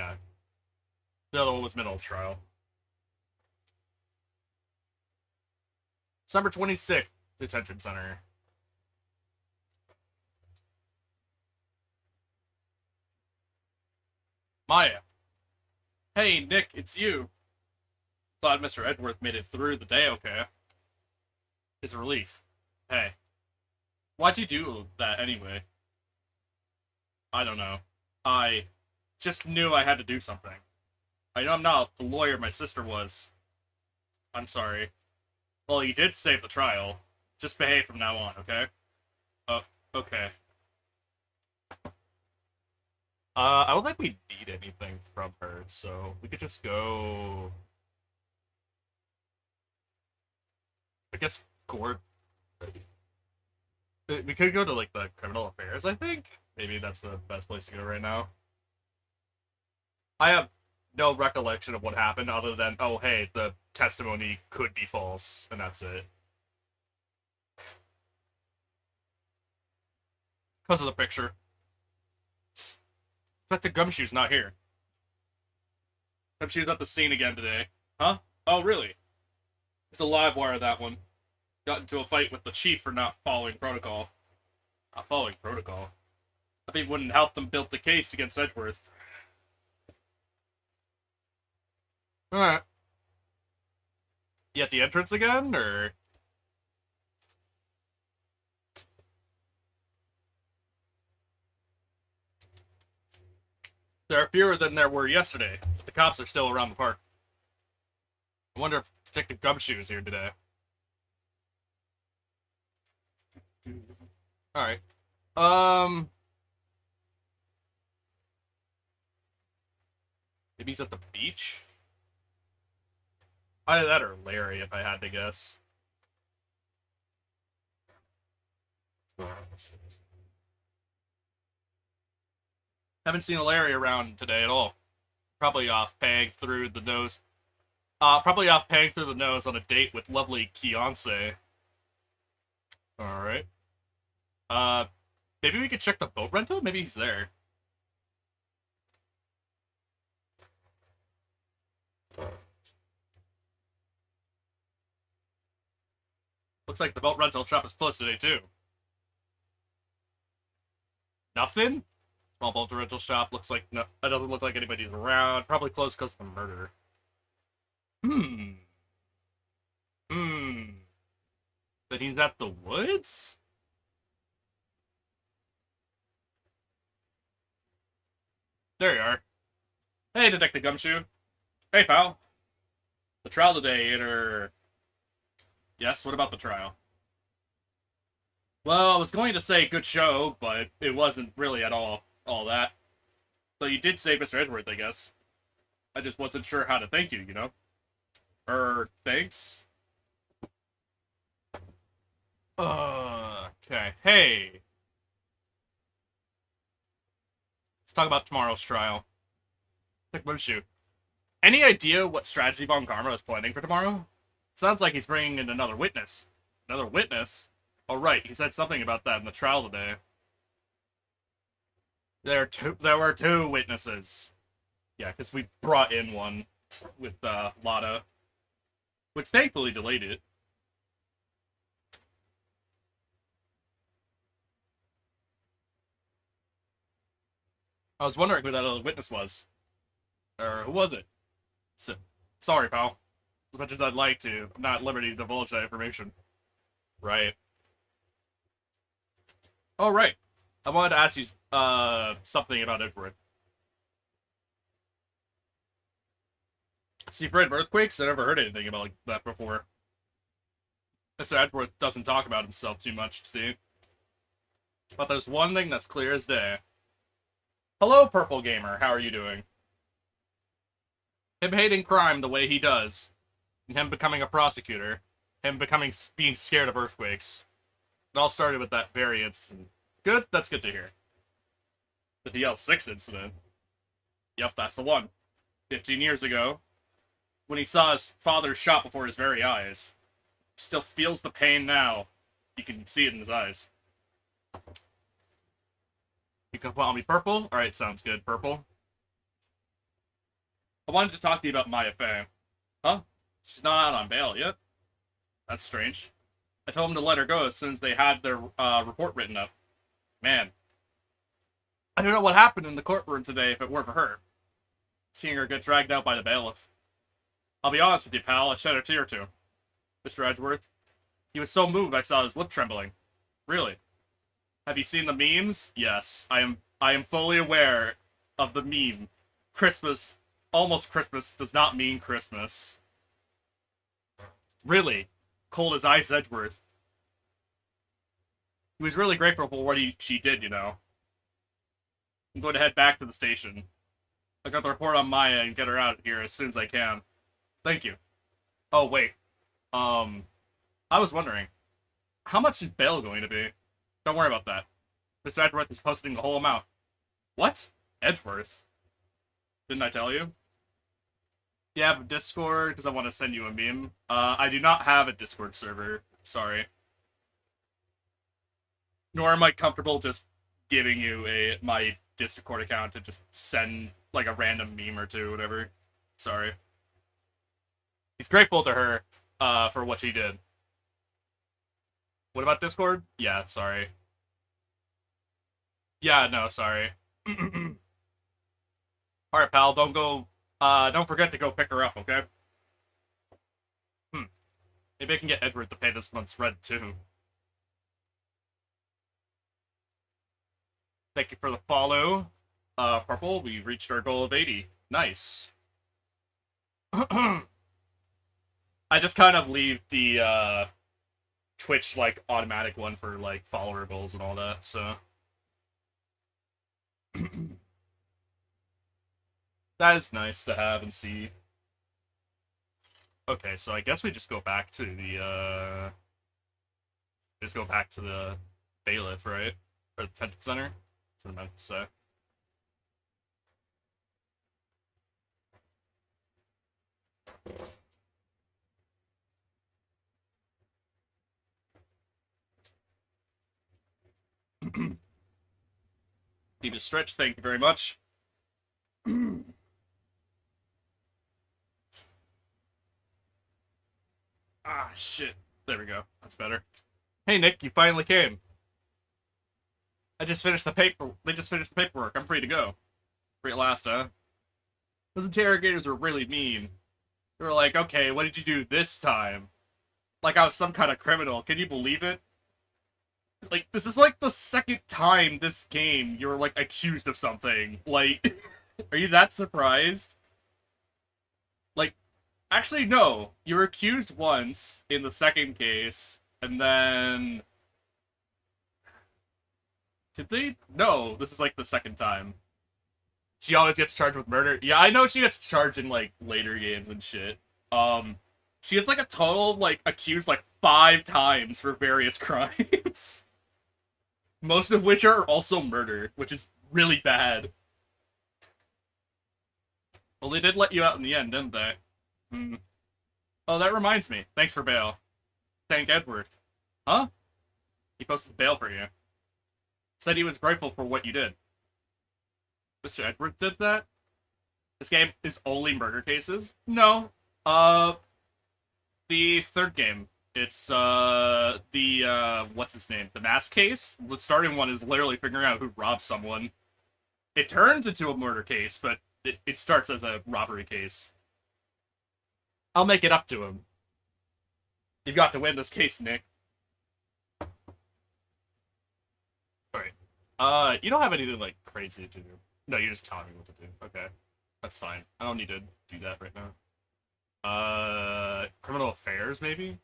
Yeah. The other one was middle of trial. December 26th, detention center. Maya. Hey, Nick, it's you. Thought Mr. Edgeworth made it through the day okay. It's a relief. Hey, why'd you do that anyway? I don't know. I just knew I had to do something. I know I'm not the lawyer my sister was. I'm sorry. Well, you did save the trial. Just behave from now on, okay? Uh, okay. I don't think we need anything from her, so we could just go. I guess court. We could go to like the criminal affairs. I think maybe that's the best place to go right now. I have no recollection of what happened other than oh hey the testimony could be false and that's it. Because of the picture. Except the gumshoe's not here. Gumshoe's at the scene again today. Huh? Oh really? It's a live wire that one. Got into a fight with the chief for not following protocol. Not following protocol. I think wouldn't help them build the case against Edgeworth. Alright. You at the entrance again, or? There are fewer than there were yesterday, but the cops are still around the park. I wonder if Detective Gumshoe is here today. Alright. Maybe he's at the beach? Either that or Larry, if I had to guess. Haven't seen Larry around today at all. Probably off paying through the nose. Probably off paying through the nose on a date with lovely Keonce. Alright. Uh, maybe we could check the boat rental? Maybe he's there. Looks like the boat rental shop is closed today, too. Nothing? Small boat rental shop looks like no. That doesn't look like anybody's around. Probably closed because of the murder. Hmm. Hmm. That he's at the woods? There you are. Hey, Detective Gumshoe. Hey, pal. The trial today, Yes, what about the trial? Well, I was going to say good show, but it wasn't really at all that. Though you did save Mr. Edgeworth, I guess. I just wasn't sure how to thank you, you know? Thanks? Okay. Hey. Let's talk about tomorrow's trial. Quick move shoot. Any idea what strategy Von Karma is planning for tomorrow? Sounds like he's bringing in another witness. Another witness? Oh, right. He said something about that in the trial today. There were two witnesses. Yeah, because we brought in one with Lada, which thankfully delayed it. I was wondering who that other witness was. Or who was it? So, sorry, pal. As much as I'd like to, I'm not at liberty to divulge that information. Right. Oh, right. I wanted to ask you something about Edgeworth. See, for earthquakes, I never heard anything about that before. Mr. Edgeworth doesn't talk about himself too much, see? But there's one thing that's clear as day. Hello, Purple Gamer. How are you doing? Him hating crime the way he does, and him becoming a prosecutor, him being scared of earthquakes. It all started with that variance, and good. That's good to hear. The DL6 incident. Yep, that's the one. 15 years ago, when he saw his father shot before his very eyes. He still feels the pain now. You can see it in his eyes. You can call me Purple? Alright, sounds good, Purple. I wanted to talk to you about Maya Fey. Huh? She's not out on bail yet? That's strange. I told them to let her go as soon as they had their report written up. Man. I don't know what happened in the courtroom today if it weren't for her. Seeing her get dragged out by the bailiff. I'll be honest with you, pal, I shed a tear or two. Mr. Edgeworth. He was so moved I saw his lip trembling. Really? Have you seen the memes? Yes, I am fully aware of the meme. Christmas, almost Christmas, does not mean Christmas. Really? Cold as ice, Edgeworth. He was really grateful for what she did, you know. I'm going to head back to the station. I got the report on Maya and get her out here as soon as I can. Thank you. Oh, wait. I was wondering, how much is bail going to be? Don't worry about that. Mr. Edgeworth is posting the whole amount. What? Edgeworth? Didn't I tell you? You have a Discord because I want to send you a meme. I do not have a Discord server. Sorry. Nor am I comfortable just giving you my Discord account to just send like a random meme or two, whatever. Sorry. He's grateful to her for what she did. What about Discord? Yeah, sorry. Yeah, no, sorry. Alright, pal, don't forget to go pick her up, okay? Maybe I can get Edward to pay this month's rent, too. Thank you for the follow. Purple, we reached our goal of 80. Nice. I just kind of leave the, Twitch, like, automatic one for, like, follower goals and all that, so... That is nice to have and see. Okay, so I guess we just go back to the, Just go back to the bailiff, right? Or the detention center? That's what I meant to say. Need a stretch, thank you very much. Ah, shit. There we go. That's better. Hey, Nick, you finally came. They just finished the paperwork. I'm free to go. Free at last, huh? Those interrogators were really mean. They were like, okay, what did you do this time? Like I was some kind of criminal. Can you believe it? Like, this is like the second time this game you're, like, accused of something. Like, are you that surprised? Like, actually, no. You were accused once in the second case, and then... Did they? No, this is, like, the second time. She always gets charged with murder. Yeah, I know she gets charged in, like, later games and shit. She gets, like, a total, like, accused, like, 5 times for various crimes. Most of which are also murder, which is really bad. Well, they did let you out in the end, didn't they? Oh, that reminds me. Thanks for bail. Thank Edworth. Huh? He posted bail for you. Said he was grateful for what you did. Mr. Edworth did that? This game is only murder cases? No. The third game. It's, what's his name? The mask case? The starting one is literally figuring out who robbed someone. It turns into a murder case, but it starts as a robbery case. I'll make it up to him. You've got to win this case, Nick. Alright. You don't have anything, like, crazy to do. No, you're just telling me what to do. Okay. That's fine. I don't need to do that right now. Criminal affairs, maybe?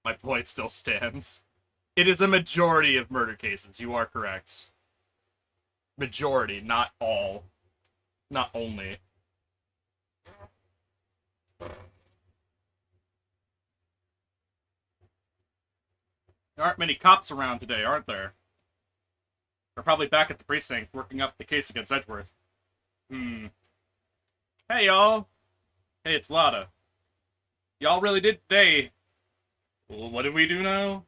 My point still stands. It is a majority of murder cases. You are correct. Majority, not all. Not only. There aren't many cops around today, aren't there? They're probably back at the precinct working up the case against Edgeworth. Hey, y'all. Hey, it's Lotta. Y'all really did today. Well, what did we do now?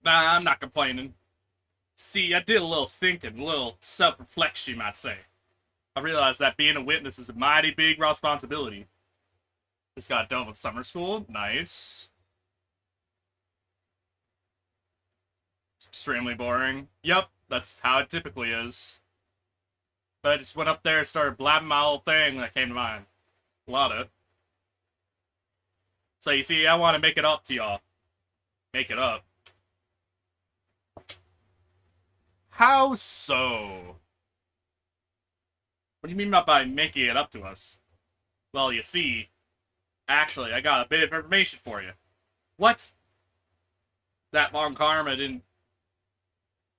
Nah, I'm not complaining. See, I did a little thinking, a little self-reflection, you might say. I realized that being a witness is a mighty big responsibility. Just got done with summer school. Nice. It's extremely boring. Yep, that's how it typically is. But I just went up there and started blabbing my whole thing that came to mind. A lot of. So you see, I want to make it up to y'all. Make it up. How so? What do you mean by making it up to us? Well, you see, actually, I got a bit of information for you. What? That long karma didn't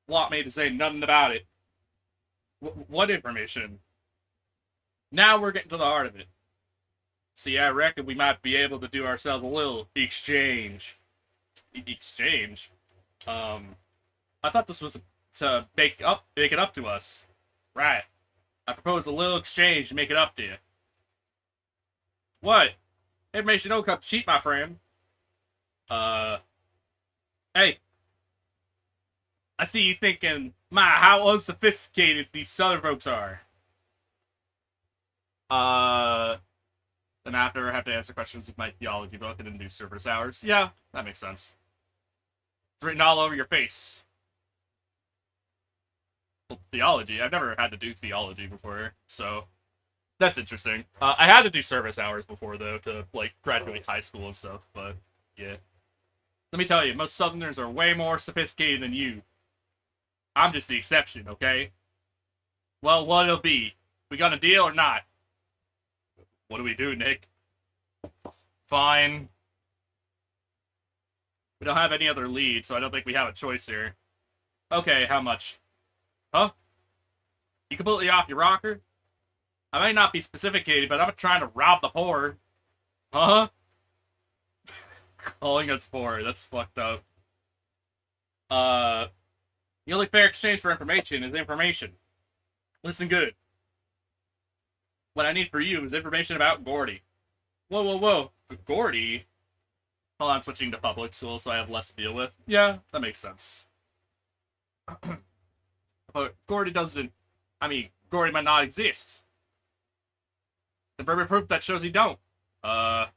want me to say nothing about it. What information? Now we're getting to the heart of it. See, I reckon we might be able to do ourselves a little exchange. Exchange? I thought this was to make it up to us. Right. I propose a little exchange to make it up to you. What? Information don't come cheap, my friend. Hey. I see you thinking, how unsophisticated these southern folks are. Then after I have to answer questions with my theology book and then do service hours. Yeah, that makes sense. It's written all over your face. Well, theology. I've never had to do theology before, so that's interesting. I had to do service hours before, though, to, like, graduate high school and stuff, but, yeah. Let me tell you, most Southerners are way more sophisticated than you. I'm just the exception, okay? Well, what it'll be. We got a deal or not? What do we do, Nick? Fine. We don't have any other leads, so I don't think we have a choice here. Okay, how much? Huh? You completely off your rocker? I may not be specificated, but I'm trying to rob the poor. Huh? Calling us poor. That's fucked up. The only fair exchange for information is information. Listen good. What I need for you is information about Gordy. Whoa, whoa, whoa. Gordy? Hold on, I'm switching to public school so I have less to deal with. Yeah, that makes sense. But Gordy doesn't... Gordy might not exist. The verbal proof that shows he don't. I'll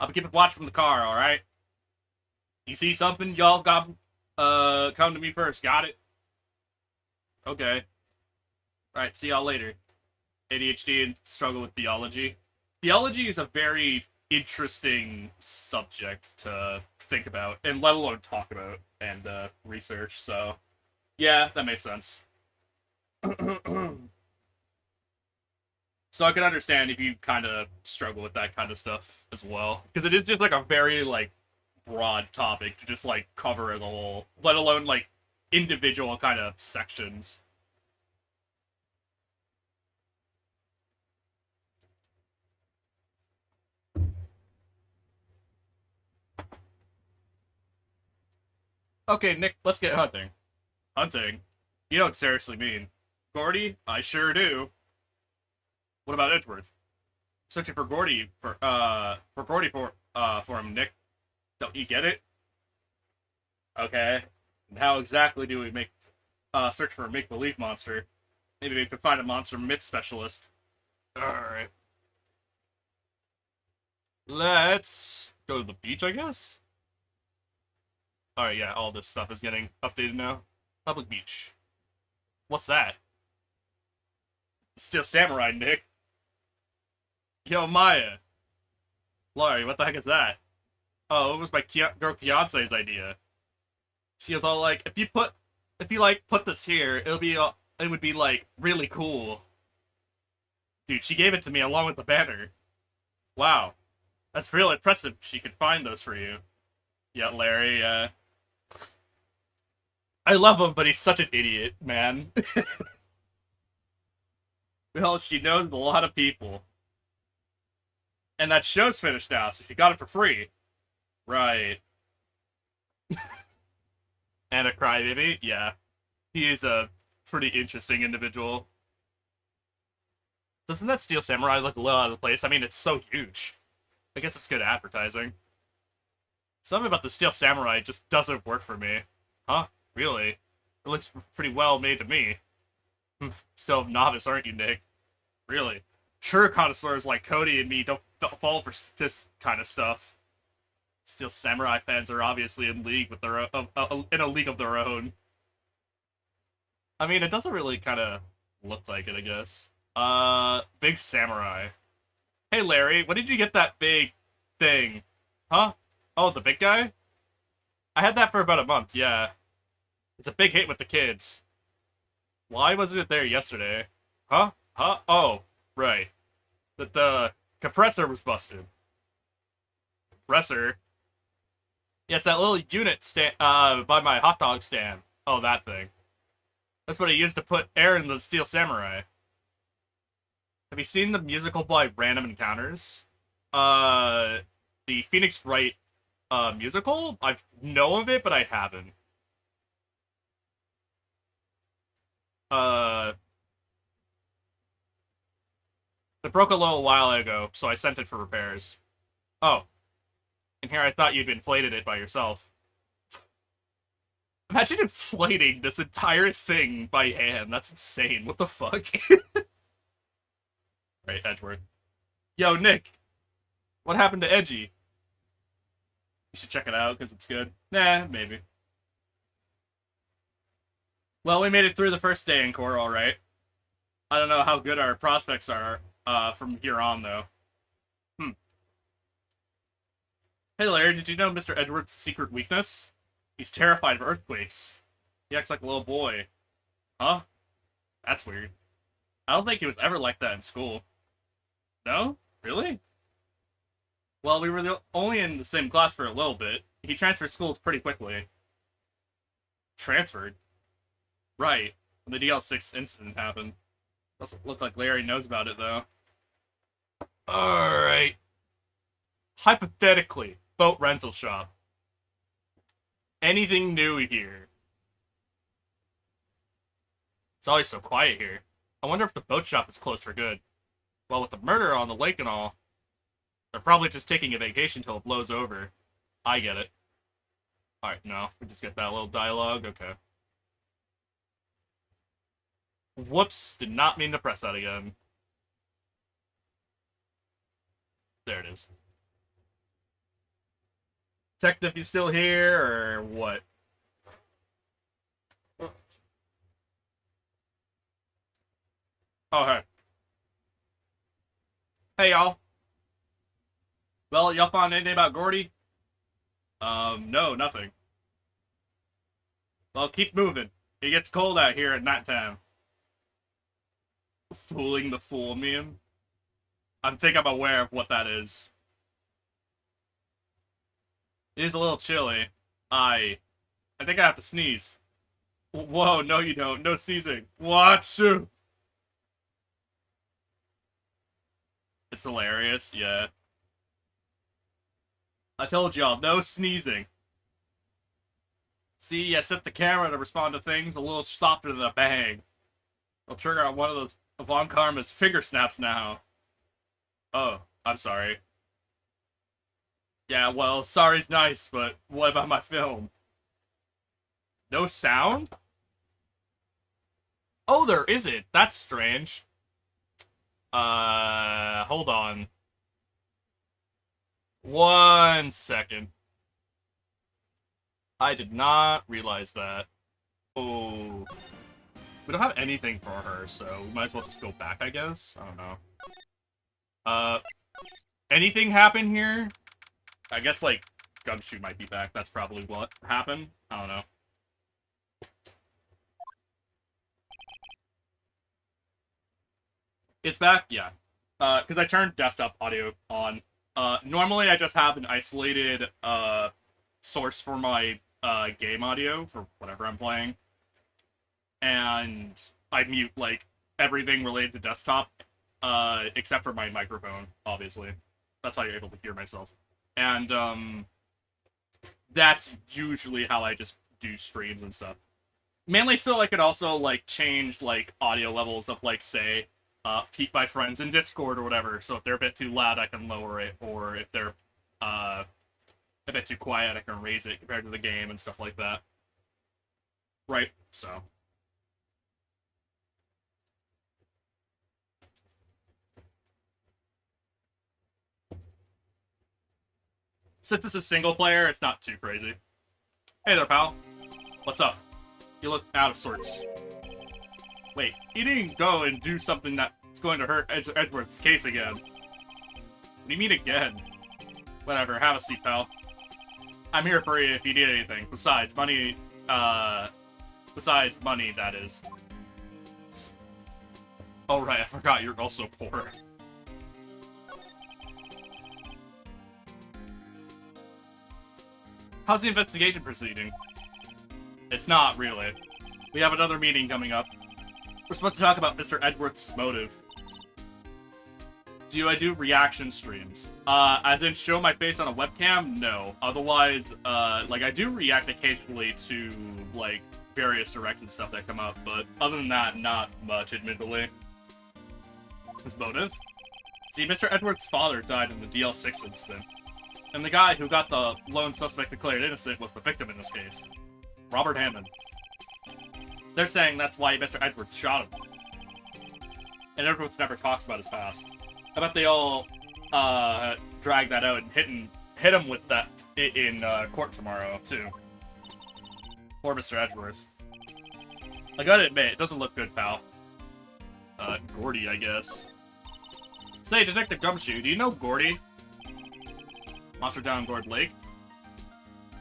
be keeping watch from the car, alright? You see something, y'all got... come to me first, got it? Okay. Alright, see y'all later. ADHD and struggle with theology. Theology is a very interesting subject to think about, and let alone talk about and research, so yeah, that makes sense. So I can understand if you kind of struggle with that kind of stuff as well, because it is just like a very like broad topic to just like cover as a whole, let alone like individual kind of sections. Okay, Nick, let's get hunting. Hunting? You don't seriously mean. Gordy? I sure do. What about Edgeworth? Searching for Gordy for him, Nick. Don't you get it? Okay. And how exactly do we make search for a make-believe monster? Maybe we could find a monster myth specialist. Alright. Let's go to the beach, I guess? Alright, yeah, all this stuff is getting updated now. Public beach. What's that? It's still Samurai, Nick. Yo, Maya. Laurie, what the heck is that? Oh, it was my girl fiance's idea. She was all like, if you put this here, it would be like really cool. Dude, she gave it to me along with the banner. Wow. That's real impressive she could find those for you. Yeah, Larry, I love him, but he's such an idiot, man. Well, she knows a lot of people. And that show's finished now, so she got it for free. Right. And a crybaby? Yeah. He is a pretty interesting individual. Doesn't that Steel Samurai look a little out of place? I mean, it's so huge. I guess it's good advertising. Something about the Steel Samurai just doesn't work for me. Huh? Really? It looks pretty well made to me. Still novice, aren't you, Nick? Really? True connoisseurs like Cody and me don't fall for this kind of stuff. Still, samurai fans are obviously in league with their in a league of their own. I mean, it doesn't really kind of look like it, I guess. Big samurai. Hey, Larry, when did you get that big thing? Huh? Oh, the big guy? I had that for about a month, yeah. It's a big hit with the kids. Why wasn't it there yesterday? Huh? Huh? Oh, right. The compressor was busted. Compressor? Yes, that little unit by my hot dog stand. Oh, that thing. That's what I used to put air in the Steel Samurai. Have you seen the musical by Random Encounters? The Phoenix Wright musical? I know of it, but I haven't. It broke a little while ago, so I sent it for repairs. Oh. And here I thought you'd inflated it by yourself. Imagine inflating this entire thing by hand. That's insane. What the fuck? Right, Edgeworth. Yo, Nick. What happened to Edgy? You should check it out, because it's good. Nah, maybe. Well, we made it through the first day in core, alright. I don't know how good our prospects are from here on, though. Hey, Larry, did you know Mr. Edward's secret weakness? He's terrified of earthquakes. He acts like a little boy. Huh? That's weird. I don't think he was ever like that in school. No? Really? Well, we were only in the same class for a little bit. He transferred schools pretty quickly. Transferred? Right. When the DL6 incident happened. Doesn't look like Larry knows about it, though. Alright. Hypothetically, boat rental shop. Anything new here? It's always so quiet here. I wonder if the boat shop is closed for good. Well, with the murder on the lake and all, they're probably just taking a vacation till it blows over. I get it. Alright, no. We just get that little dialogue. Okay. Whoops. Did not mean to press that again. There it is. Detective, you still here, or what? Oh, hey. Hey, y'all. Well, y'all found anything about Gordy? No, nothing. Well, keep moving. It gets cold out here at nighttime. Fooling the fool meme? I think I'm aware of what that is. It is a little chilly. I think I have to sneeze. Whoa, no you don't. No sneezing. Watsu! It's hilarious, yeah. I told y'all, no sneezing. See, I set the camera to respond to things a little softer than a bang. I'll trigger on one of those Von Karma's finger snaps now. Oh, I'm sorry. Yeah, well, sorry's nice, but what about my film? No sound? Oh, there isn't. That's strange. Hold on. 1 second. I did not realize that. Oh. We don't have anything for her, so we might as well just go back, I guess? I don't know. Anything happen here? I guess, like, Gumshoe might be back. That's probably what happened. I don't know. It's back? Yeah. Because I turned desktop audio on. Normally I just have an isolated, source for my, game audio for whatever I'm playing. And I mute, like, everything related to desktop, except for my microphone, obviously. That's how you're able to hear myself. And, that's usually how I just do streams and stuff. Mainly so I could also, like, change, like, audio levels of, like, say, peak my friends in Discord or whatever, so if they're a bit too loud, I can lower it, or if they're, a bit too quiet, I can raise it compared to the game and stuff like that. Right, so. Since this is single player, it's not too crazy. Hey there, pal. What's up? You look out of sorts. Wait, you didn't go and do something that's going to hurt Edgeworth's case again. What do you mean again? Whatever, have a seat, pal. I'm here for you if you need anything. Besides money, that is. Oh right, I forgot you're also poor. How's the investigation proceeding? It's not, really. We have another meeting coming up. We're supposed to talk about Mr. Edgeworth's motive. Do I do reaction streams? As in show my face on a webcam? No. Otherwise, like, I do react occasionally to, like, various directs and stuff that come up, but other than that, not much, admittedly. His motive? See, Mr. Edward's father died in the DL6 incident, and the guy who got the lone suspect declared innocent was the victim in this case. Robert Hammond. They're saying that's why Mr. Edwards shot him. And Edwards never talks about his past. I bet they all drag that out and hit him with that in court tomorrow, too. Poor Mr. Edgeworth. I gotta admit, it doesn't look good, pal. Gordy, I guess. Say, Detective Gumshoe, do you know Gordy? Monster down Gord Lake?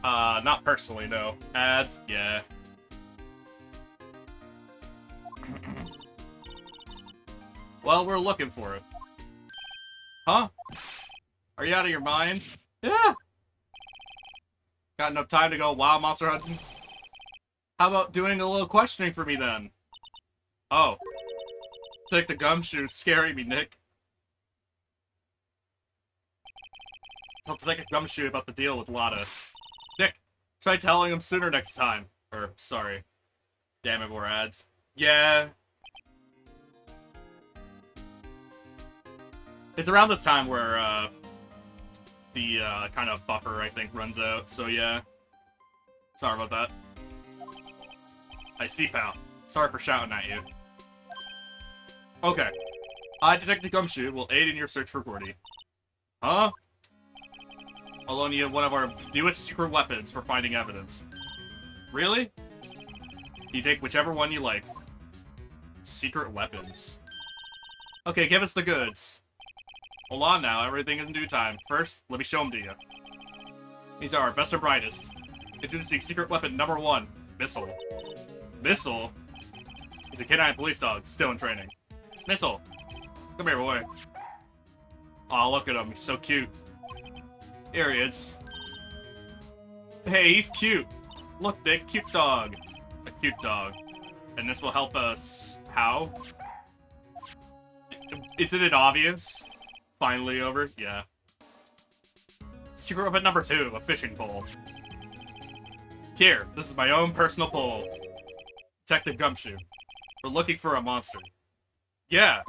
Not personally, no. Ads? Yeah. Well, we're looking for it. Huh? Are you out of your mind? Yeah! Got enough time to go wild monster hunting? How about doing a little questioning for me, then? Oh. Take the gumshoes scaring me, Nick. I'll take a gumshoe about the deal with Lotta. Nick, try telling him sooner next time. Or, sorry. Damn it, more ads. Yeah. It's around this time where, the, kind of buffer, I think, runs out, so yeah. Sorry about that. I see, pal. Sorry for shouting at you. Okay. I, Detective Gumshoe, will aid in your search for Gordy. Huh? I'll loan you one of our newest secret weapons for finding evidence. Really? You take whichever one you like. Secret weapons. Okay, give us the goods. Hold on now, everything in due time. First, let me show them to you. These are our best and brightest. Introducing secret weapon number 1, Missile. Missile? He's a canine police dog, still in training. Missile! Come here, boy. Aw, look at him, he's so cute. Here he is. Hey, he's cute. Look, big cute dog. A cute dog. And this will help us... How? Isn't it obvious? Finally over? Yeah. Secret weapon number 2, a fishing pole. Here, this is my own personal pole. Detective Gumshoe. We're looking for a monster. Yeah.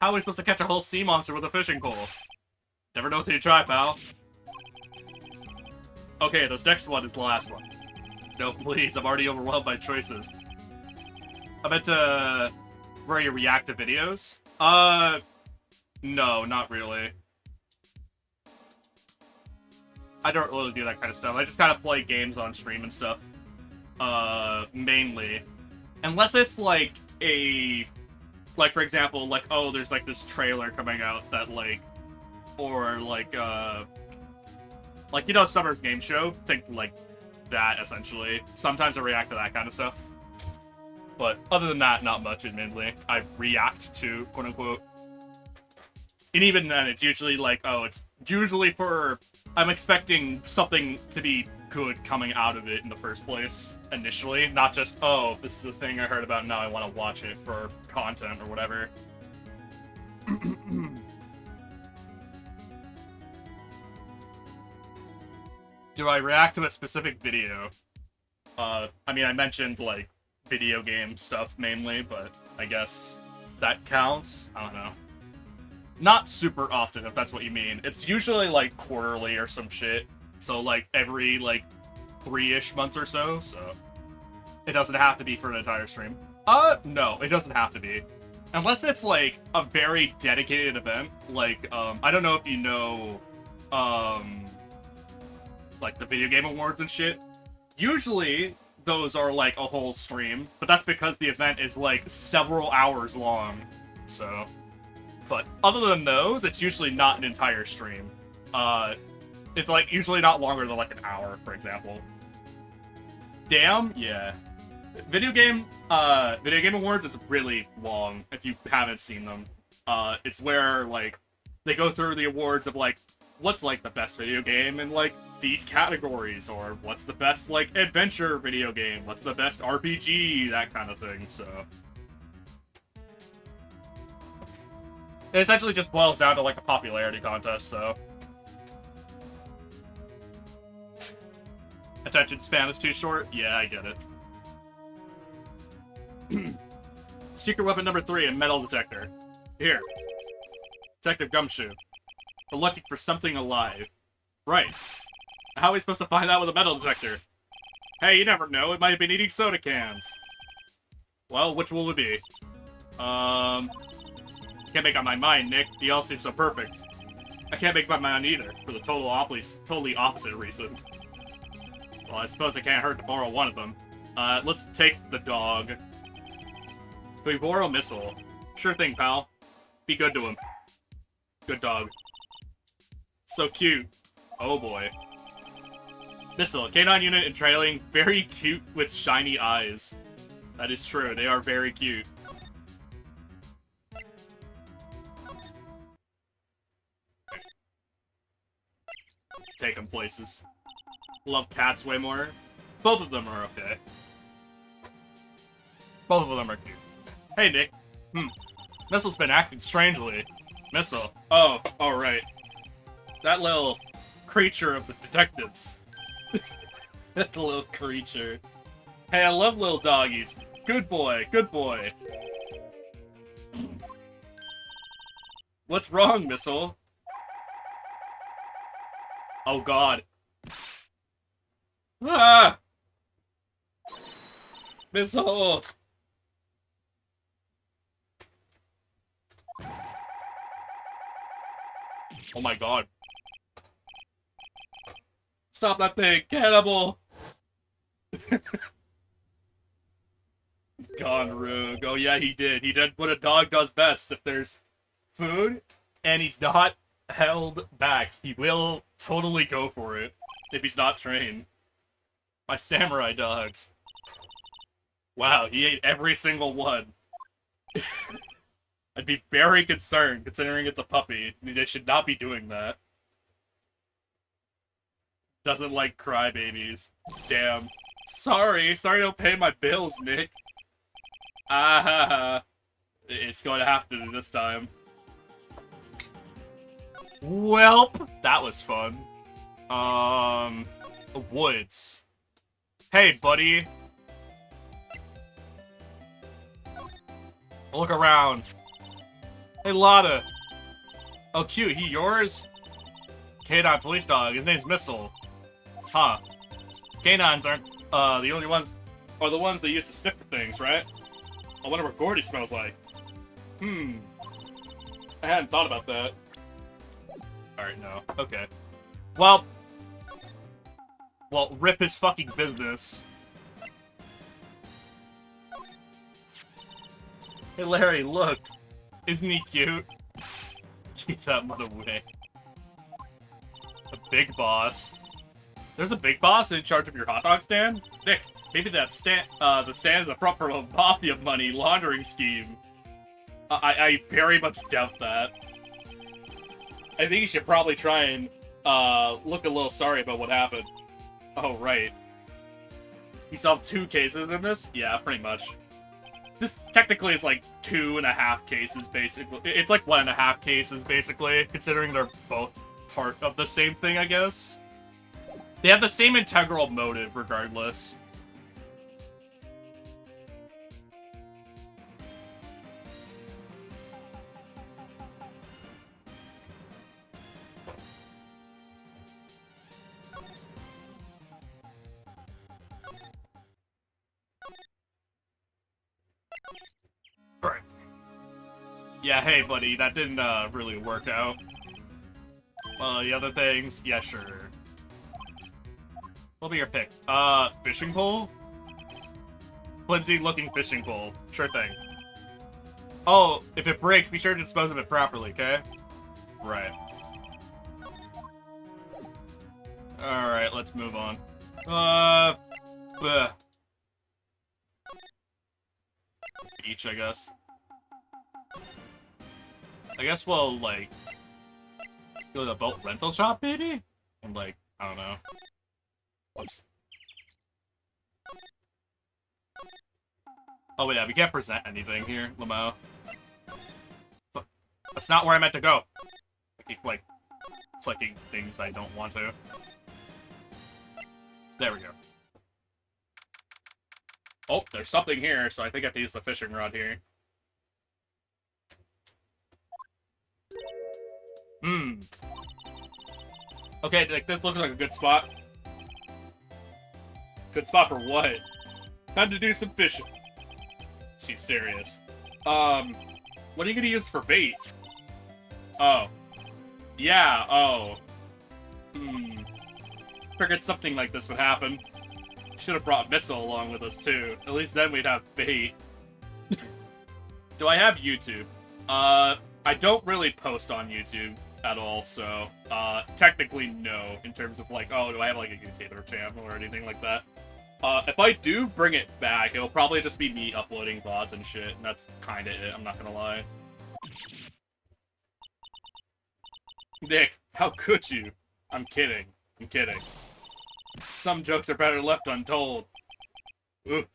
How are we supposed to catch a whole sea monster with a fishing pole? Never know till you try, pal. Okay, this next one is the last one. No, please, I'm already overwhelmed by choices. I meant to... where you react to videos? No, not really. I don't really do that kind of stuff. I just kind of play games on stream and stuff. Mainly. Unless it's like a... Like, for example, like, oh, there's like this trailer coming out that like... Or like, like, you know, Summer's Game Show? Think like that, essentially. Sometimes I react to that kind of stuff. But other than that, not much, admittedly. I react to, quote-unquote. And even then, it's usually like, oh, it's usually for... I'm expecting something to be good coming out of it in the first place, initially. Not just, oh, this is a thing I heard about, now I want to watch it for content or whatever. Do I react to a specific video? I mean, I mentioned, like, video game stuff mainly, but I guess that counts? I don't know. Not super often, if that's what you mean. It's usually, like, quarterly or some shit. So, like, every, like, 3-ish months or so, so... It doesn't have to be for an entire stream. No, it doesn't have to be. Unless it's, like, a very dedicated event. Like, I don't know if you know, like the video game awards and shit. Usually, those are like a whole stream, but that's because the event is like several hours long. So, but other than those, it's usually not an entire stream. It's like usually not longer than like an hour, for example. Damn, yeah. Video game awards is really long if you haven't seen them. It's where like they go through the awards of like what's like the best video game in like these categories, or what's the best like adventure video game, what's the best RPG, that kind of thing. So it essentially just boils down to like a popularity contest. So attention span is too short. Yeah, I get it. Secret weapon number 3, a metal detector. Here. Detective Gumshoe. We're looking for something alive. Right. How are we supposed to find out with a metal detector? Hey, you never know. It might have been eating soda cans. Well, which will it be? Can't make up my mind, Nick. The all seems so perfect. I can't make up my mind either, for the totally opposite reason. Well, I suppose it can't hurt to borrow one of them. Let's take the dog. Can we borrow a missile? Sure thing, pal. Be good to him. Good dog. So cute. Oh boy. Missile, canine unit and trailing, very cute with shiny eyes. That is true, they are very cute. Take them places. Love cats way more. Both of them are okay. Both of them are cute. Hey, Nick. Missile's been acting strangely. Missile. Oh, alright. That little creature of the detectives. That little creature. Hey, I love little doggies. Good boy, good boy. What's wrong, Missile? Oh god. Ah! Missile! Oh my god. Stop that thing, cannibal! Gone rogue. Oh yeah, he did. He did what a dog does best. If there's food and he's not held back, he will totally go for it if he's not trained. My samurai dogs. Wow, he ate every single one. I'd be very concerned, considering it's a puppy. They should not be doing that. Doesn't like crybabies. Damn. Sorry don't pay my bills, Nick. Ah, it's going to have to this time. Welp, that was fun. Woods. Hey, buddy. Look around. Hey, Lotta. Oh, cute. He yours? Canine police dog. His name's Missile. Huh. Canines aren't, the only ones, are the ones that used to sniff for things, right? I wonder what Gordy smells like. I hadn't thought about that. Alright, no. Okay. Well, rip his fucking business. Hey, Larry, look. Isn't he cute? Keep that mother away. A big boss. There's a big boss in charge of your hot dog stand? Nick, maybe that stand, the stand's the front for a mafia money laundering scheme. I very much doubt that. I think you should probably try and, look a little sorry about what happened. Oh, right. You solved 2 cases in this? Yeah, pretty much. This technically is like 2.5 cases, basically. It's like 1.5 cases, basically, considering they're both part of the same thing, I guess. They have the same integral motive, regardless. Alright. Yeah, hey, buddy, that didn't, really work out. The other things? Yeah, sure. What'll be your pick? Fishing pole? Flimsy-looking fishing pole. Sure thing. Oh, if it breaks, be sure to dispose of it properly, okay? Right. Alright, let's move on. Bleh. Beach, I guess. I guess we'll, like, go to the boat rental shop, maybe? And, like, I don't know. Whoops. Oh, yeah, we can't present anything here, Lamau. That's not where I meant to go. I keep, like, clicking things I don't want to. There we go. Oh, there's something here, so I think I have to use the fishing rod here. Okay, like, this looks like a good spot. Good spot for what? Time to do some fishing. She's serious. What are you gonna use for bait? Oh. Yeah, oh. Figured something like this would happen. Should have brought Missile along with us, too. At least then we'd have bait. Do I have YouTube? I don't really post on YouTube at all, so, technically no, in terms of, like, oh, do I have, like, a YouTuber channel or anything like that? If I do bring it back, it'll probably just be me uploading VODs and shit, and that's kinda it, I'm not gonna lie. Nick, how could you? I'm kidding. I'm kidding. Some jokes are better left untold. Ooh.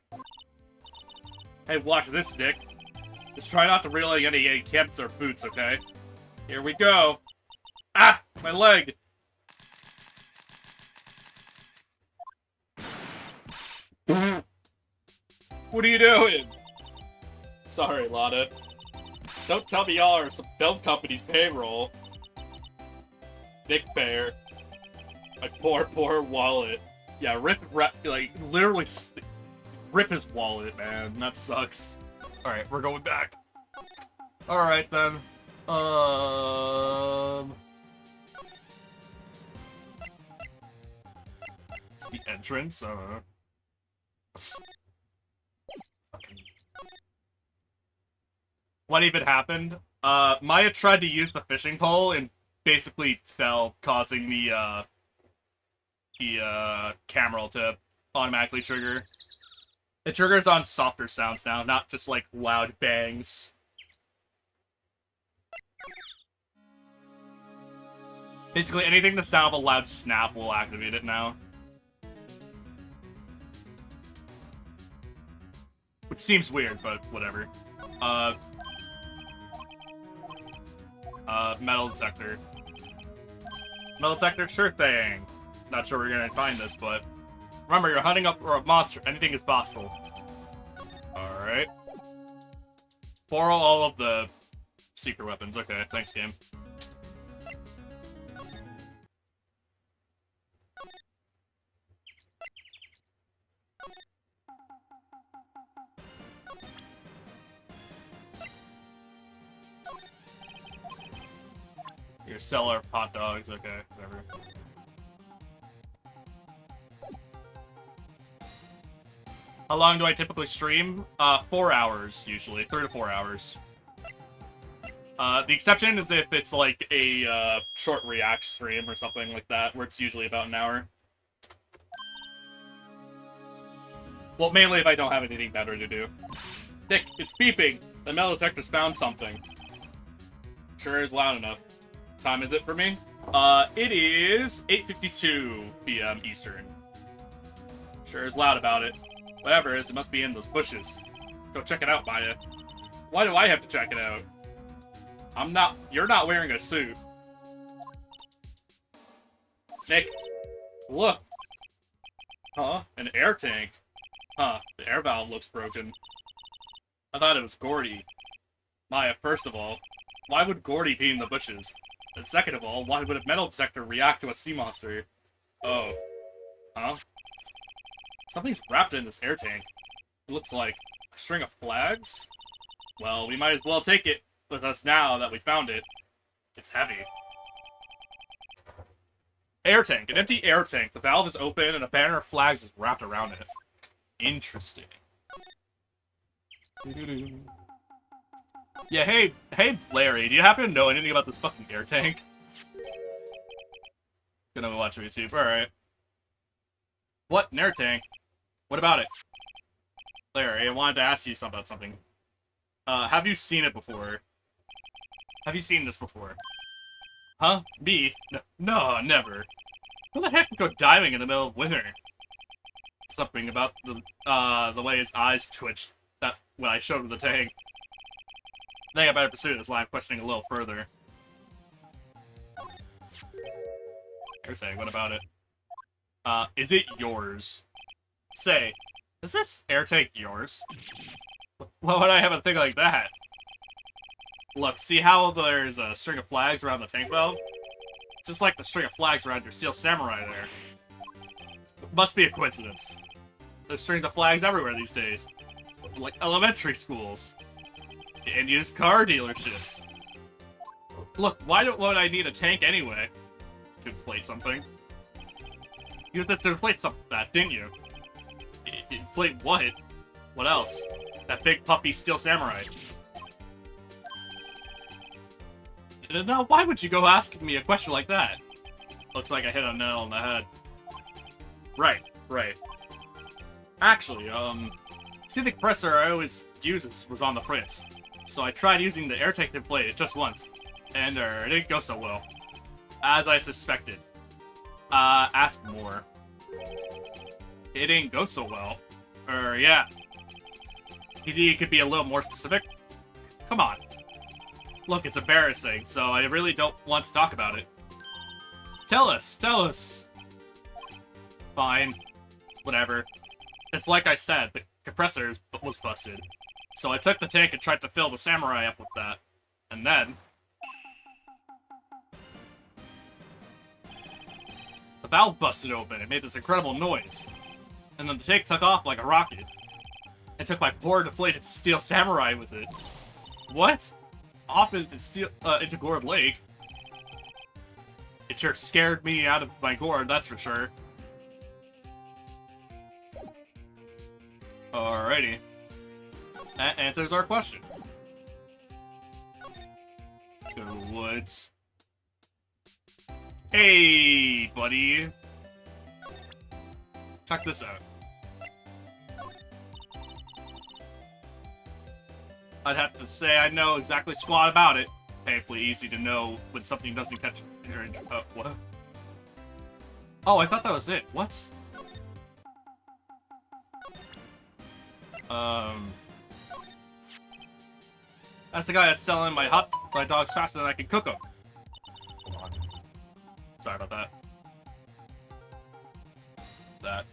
Hey, watch this, Nick. Just try not to reel in any camps or boots, okay? Here we go. Ah! My leg! What are you doing? Sorry, Lana. Don't tell me y'all are some film company's payroll. Nick Bear. My poor wallet. Yeah, like, literally rip his wallet, man. That sucks. Alright, we're going back. Alright, then. It's the entrance, I don't know. What even happened? Maya tried to use the fishing pole and basically fell, causing the camera to automatically trigger. It triggers on softer sounds now, not just like loud bangs. Basically, anything the sound of a loud snap will activate it now. Which seems weird, but whatever. Metal detector. Metal detector, sure thing. Not sure we're gonna find this, but remember, you're hunting up a monster. Anything is possible. Alright. Borrow all of the secret weapons. Okay, thanks, game. You're a seller of hot dogs. Okay, whatever. How long do I typically stream? 4 hours, usually. 3 to 4 hours. The exception is if it's like a short react stream or something like that, where it's usually about an hour. Well, mainly if I don't have anything better to do. Dick, it's beeping! The metal detector's found something. Sure is loud enough. What time is it for me? It is 8:52 p.m. Eastern. Sure is loud about it. Whatever it is, it must be in those bushes. Go check it out, Maya. Why do I have to check it out? You're not wearing a suit. Nick, look. Huh? An air tank. Huh, the air valve looks broken. I thought it was Gordy. Maya, first of all, why would Gordy be in the bushes? And second of all, why would a metal detector react to a sea monster? Oh. Huh? Something's wrapped in this air tank. It looks like a string of flags? Well, we might as well take it with us now that we found it. It's heavy. Air tank. An empty air tank. The valve is open and a banner of flags is wrapped around it. Interesting. Yeah, hey, Larry, do you happen to know anything about this fucking air tank? Gonna watch YouTube. Alright. What? An air tank? What about it? Larry, I wanted to ask you something about something. Have you seen it before? Have you seen this before? Huh? Me? No, never. Who the heck would go diving in the middle of winter? Something about the way his eyes twitched when I showed him the tank. I think I better pursue this line of questioning a little further. Air tank, what about it? Is it yours? Say, is this air tank yours? Why would I have a thing like that? Look, see how there's a string of flags around the tank valve? It's just like the string of flags around your steel samurai there. It must be a coincidence. There's strings of flags everywhere these days. Like elementary schools. And used car dealerships. Look, why would I need a tank anyway? To inflate something. You used this to inflate that, didn't you? Inflate what? What else? That big puffy steel samurai. Now, why would you go asking me a question like that? Looks like I hit a nail on the head. Right. Actually, see the compressor I always use was on the fritz. So I tried using the air tank to inflate it just once. And, it didn't go so well. As I suspected. Ask more. It didn't go so well. Yeah. You could be a little more specific? Come on. Look, it's embarrassing, so I really don't want to talk about it. Tell us. Fine. Whatever. It's like I said, the compressor was busted. So I took the tank and tried to fill the samurai up with that. And then... the valve busted open and made this incredible noise. And then the tank took off like a rocket. I took my poor deflated steel samurai with it. What? Off into Gourd Lake. It sure scared me out of my gourd, that's for sure. Alrighty. That answers our question. Let's go to the woods. Hey, buddy. Check this out. I'd have to say I know exactly squat about it. Painfully easy to know when something doesn't catch your... what? Oh, I thought that was it. What? That's the guy that's selling my dogs faster than I can cook them. Hold on. Sorry about that.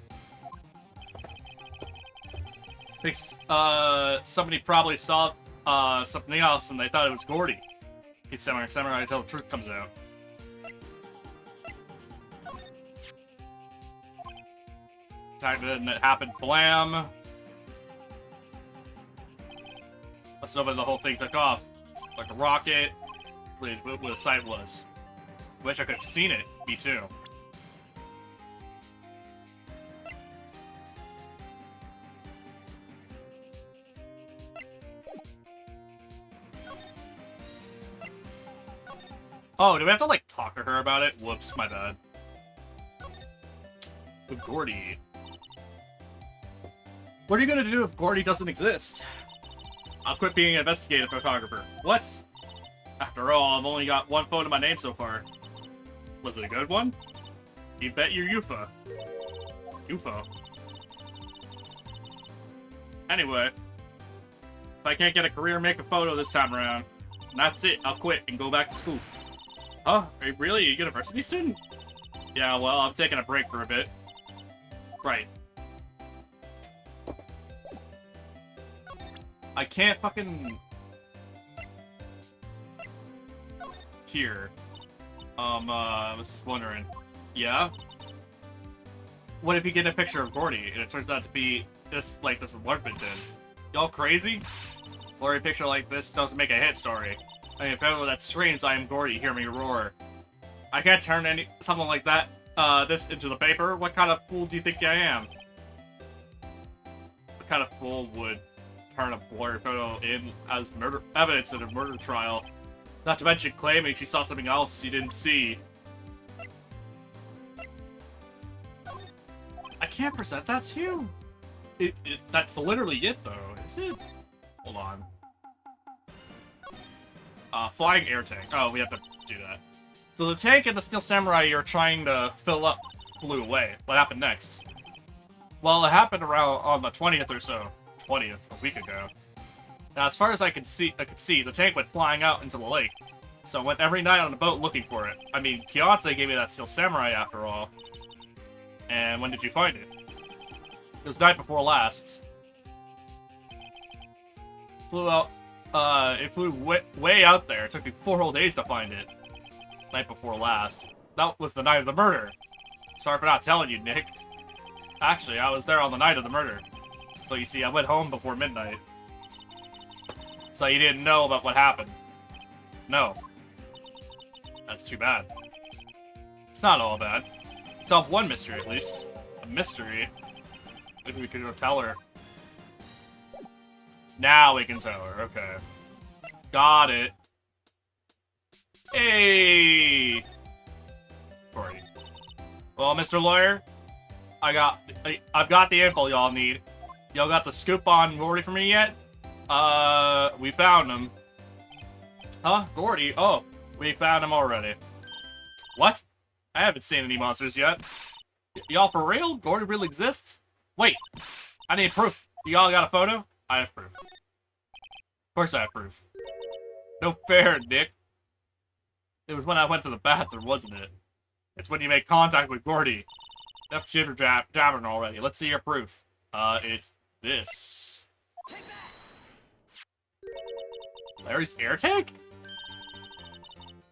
Thanks. Somebody probably saw something else and they thought it was Gordy. Keep samurai until the truth comes out. Time that happened. Blam. Let's know when the whole thing took off. Like a rocket. Where the sight was. Wish I could have seen it. Me too. Oh, do we have to, like, talk to her about it? Whoops, my bad. With Gordy. What are you gonna do if Gordy doesn't exist? I'll quit being an investigative photographer. What? After all, I've only got one phone in my name so far. Was it a good one? You bet your UFO. UFO. Anyway. If I can't get a career making photo this time around, that's it. I'll quit and go back to school. Oh, are you really a university student? Yeah, well, I'm taking a break for a bit. Right. I can't fucking... Here. I was just wondering. Yeah? What if you get a picture of Gordy, and it turns out to be just like this apartment did? Y'all crazy? Or a picture like this doesn't make a hit story. I mean, if ever that screams, I am Gordy, hear me roar. I can't turn something like that this into the paper? What kind of fool do you think I am? What kind of fool would turn a blurry photo in as murder evidence in a murder trial? Not to mention claiming she saw something else you didn't see. I can't present that to you. That's literally it, though, is it? Hold on. Flying air tank. Oh, we have to do that. So the tank and the Steel Samurai you're trying to fill up flew away. What happened next? Well, it happened around on the 20th or so. 20th, a week ago. Now, as far as I could see, the tank went flying out into the lake. So I went every night on the boat looking for it. I mean, Kiyotse gave me that Steel Samurai after all. And when did you find it? It was night before last. Flew out. It flew way out there. It took me 4 whole days to find it. Night before last. That was the night of the murder. Sorry for not telling you, Nick. Actually, I was there on the night of the murder. So you see, I went home before midnight. So you didn't know about what happened. No. That's too bad. It's not all bad. Solve one mystery, at least. A mystery. Maybe we could go tell her. Now we can tell her. Okay. Got it. Hey! Corey. Well, Mr. Lawyer, I've got the info y'all need. Y'all got the scoop on Gordy for me yet? We found him. Huh? Gordy? Oh, we found him already. What? I haven't seen any monsters yet. Y'all for real? Gordy really exists? Wait, I need proof. Y'all got a photo? I have proof. Of course I have proof. No fair, Nick. It was when I went to the bathroom, wasn't it? It's when you made contact with Gordy. Enough jibber jabbering already. Let's see your proof. It's this. Larry's air tank?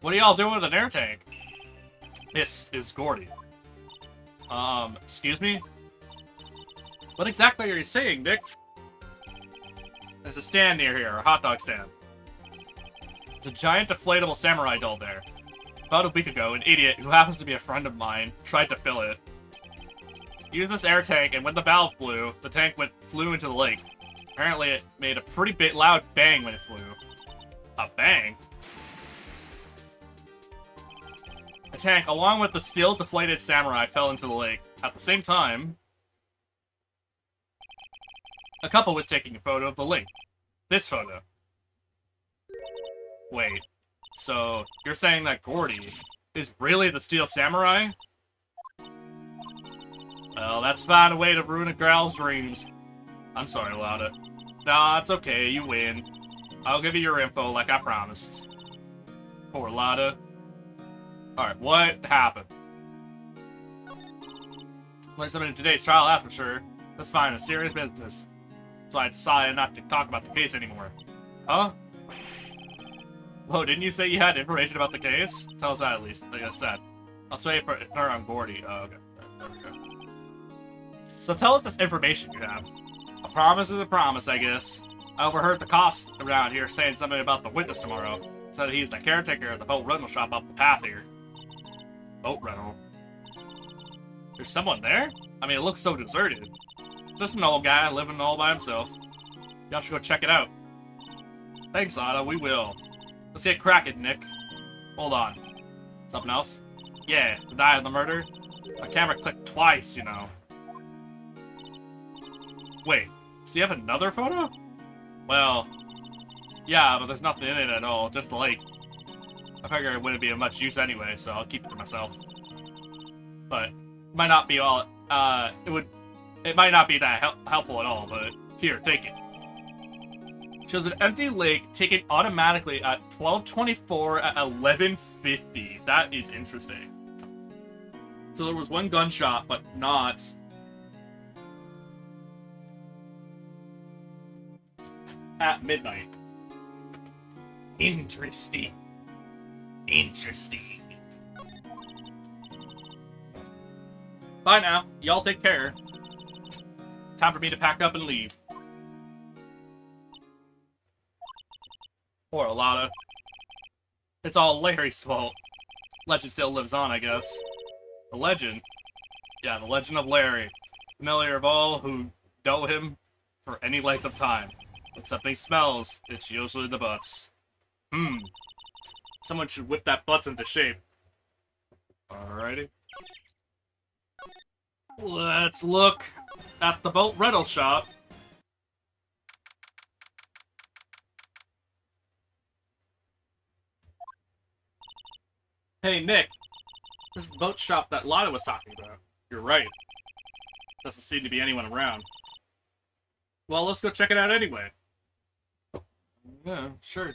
What are y'all doing with an air tank? This is Gordy. Excuse me? What exactly are you saying, Nick? There's a stand near here, a hot dog stand. There's a giant deflatable samurai doll there. About a week ago, an idiot who happens to be a friend of mine tried to fill it. He used this air tank, and when the valve blew, the tank flew into the lake. Apparently, it made a pretty loud bang when it flew. A bang? The tank, along with the steel deflated samurai, fell into the lake. At the same time, a couple was taking a photo of the lake. This photo. Wait, so you're saying that Gordy is really the Steel Samurai? Well, that's fine a way to ruin a girl's dreams. I'm sorry, Lada. Nah, it's okay, you win. I'll give you your info like I promised. Poor Lada. Alright, what happened? Learned something in today's trial, that's for sure. That's fine, it's serious business. So I decided not to talk about the case anymore. Huh? Whoa, didn't you say you had information about the case? Tell us that at least, like I said. I'll wait for her on Gordy. Oh, okay. There we go. So tell us this information you have. A promise is a promise, I guess. I overheard the cops around here saying something about the witness tomorrow. Said he's the caretaker of the boat rental shop up the path here. Boat rental? There's someone there? I mean, it looks so deserted. Just an old guy living all by himself. Y'all should go check it out. Thanks, Otto, we will. Let's get cracking, Nick. Hold on. Something else? Yeah, the night of the murder. My camera clicked twice, you know. Wait, so you have another photo? Well, yeah, but there's nothing in it at all, just the lake. I figure it wouldn't be of much use anyway, so I'll keep it to myself. But it might not be all. It might not be that helpful at all. But here, take it. Shows an empty lake taken automatically at 12:24 at 11:50. That is interesting. So there was one gunshot, but not at midnight. Interesting. Interesting. Bye now. Y'all take care. Time for me to pack up and leave. Poor Alana. It's all Larry's fault. Legend still lives on, I guess. The legend. Yeah, the legend of Larry. Familiar of all who know him for any length of time. When something smells, it's usually the butts. Someone should whip that butts into shape. Alrighty. Let's look at the boat rental shop. Hey, Nick. This is the boat shop that Lana was talking about. You're right. Doesn't seem to be anyone around. Well, let's go check it out anyway. Yeah, sure.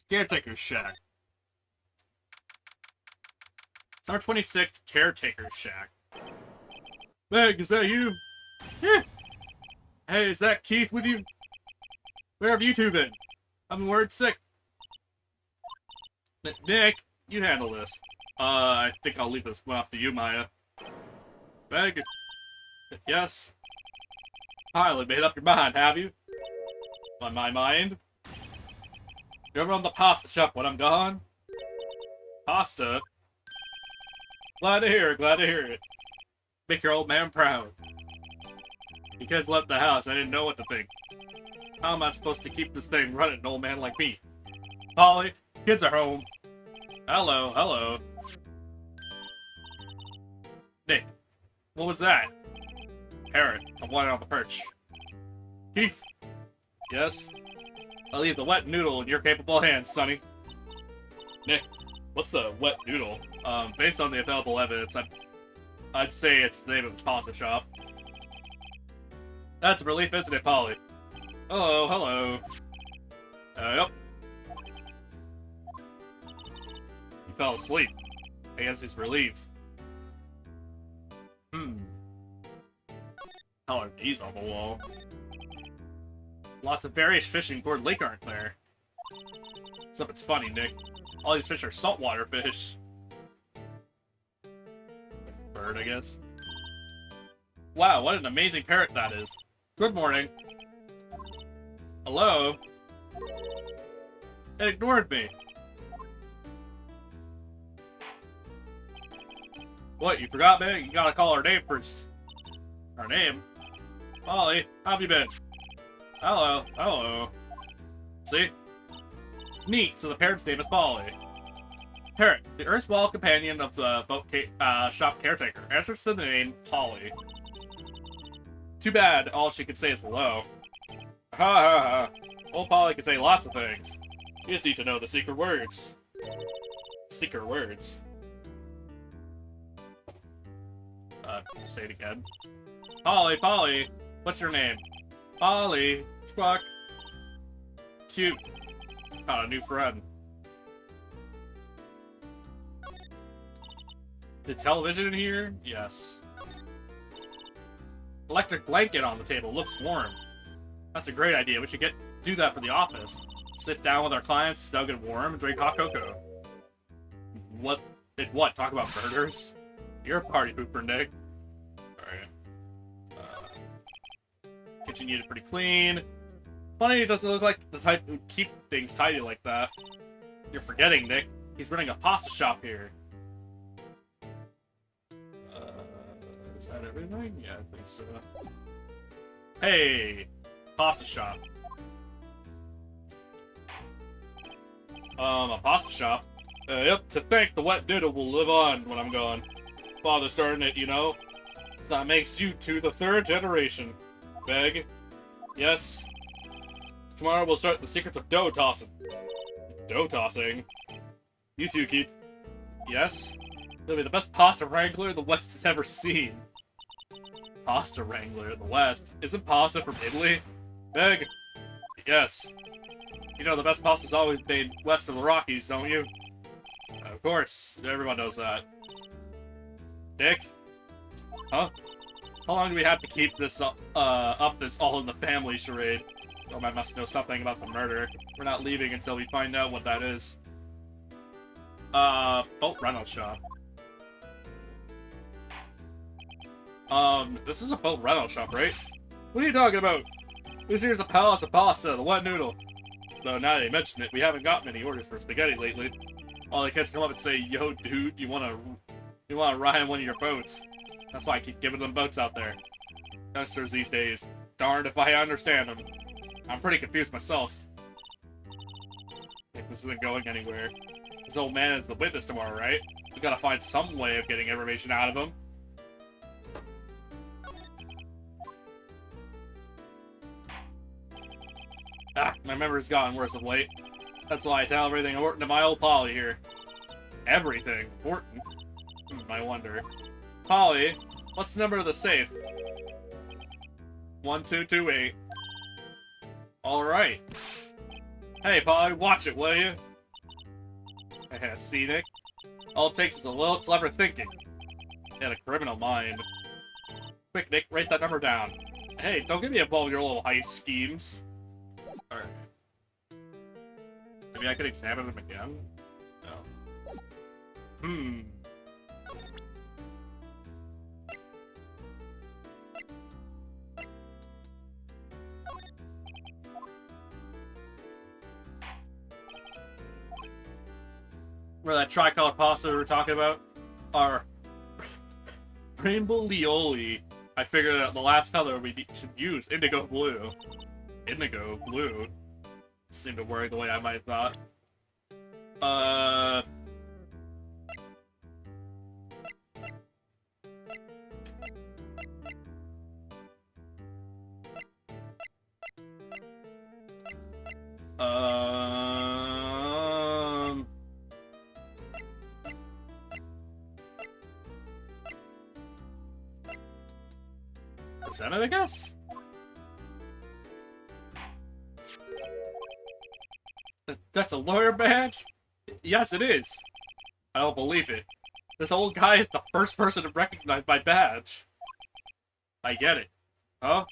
Caretaker's Shack. Summer 26th, Caretaker's Shack. Meg, is that you? Yeah. Hey, is that Keith with you? Where have you two been? I've been worried sick. Nick, you handle this. I think I'll leave this one up to you, Maya. Meg? Yes? Finally made up your mind, have you? On my mind? You ever run the pasta shop when I'm gone? Pasta? Glad to hear it, glad to hear it. Make your old man proud. You kids left the house, I didn't know what to think. How am I supposed to keep this thing running, an old man like me? Polly, kids are home. Hello, hello. Nick, what was that? Parrot, the one on the perch. Keith? Yes? I'll leave the wet noodle in your capable hands, Sonny. Nick, what's the wet noodle? Based on the available evidence, I'd say it's the name of the pasta shop. That's a relief, isn't it, Polly? Hello, hello. Yep. He fell asleep. I guess he's relieved. How are these on the wall? Lots of various fish in Gourd Lake aren't there. Except it's funny, Nick. All these fish are saltwater fish. Bird, I guess. Wow, what an amazing parrot that is. Good morning. Hello? It ignored me. What, you forgot me? You gotta call her name first. Her name? Polly, how have you been? Hello, hello. See? Neat, so the parrot's name is Polly. Parrot, the erstwhile companion of the boat shop caretaker, answers to the name Polly. Too bad, all she could say is hello. Ha ha ha. Old Polly can say lots of things. You just need to know the secret words. Secret words. Say it again. Polly, Polly, what's your name? Polly, squawk. Cute. Got a new friend. Is it television in here? Yes. Electric blanket on the table. Looks warm. That's a great idea. We should do that for the office. Sit down with our clients, snug and warm, and drink hot cocoa. What? What? Talk about burgers? You're a party pooper, Nick. Alright. Kitchen unit pretty clean. Funny, it doesn't look like the type who keep things tidy like that. You're forgetting, Nick. He's running a pasta shop here. Is that everything? Yeah, I think so. Hey! Pasta shop. A pasta shop? Yep, to think the wet noodle will live on when I'm gone. Father starting it, you know? That makes you two the third generation. Beg? Yes? Tomorrow we'll start the secrets of dough tossing. Dough tossing? You two, Keith. Yes? You'll be the best pasta wrangler the West has ever seen. Pasta wrangler in the West? Isn't pasta from Italy? Beg? Yes. You know the best pasta's always made west of the Rockies, don't you? Of course. Everyone knows that. Dick? Huh? How long do we have to keep this up this all in the family charade? Oh, I must know something about the murder. We're not leaving until we find out what that is. Boat rental shop. This is a boat rental shop, right? What are you talking about? This here's the Palace of Pasta, the wet noodle. Though now that you mention it, we haven't got many orders for spaghetti lately. All the kids come up and say, "Yo, dude, you You want to ride in one of your boats. That's why I keep giving them boats out there. Youngsters these days. Darned if I understand them. I'm pretty confused myself. If this isn't going anywhere. This old man is the witness tomorrow, right? We gotta find some way of getting information out of him. Ah, my memory's gotten worse of late. That's why I tell everything important to my old Polly here. Everything important? I wonder. Polly, what's the number of the safe? 1228. Alright. Hey, Polly, watch it, will you? See, Nick? All it takes is a little clever thinking. And a criminal mind. Quick, Nick, write that number down. Hey, don't get me involved in your little heist schemes. Alright. Maybe I could examine them again? No. Where that tricolor pasta we were talking about? Our rainbow lioli. I figured out the last color we should use, indigo blue. Indigo blue? Seemed to worry the way I might have thought. Is that it, I guess? That's a lawyer badge? Yes, it is. I don't believe it. This old guy is the first person to recognize my badge. I get it. Huh?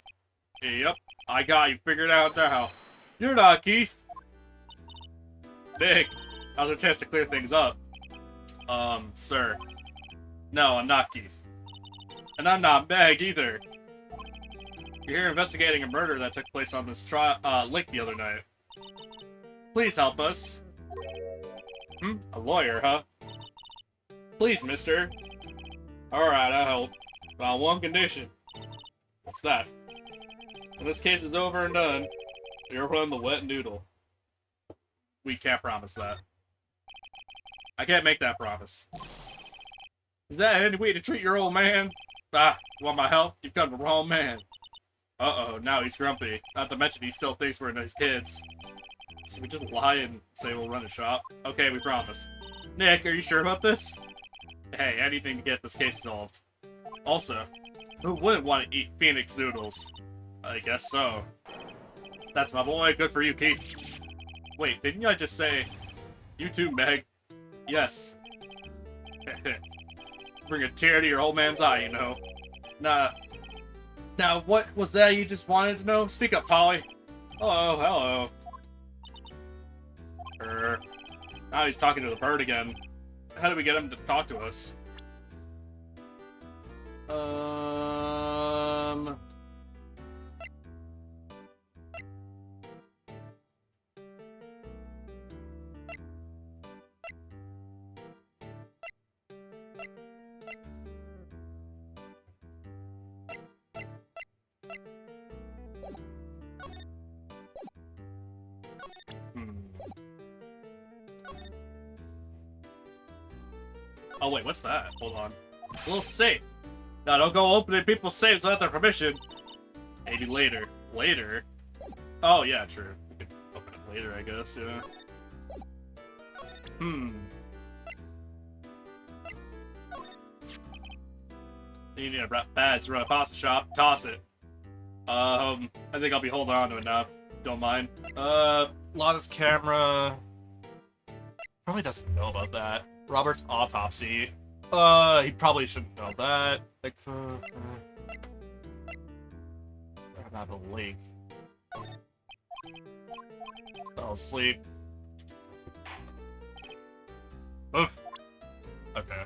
Yep, I got you figured out now. You're not Keith. Nick, now's our chance to clear things up. Sir. No, I'm not Keith. And I'm not Meg either. You're here investigating a murder that took place on this lake the other night. Please help us. A lawyer, huh? Please, mister. Alright, I'll help. But on one condition. What's that? When this case is over and done, you're running the wet noodle. We can't promise that. I can't make that promise. Is that any way to treat your old man? Ah, you want my help? You've got the wrong man. Uh-oh, now he's grumpy. Not to mention he still thinks we're his kids. Should we just lie and say we'll run a shop? Okay, we promise. Nick, are you sure about this? Hey, anything to get this case solved. Also, who wouldn't want to eat Phoenix noodles? I guess so. That's my boy. Good for you, Keith. Wait, didn't I just say... You too, Meg? Yes. Bring a tear to your old man's eye, you know. Nah. Now, what was that you just wanted to know? Speak up, Polly. Hello. Now he's talking to the bird again. How do we get him to talk to us? Oh wait, what's that? Hold on. A little safe. Now don't go opening people's safes without their permission. Maybe later. Later? Oh yeah, true. We could open it later, I guess, yeah. You need a badge to run a pasta shop. Toss it. I think I'll be holding on to it now. Don't mind. Lana's camera... Probably doesn't know about that. Robert's autopsy. He probably shouldn't know that. Like, I have a link. Fell asleep. Oof. Okay.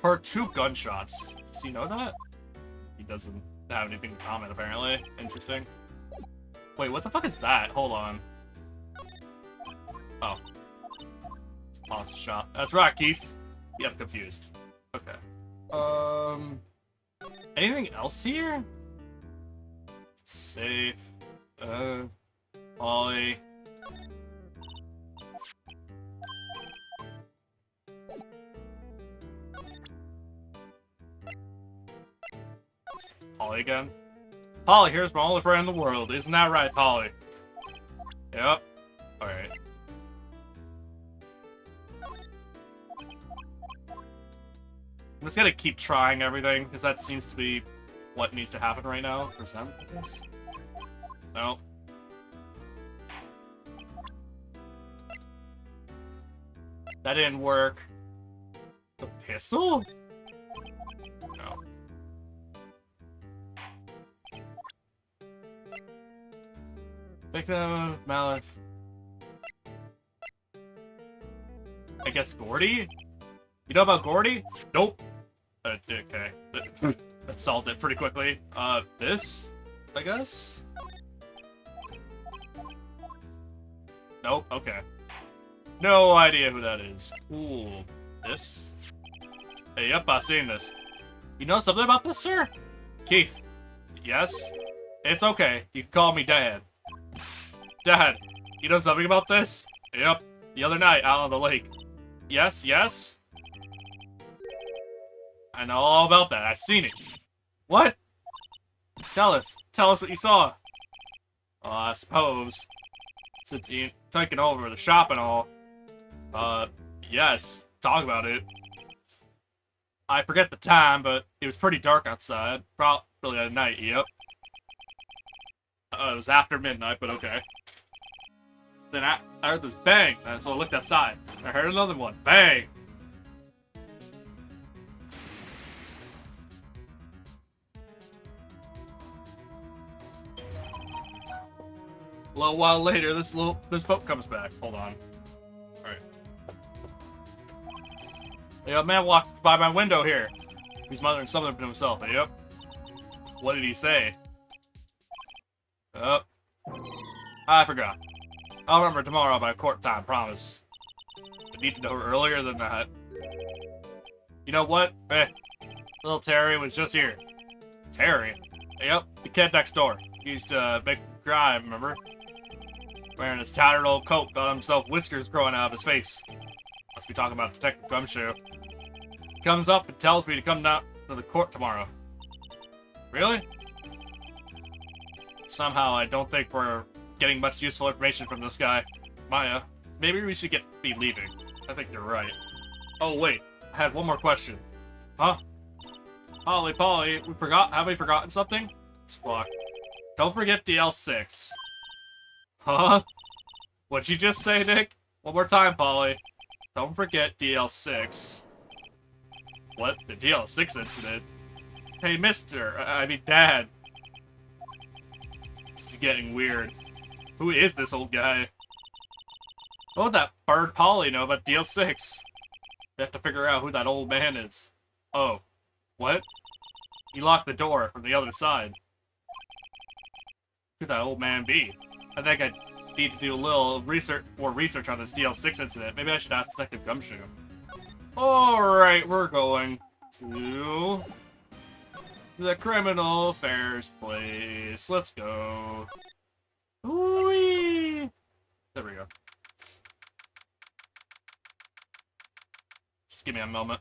For 2 gunshots. Does he know that? He doesn't have anything to comment, apparently. Interesting. Wait, what the fuck is that? Hold on. Oh. pause the shop. That's right, Keith. Yeah, I'm confused. Okay. Anything else here? Safe. Ollie. Polly again. Polly, here's my only friend in the world. Isn't that right, Polly? Yep. Alright. I'm just gonna keep trying everything, because that seems to be what needs to happen right now. Percent, I guess? No. That didn't work. The pistol? No. Victim, Malif. I guess Gordy? You know about Gordy? Nope. Okay. That solved it pretty quickly. This? I guess? Nope, okay. No idea who that is. Ooh, this? Hey, yep, I've seen this. You know something about this, sir? Keith. Yes? It's okay. You can call me Dad. Dad, you know something about this? Yep. The other night, out on the lake. Yes, yes? I know all about that. I've seen it. What? Tell us. Tell us what you saw. I suppose. Since you're taking over the shop and all. Yes. Talk about it. I forget the time, but it was pretty dark outside. Probably at night, yep. It was after midnight, but okay. Then I heard this bang, and so I looked outside. I heard another one. Bang! A little while later, this boat comes back. Hold on. Alright. A man walked by my window here. He's muttering something to himself. Yep. What did he say? Oh. I forgot. I'll remember tomorrow by court time, promise. I need to know earlier than that. You know what? Little Terry was just here. Terry? Yep, the kid next door. He used to make a cry, remember? Wearing his tattered old coat, got himself whiskers growing out of his face. Must be talking about Detective Gumshoe. He comes up and tells me to come down to the court tomorrow. Really? Somehow, I don't think we're getting much useful information from this guy. Maya, maybe we should be leaving. I think you're right. Oh, wait. I had one more question. Huh? Polly, have we forgotten something? Squawk. Don't forget DL6. Huh? What'd you just say, Nick? One more time, Polly. Don't forget DL6. What? The DL6 incident? Hey, I mean, Dad. This is getting weird. Who is this old guy? What would that bird Polly know about DL6? We have to figure out who that old man is. Oh. What? He locked the door from the other side. Who could that old man be? I think I need to do a little more research on this DL6 incident. Maybe I should ask Detective Gumshoe. Alright, we're going to the criminal affairs place. Let's go. Whee! There we go. Just give me a moment.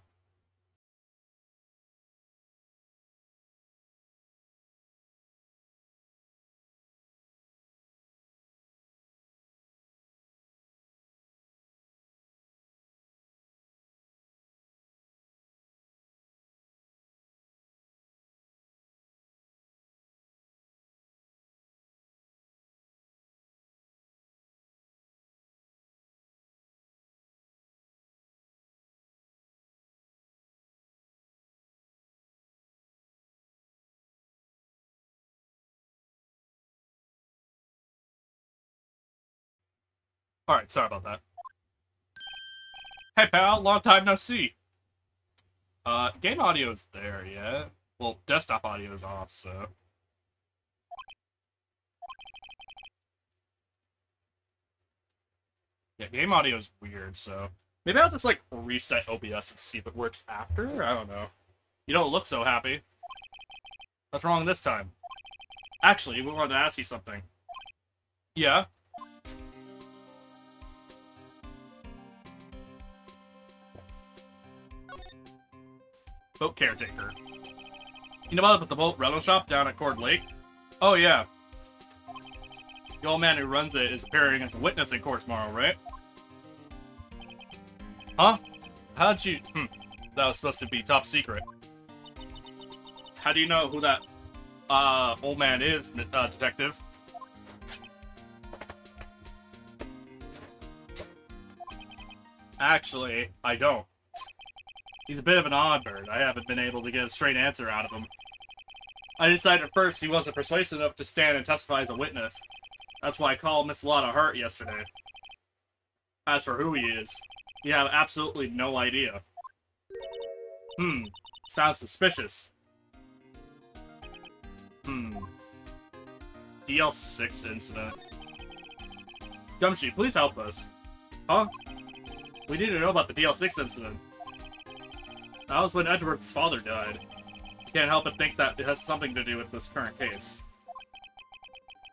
Alright, sorry about that. Hey pal, long time no see. Game audio's there, yeah? Well, desktop audio's off, so... Yeah, game audio's weird, so... Maybe I'll just, like, reset OBS and see if it works after? I don't know. You don't look so happy. What's wrong this time? Actually, we wanted to ask you something. Yeah? Boat caretaker. You know about the boat rental shop down at Cord Lake? Oh, yeah. The old man who runs it is appearing as a witness in court tomorrow, right? Huh? How'd you... That was supposed to be top secret. How do you know who that, old man is, detective? Actually, I don't. He's a bit of an odd bird. I haven't been able to get a straight answer out of him. I decided at first he wasn't persuasive enough to stand and testify as a witness. That's why I called Miss Lotta Hart yesterday. As for who he is, you have absolutely no idea. Sounds suspicious. DL6 incident. Gumshoe, please help us. Huh? We need to know about the DL6 incident. That was when Edgeworth's father died. Can't help but think that it has something to do with this current case.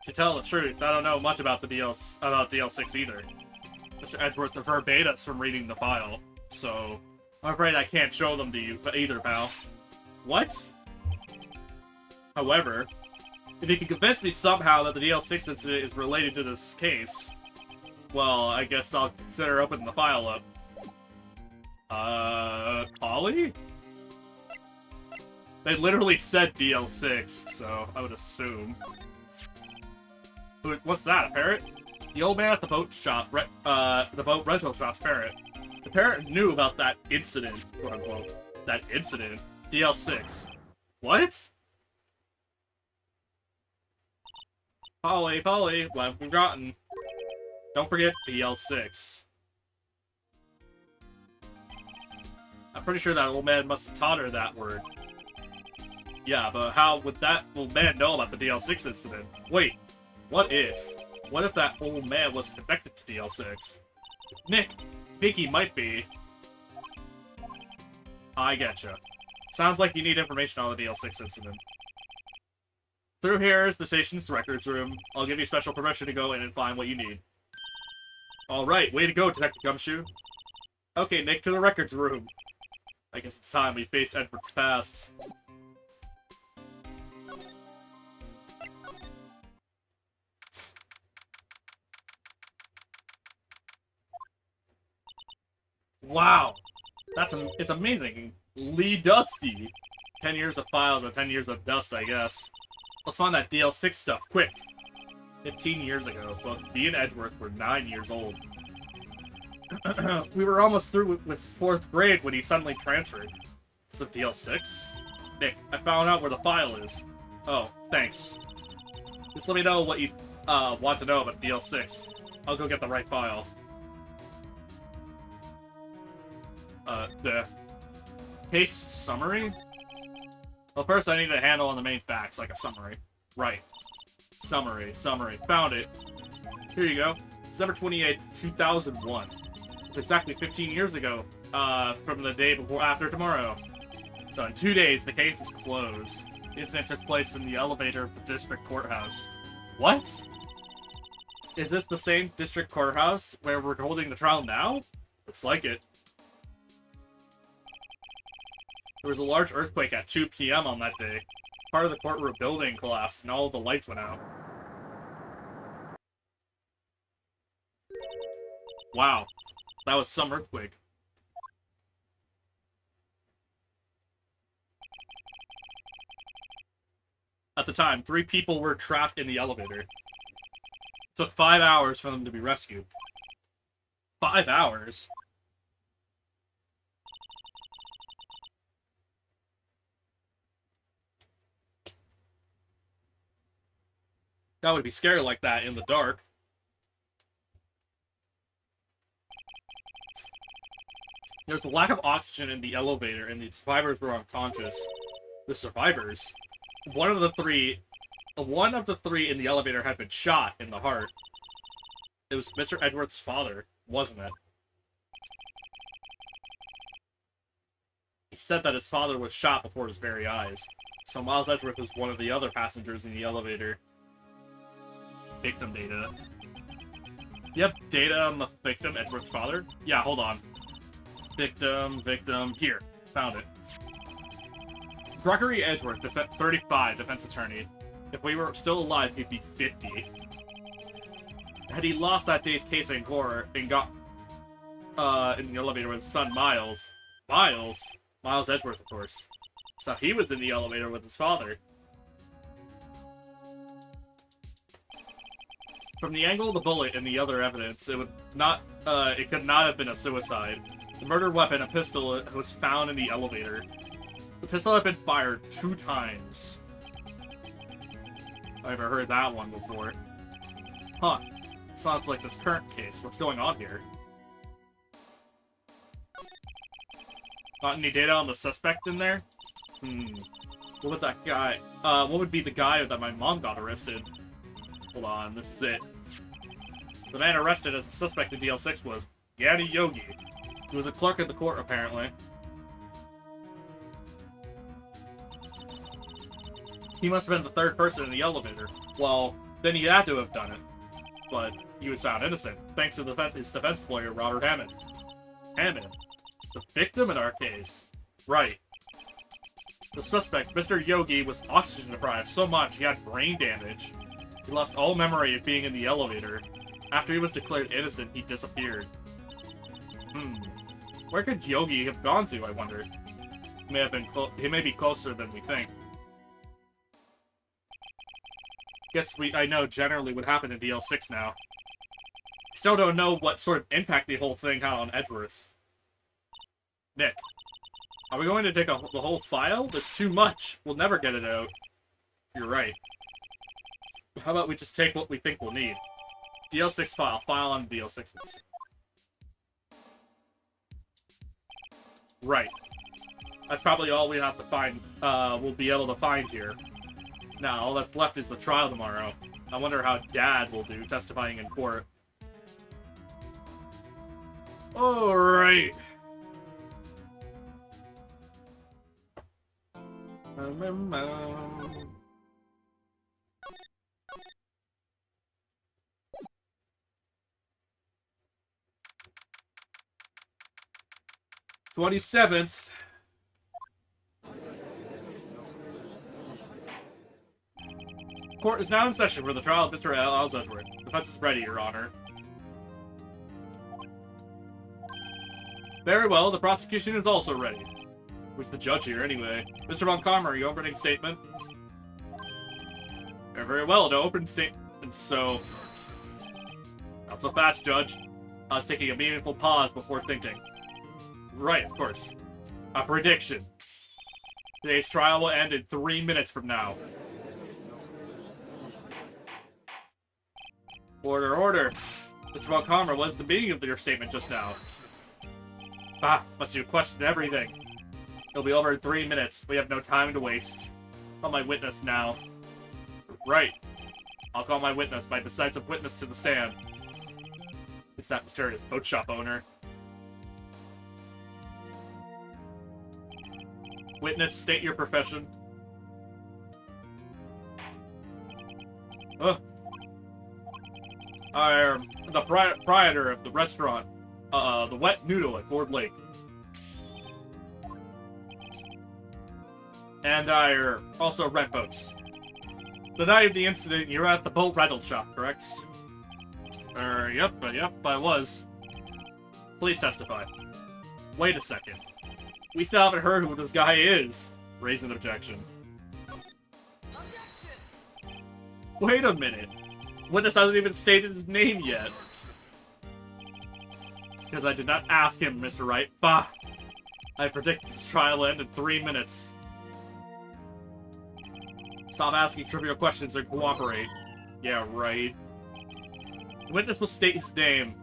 To tell the truth, I don't know much about DL6 either. Mr. Edgeworth forbade us from reading the file, so I'm afraid I can't show them to you either, pal. What? However, if you can convince me somehow that the DL6 incident is related to this case, well, I guess I'll consider opening the file up. Polly? They literally said DL6, so I would assume. What's that, a parrot? The old man at the boat shop, the boat rental shop's parrot. The parrot knew about that incident, quote unquote. That incident? DL6. What? Polly, what have we forgotten? Don't forget DL6. I'm pretty sure that old man must have taught her that word. Yeah, but how would that old man know about the DL6 incident? Wait, what if? What if that old man was connected to DL6? Nick, think he might be. I getcha. Sounds like you need information on the DL6 incident. Through here is the station's records room. I'll give you special permission to go in and find what you need. Alright, way to go, Detective Gumshoe. Okay, Nick, to the records room. I guess it's time we faced Edward's past. Wow! It's amazing. Lee Dusty. 10 years of files and 10 years of dust, I guess. Let's find that DL6 stuff, quick. 15 years ago, both me and Edgeworth were 9 years old. We were almost through with 4th grade when he suddenly transferred. Because of DL6? Nick, I found out where the file is. Oh, thanks. Just let me know what you want to know about DL6. I'll go get the right file. The case summary? Well, first I need to handle on the main facts, like a summary. Right. Summary. Found it. Here you go. December 28th, 2001. It's exactly 15 years ago, from the day before after tomorrow. So in 2 days, the case is closed. The incident took place in the elevator of the district courthouse. What? Is this the same district courthouse where we're holding the trial now? Looks like it. There was a large earthquake at 2 p.m. on that day. Part of the courtroom building collapsed and all of the lights went out. Wow. That was some earthquake. At the time, 3 people were trapped in the elevator. It took 5 hours for them to be rescued. 5 hours? That would be scary like that in the dark. There's a lack of oxygen in the elevator, and the survivors were unconscious. The survivors? One of the three in the elevator had been shot in the heart. It was Mr. Edward's father, wasn't it? He said that his father was shot before his very eyes. So Miles Edgeworth was one of the other passengers in the elevator. Victim data. Yep, data on the victim, Edgeworth's father. Yeah, hold on. Victim. Here, found it. Gregory Edgeworth, 35, defense attorney. If we were still alive, he'd be 50. Had he lost that day's case in court and got in the elevator with his son Miles. Miles Edgeworth, of course. So he was in the elevator with his father. From the angle of the bullet and the other evidence, it could not have been a suicide. The murder weapon, a pistol, was found in the elevator. The pistol had been fired 2 times. I've never heard that one before. Huh. Sounds like this current case. What's going on here? Got any data on the suspect in there? What would that guy... what would be the guy that my mom got arrested? Hold on, this is it. The man arrested as a suspect in DL6 was Yanni Yogi. He was a clerk at the court, apparently. He must have been the 3rd person in the elevator. Well, then he had to have done it. But he was found innocent, thanks to his defense lawyer, Robert Hammond. Hammond? The victim in our case? Right. The suspect, Mr. Yogi, was oxygen deprived so much he had brain damage. He lost all memory of being in the elevator. After he was declared innocent, he disappeared. Where could Yogi have gone to, I wonder? He may be closer than we think. Guess I know generally what happened in DL6 now. Still don't know what sort of impact the whole thing had on Edgeworth. Nick, are we going to take the whole file? There's too much. We'll never get it out. You're right. How about we just take what we think we'll need? DL6 file. File on DL6s. Right. That's probably all we have to find, we'll be able to find here. Now, all that's left is the trial tomorrow. I wonder how Dad will do testifying in court. Alright. "27th. Court is now in session for the trial of Mr. Miles Edgeworth. Defense is ready, Your Honor." Very well, the prosecution is also ready. Who's the judge here, anyway? Mr. Montgomery, your opening statement? Very well, no opening statement, so... Not so fast, Judge. I was taking a meaningful pause before thinking. Right, of course. A prediction. Today's trial will end in 3 minutes from now. Order, order. Mr. Montgomery, what is the meaning of your statement just now? Must you question everything? It'll be over in 3 minutes. We have no time to waste. Call my witness now. Right. I'll call my witness, my decisive witness to the stand. It's that mysterious boat shop owner. Witness, state your profession. I am the proprietor of the restaurant, the Wet Noodle at Ford Lake. And I also rent boats. The night of the incident, you were at the boat rental shop, correct? Yep, I was. Please testify. Wait a second. We still haven't heard who this guy is. Raise an objection. Wait a minute. Witness hasn't even stated his name yet. Because I did not ask him, Mr. Wright. Bah! I predict this trial will end in 3 minutes. Stop asking trivial questions and cooperate. Yeah, right. The witness will state his name.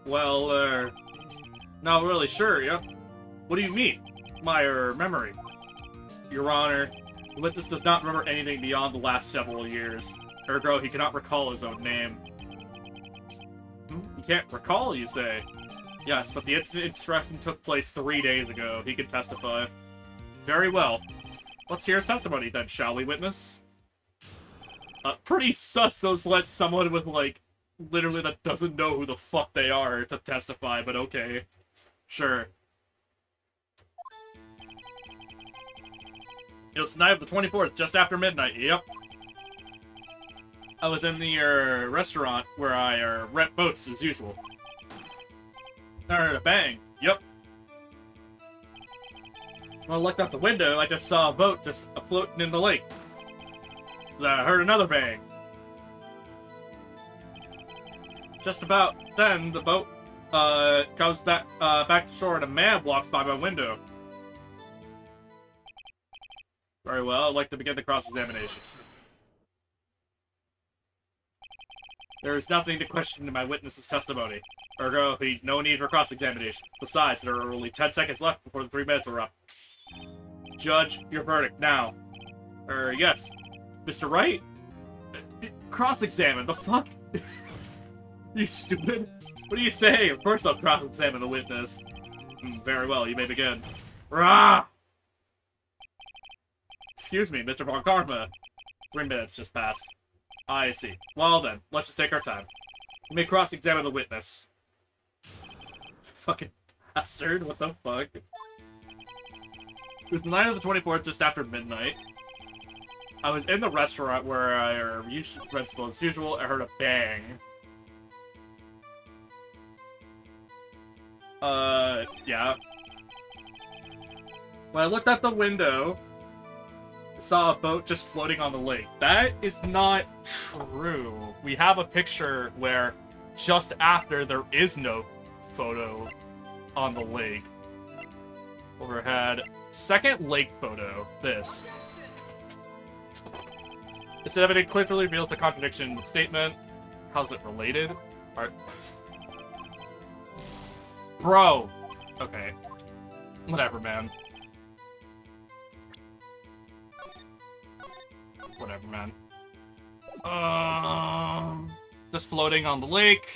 Well, not really sure, yep. What do you mean? My, memory. Your Honor, the witness does not remember anything beyond the last several years. Ergo, he cannot recall his own name. You can't recall, you say? Yes, but the incident took place 3 days ago. He can testify. Very well. Let's hear his testimony then, shall we, witness? Pretty sus though to let someone with, like, literally that doesn't know who the fuck they are to testify, but okay. Sure. It was the night of the 24th, just after midnight, yep. I was in the, restaurant where I, rent boats as usual. I heard a bang, yep. When I looked out the window, I just saw a boat just floating in the lake. Then I heard another bang. Just about then, the boat, comes back to shore and a man walks by my window. Very well, I'd like to begin the cross-examination. There is nothing to question in my witness's testimony. Ergo, no need for cross-examination. Besides, there are only 10 seconds left before the 3 minutes are up. Judge, your verdict, now. Yes. Mr. Wright? Cross-examine, the fuck? You stupid? What do you say? Of course I'll cross-examine the witness. Very well, you may begin. Rah! Excuse me, Mr. Von Karma. 3 minutes just passed. I see. Well then, let's just take our time. You may cross-examine the witness. Fucking bastard, what the fuck? It was the night of the 24th, just after midnight. I was in the restaurant where I usually principal as usual. I heard a bang. Yeah. When I looked out the window, I saw a boat just floating on the lake. That is not true. We have a picture where just after there is no photo on the lake. Overhead. Second lake photo. This. Instead of it clearly reveals the contradiction in the statement. How's it related? Alright. Bro! Okay. Whatever, man. Whatever, man. Just floating on the lake.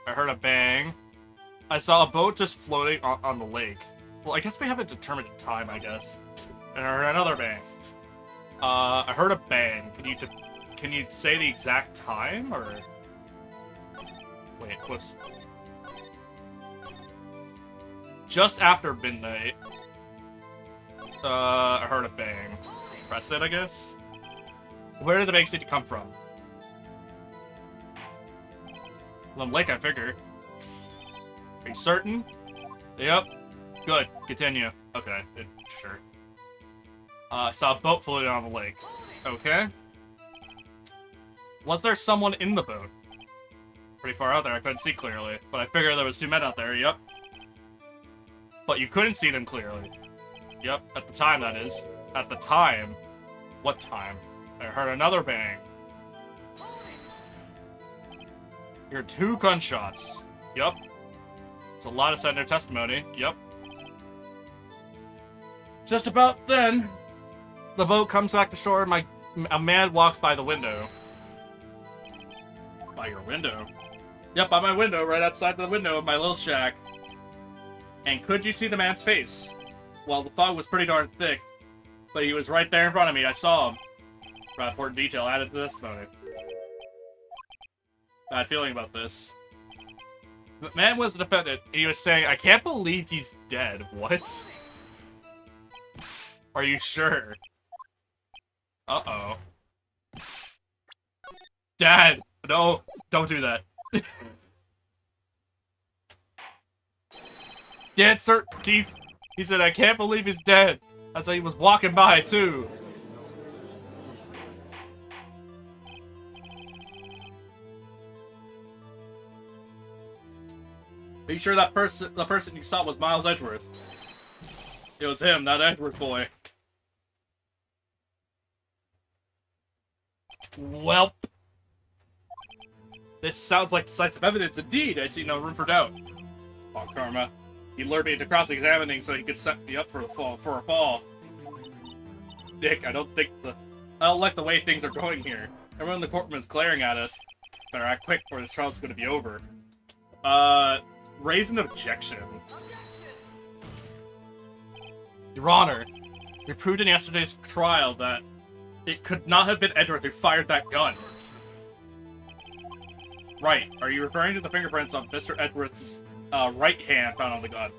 I heard a bang. I saw a boat just floating on the lake. Well, I guess we haven't determined a time, I guess. And I heard another bang. I heard a bang. Can you say the exact time, or... Wait, what's... Just after midnight. I heard a bang. Press it, I guess? Where did the bangs need to come from? The lake, I figure. Are you certain? Yep. Good. Continue. Okay. Sure. Saw a boat floating on the lake. Okay. Was there someone in the boat? Pretty far out there, I couldn't see clearly. But I figured there was 2 men out there, yep. But you couldn't see them clearly. Yep, at the time, that is. At the time. What time? I heard another bang. You heard 2 gunshots. Yep. It's a lot of said in their testimony. Yep. Just about then, the boat comes back to shore and a man walks by the window. By your window? Yep, by my window, right outside the window of my little shack. And could you see the man's face? Well, the fog was pretty darn thick, but he was right there in front of me. I saw him. Rather important detail added to this testimony. Bad feeling about this. The man was the defendant. He was saying, I can't believe he's dead. What? Are you sure? Uh-oh. Dad! No, don't do that. Dead, sir, Keith. He said, I can't believe he's dead. I said he was walking by, too. Are you sure the person you saw was Miles Edgeworth? It was him, not Edgeworth boy. Welp. This sounds like decisive evidence indeed. I see no room for doubt. Oh, Karma. He lured me into cross-examining so he could set me up for a fall. Dick, I don't like the way things are going here. Everyone in the courtroom is glaring at us. Better act quick or this trial's going to be over. Raise an objection. Your Honor, we proved in yesterday's trial that it could not have been Edgeworth who fired that gun. Right. Are you referring to the fingerprints on Mr. Edgeworth's right hand found on the gun?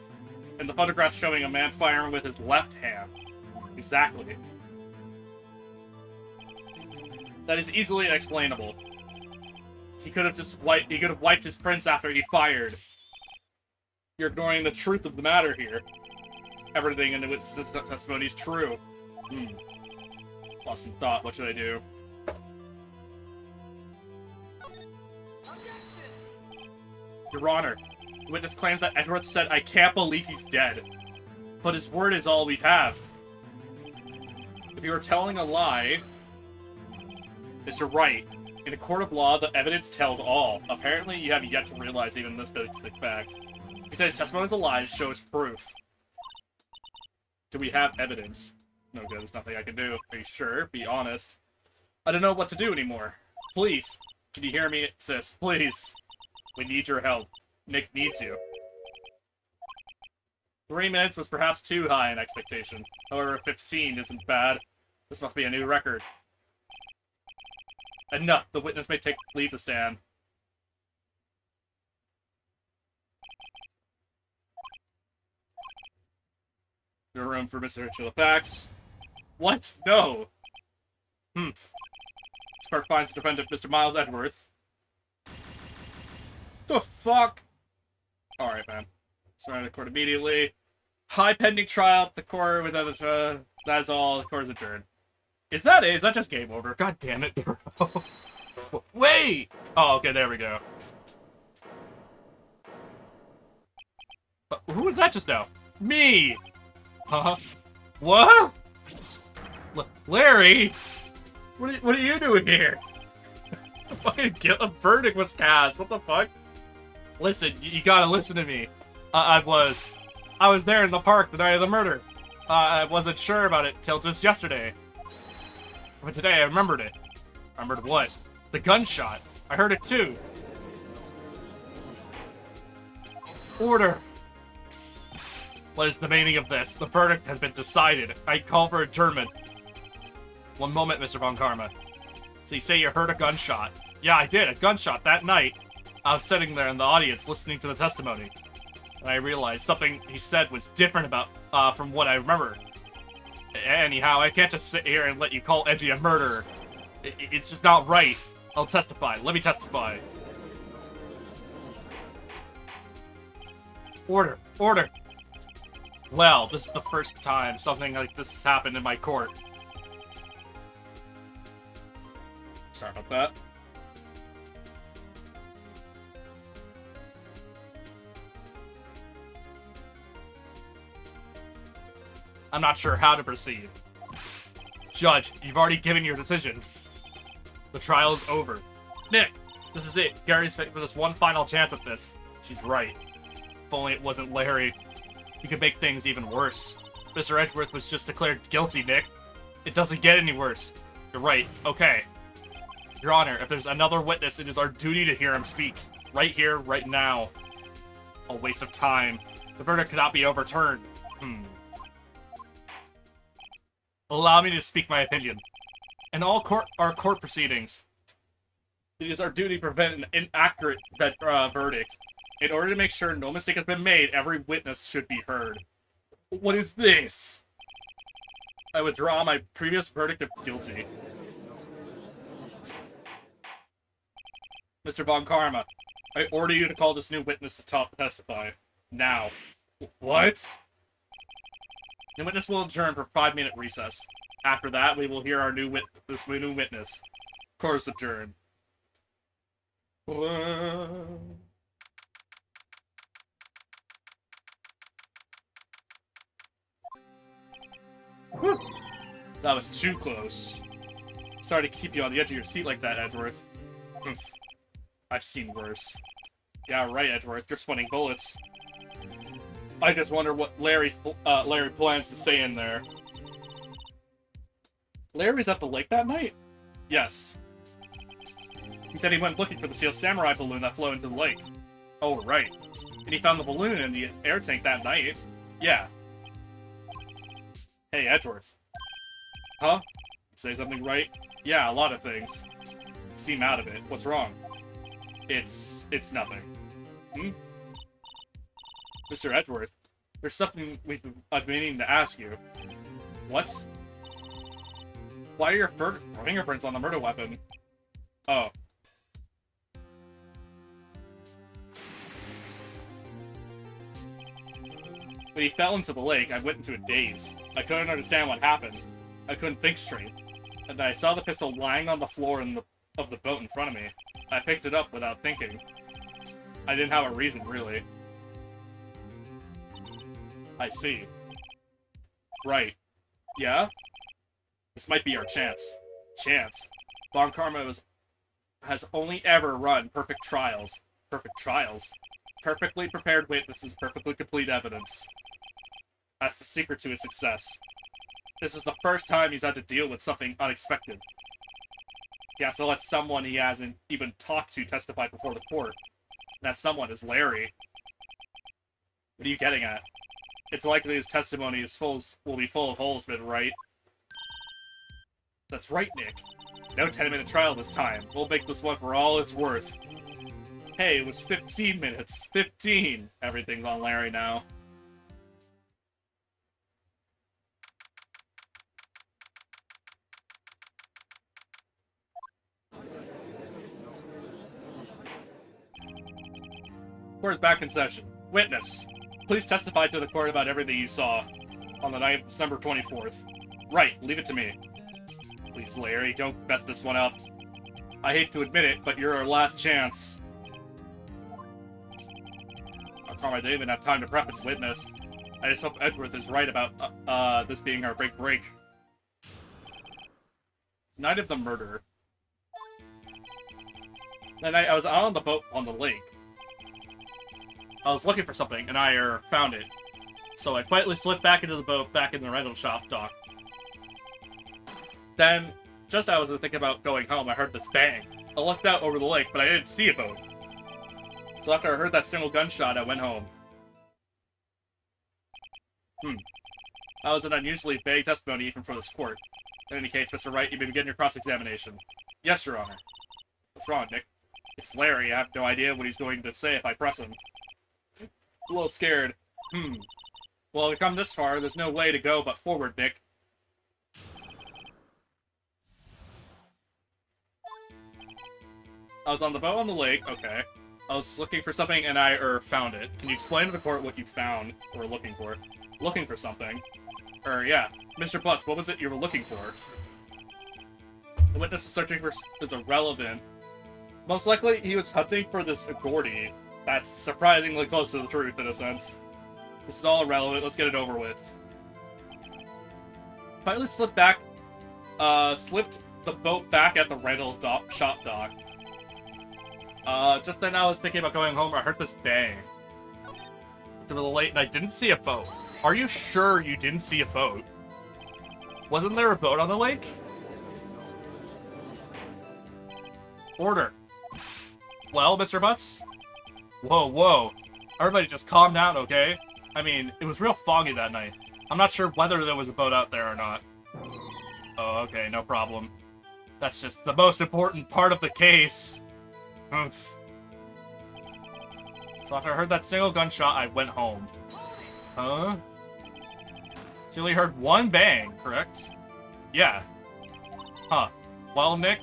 And the photograph showing a man firing with his left hand. Exactly. That is easily explainable. He could have just wiped his prints after he fired. You're ignoring the truth of the matter here. Everything in the witness testimony is true. Lost in thought. What should I do? Your Honor, the witness claims that Edgeworth said, "I can't believe he's dead." But his word is all we have. If you are telling a lie, Mr. Wright, in a court of law, the evidence tells all. Apparently, you have yet to realize even this basic fact. He said his testimony is a lie, shows proof. Do we have evidence? No good, there's nothing I can do. Are you sure? Be honest. I don't know what to do anymore. Please. Can you hear me, sis? Please. We need your help. Nick needs you. 3 minutes was perhaps too high an expectation. However, 15 isn't bad. This must be a new record. Enough. The witness may leave the stand. No room for Mr. Chillafax. What? No. This court finds the defendant, Mr. Miles Edgeworth. The fuck? Alright, man. Surrender the court immediately. High pending trial. The court with other. That's all. The court is adjourned. Is that it? Is that just game over? God damn it, bro. Wait! Oh, okay, there we go. Who was that just now? Me! Huh? What? Larry? What are you doing here? A verdict was cast. What the fuck? Listen, you gotta listen to me. I was there in the park the night of the murder. I wasn't sure about it till just yesterday. But today I remembered it. Remembered what? The gunshot. I heard it too. Order. What is the meaning of this? The verdict has been decided. I call for adjournment. One moment, Mr. Von Karma. So you say you heard a gunshot? Yeah, I did. A gunshot that night. I was sitting there in the audience listening to the testimony. And I realized something he said was different from what I remember. Anyhow, I can't just sit here and let you call Edgy a murderer. It's just not right. I'll testify. Let me testify. Order. Order. Well, this is the first time something like this has happened in my court. Sorry about that. I'm not sure how to proceed. Judge, you've already given your decision. The trial is over. Nick, this is it. Gary's fighting for this one final chance at this. She's right. If only it wasn't Larry. He could make things even worse. Mr. Edgeworth was just declared guilty, Nick. It doesn't get any worse. You're right. Okay. Your Honor, if there's another witness, it is our duty to hear him speak. Right here, right now. A waste of time. The verdict cannot be overturned. Allow me to speak my opinion. In all our court proceedings, it is our duty to prevent an inaccurate verdict. In order to make sure no mistake has been made, every witness should be heard. What is this? I withdraw my previous verdict of guilty. Mr. Von Karma, I order you to call this new witness to testify. Now. What? The witness will adjourn for a 5-minute recess. After that, we will hear our new witness. Court is adjourned. Whew. That was too close. Sorry to keep you on the edge of your seat like that, Edgeworth. I've seen worse. Yeah, right, Edgeworth. You're sweating bullets. I just wonder what Larry plans to say in there. Larry was at the lake that night? Yes. He said he went looking for the Steel Samurai balloon that flew into the lake. Oh, right. And he found the balloon in the air tank that night. Yeah. Hey, Edgeworth. Huh? Say something right? Yeah, a lot of things. You seem out of it. What's wrong? It's nothing. Hmm? Mr. Edgeworth, there's something I've been meaning to ask you. What? Why are your fingerprints on the murder weapon? Oh. When he fell into the lake, I went into a daze. I couldn't understand what happened. I couldn't think straight. And I saw the pistol lying on the floor of the boat in front of me. I picked it up without thinking. I didn't have a reason, really. I see. Right. Yeah? This might be our chance. Chance? Von Karma has only ever run perfect trials. Perfect trials? Perfectly prepared witnesses, perfectly complete evidence. That's the secret to his success. This is the first time he's had to deal with something unexpected. He has to let someone he hasn't even talked to testify before the court. And that someone is Larry. What are you getting at? It's likely his testimony will be full of holes, but right? That's right, Nick. No 10-minute trial this time. We'll make this one for all it's worth. Hey, it was 15 minutes. 15! Everything's on Larry now. Court's back in session. Witness. Please testify to the court about everything you saw on the night of December 24th. Right, leave it to me. Please, Larry, don't mess this one up. I hate to admit it, but you're our last chance. I didn't even have time to prep his witness. I just hope Edgeworth is right about this being our big break. Night of the murder. That night, I was out on the boat on the lake. I was looking for something, and I found it. So I quietly slipped back into the boat, back in the rental shop dock. Then, just as I was thinking about going home, I heard this bang. I looked out over the lake, but I didn't see a boat. So after I heard that single gunshot, I went home. That was an unusually vague testimony even for this court. In any case, Mr. Wright, you may begin your cross-examination. Yes, Your Honor. What's wrong, Nick? It's Larry. I have no idea what he's going to say if I press him. A little scared. Well, we've come this far. There's no way to go but forward, Nick. I was on the boat on the lake. Okay. I was looking for something and I found it. Can you explain to the court what you found or looking for? Looking for something. Yeah. Mr. Butts, what was it you were looking for? The witness was searching for is irrelevant. Most likely, he was hunting for this Gordy. That's surprisingly close to the truth, in a sense. This is all irrelevant. Let's get it over with. Finally slipped the boat back at the rental shop dock. Just then I was thinking about going home. I heard this bang. To the late, and I didn't see a boat. Are you sure you didn't see a boat? Wasn't there a boat on the lake? Order. Well, Mr. Butts? Whoa. Everybody just calm down, okay? I mean, it was real foggy that night. I'm not sure whether there was a boat out there or not. Oh, okay, no problem. That's just the most important part of the case. Oof. So after I heard that single gunshot, I went home. Huh? So you only heard one bang, correct? Yeah. Huh. Well, Nick?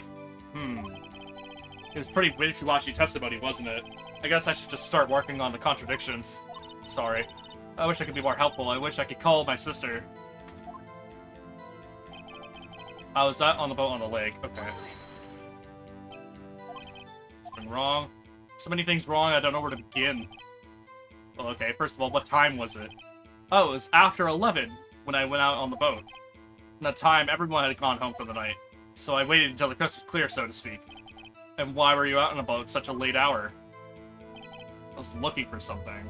It was pretty wishy-washy testimony, wasn't it? I guess I should just start working on the contradictions. Sorry. I wish I could be more helpful. I wish I could call my sister. I was on the boat on the lake. Okay. It's been wrong. So many things wrong, I don't know where to begin. Well, okay, first of all, what time was it? Oh, it was after 11 when I went out on the boat. In that time, everyone had gone home for the night. So I waited until the coast was clear, so to speak. And why were you out on a boat at such a late hour? I was looking for something.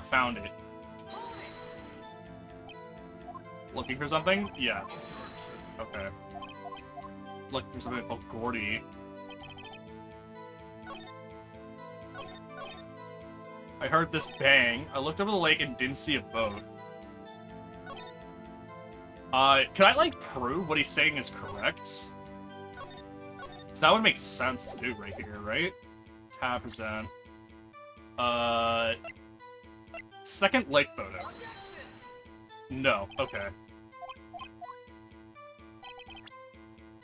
Found it. Looking for something? Yeah. Okay. Looking for something called Gordy. I heard this bang. I looked over the lake and didn't see a boat. Can I, like, prove what he's saying is correct? Because that would make sense to do right here, right? Tab present. Second lake photo. No, okay.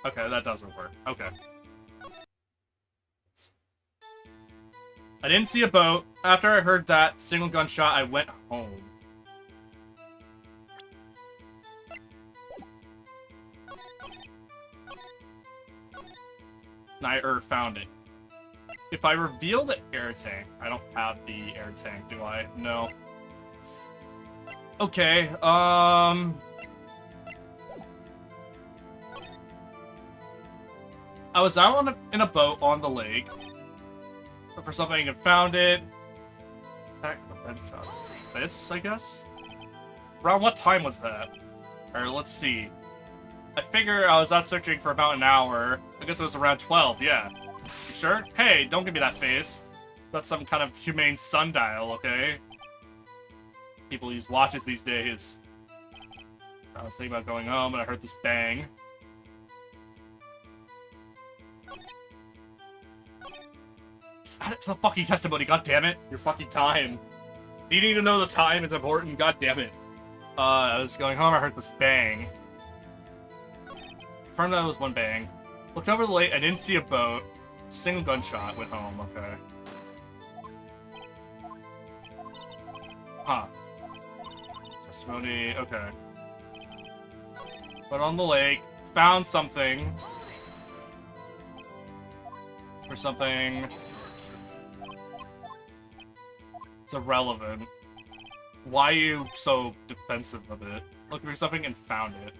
Okay, that doesn't work. Okay. I didn't see a boat. After I heard that single gunshot, I went home. I found it. If I reveal the air tank, I don't have the air tank, do I? No. Okay, I was out in a boat on the lake. For something and found it. This, I guess? Around what time was that? Alright, let's see. I figure I was out searching for about an hour. I guess it was around 12, yeah. You sure? Hey, don't give me that face. That's some kind of humane sundial, okay? People use watches these days. I was thinking about going home and I heard this bang. It's a fucking testimony, god damn it. Your fucking time. Needing to know the time is important, god damn it. I was going home, I heard this bang. Confirmed that it was one bang. Looked over the lake, I didn't see a boat. Single gunshot, went home, okay. Huh. Testimony, okay. Went on the lake, found something. Or something. It's irrelevant. Why are you so defensive of it? Looking for something and found it.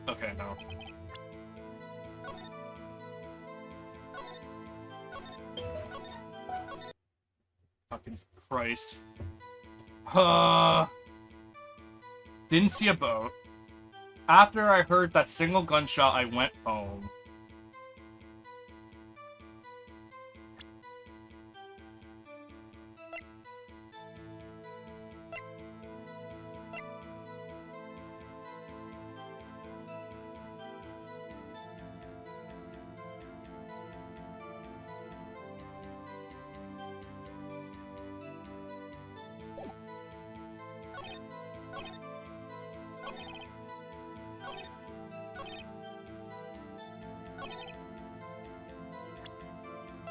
Okay, no. Fucking Christ. Didn't see a boat. After I heard that single gunshot, I went home.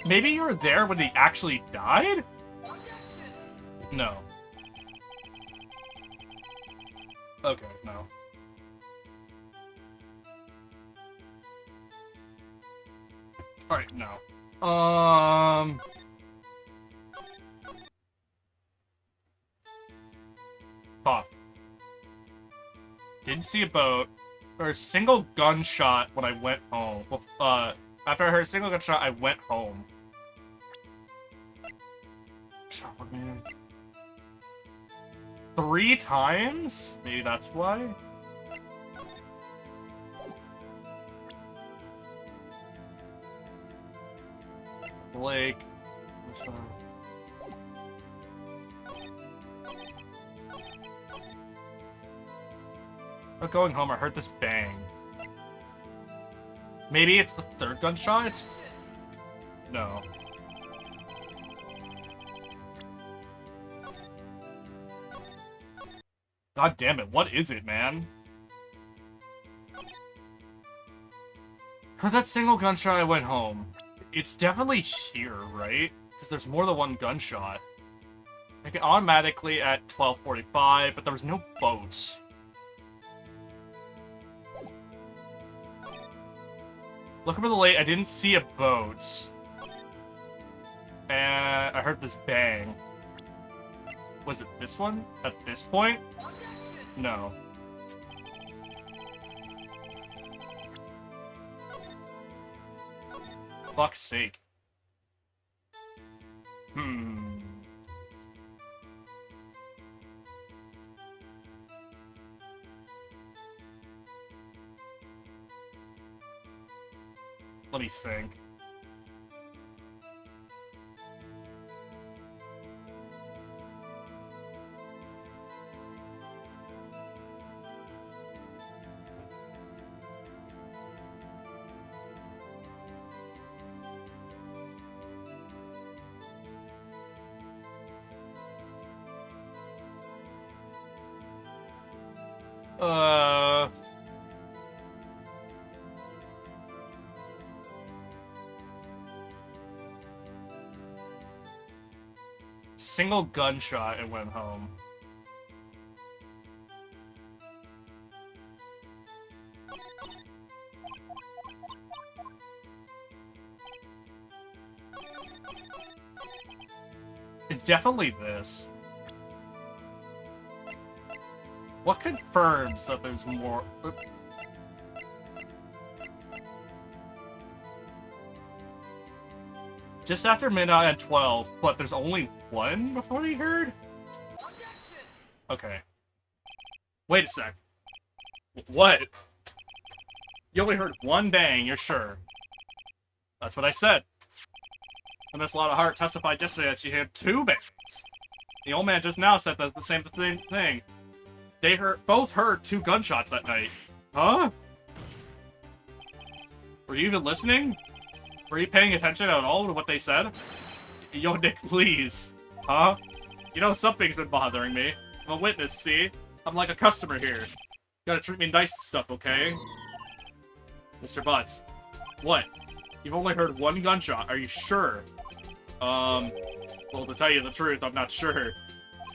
Maybe you were there when he actually died? No. Okay, no. Alright, no. Fuck. Didn't see a boat. Or a single gunshot when I went home. Well, after I heard a single gunshot, I went home. Man. 3 times? Maybe that's why? Blake. But going home, I heard this bang. Maybe it's the 3rd gunshot? It's... No. God damn it, what is it, man? Heard that single gunshot, I went home. It's definitely here, right? Because there's more than one gunshot. I can automatically at 12:45, but there was no boats. Look over the lake, I didn't see a boat. And I heard this bang. Was it this one? At this point? No. Fuck's sake. Let me think. Single gunshot and went home. It's definitely this. What confirms that there's more? Just after midnight at 12, but there's only one before he heard? Okay. Wait a sec. What? You only heard one bang, you're sure? That's what I said. And Miss Lotta Hart testified yesterday that she heard 2 bangs. The old man just now said the same thing. They both heard 2 gunshots that night. Huh? Were you even listening? Were you paying attention at all to what they said? Yo, Nick, please. Huh? You know, something's been bothering me. I'm a witness, see? I'm like a customer here. You gotta treat me nice and stuff, okay? Mr. Butts. What? You've only heard 1 gunshot. Are you sure? Well, to tell you the truth, I'm not sure.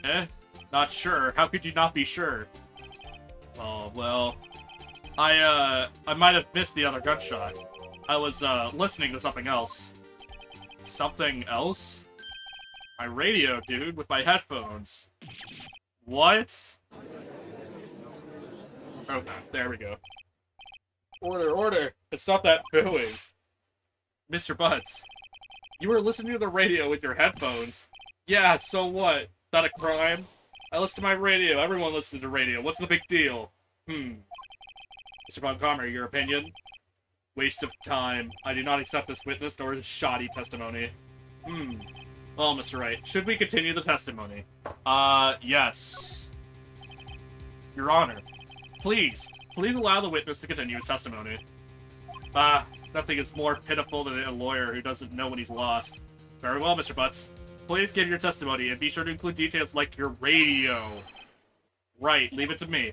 Eh? Not sure? How could you not be sure? Oh, well... I might have missed the other gunshot. I was, listening to something else. Something else? My radio, dude, with my headphones. What? Okay, there we go. Order! And stop that booing. Mr. Butts, you were listening to the radio with your headphones. Yeah, so what? That a crime? I listen to my radio. Everyone listens to radio. What's the big deal? Mr. Von Karmer, your opinion? Waste of time. I do not accept this witness nor his shoddy testimony. Well, Mr. Wright, should we continue the testimony? Yes. Your Honor, please allow the witness to continue his testimony. Nothing is more pitiful than a lawyer who doesn't know when he's lost. Very well, Mr. Butts. Please give your testimony, and be sure to include details like your radio. Right, leave it to me.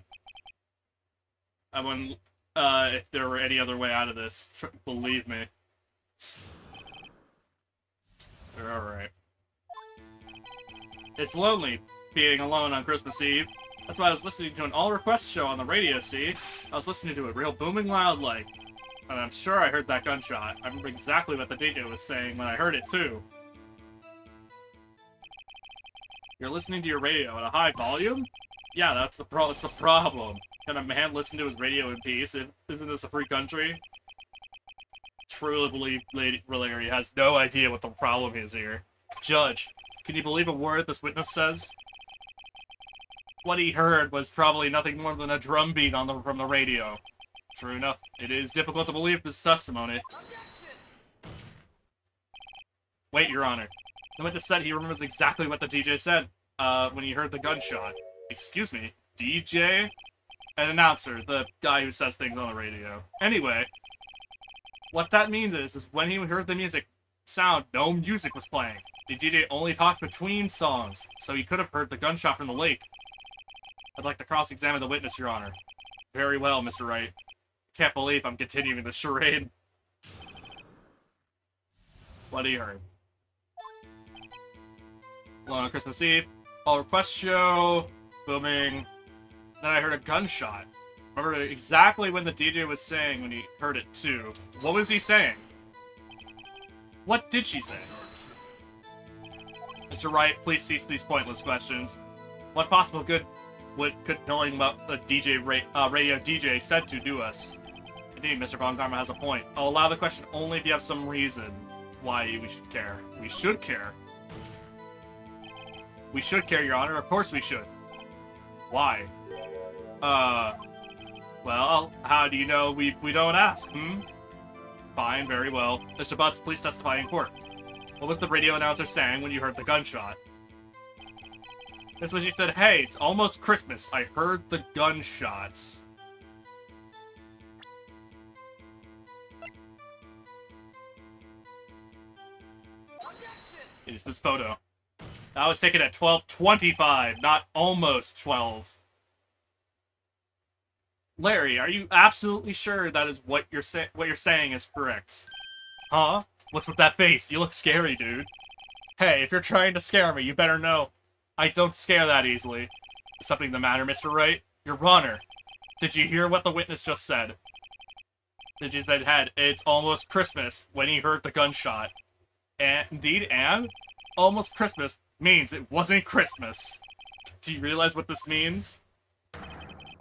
I wouldn't, if there were any other way out of this, believe me. Alright. It's lonely, being alone on Christmas Eve. That's why I was listening to an all-request show on the radio, see? I was listening to it real booming loud like. And I'm sure I heard that gunshot. I remember exactly what the DJ was saying when I heard it, too. You're listening to your radio at a high volume? Yeah, that's the problem. Can a man listen to his radio in peace? Isn't this a free country? Truly believe Lady Larry has no idea what the problem is here. Judge, can you believe a word this witness says? What he heard was probably nothing more than a drum beat from the radio. True enough, it is difficult to believe this testimony. Wait, Your Honor. The witness said he remembers exactly what the DJ said when he heard the gunshot. Excuse me, DJ? An announcer, the guy who says things on the radio. Anyway, what that means is when he heard the music sound, no music was playing. The DJ only talks between songs, so he could have heard the gunshot from the lake. I'd like to cross-examine the witness, Your Honor. Very well, Mr. Wright. Can't believe I'm continuing the charade. What he heard. Alone on Christmas Eve. All request show. Booming. Then I heard a gunshot. Remember exactly when the DJ was saying when he heard it too. What was he saying? What did she say? Mr. Wright, please cease these pointless questions. What possible good could knowing what the radio DJ said to do us? Indeed, Mr. Von Karma has a point. I'll allow the question only if you have some reason why we should care. We should care. We should care, Your Honor. Of course we should. Why? Well, how do you know we don't ask, Fine, Fine, very well. Mr. Butts, please testify in court. What was the radio announcer saying when you heard the gunshot? This was, you said, hey, it's almost Christmas. I heard the gunshots. It is this photo. That was taken at 12:25, not almost 12. Larry, are you absolutely sure that is what you're saying is correct? Huh? What's with that face? You look scary, dude. Hey, if you're trying to scare me, you better know I don't scare that easily. Is something the matter, Mr. Wright? Your Honor, did you hear what the witness just said? Did you say, it's almost Christmas when he heard the gunshot? And indeed, and almost Christmas means it wasn't Christmas. Do you realize what this means?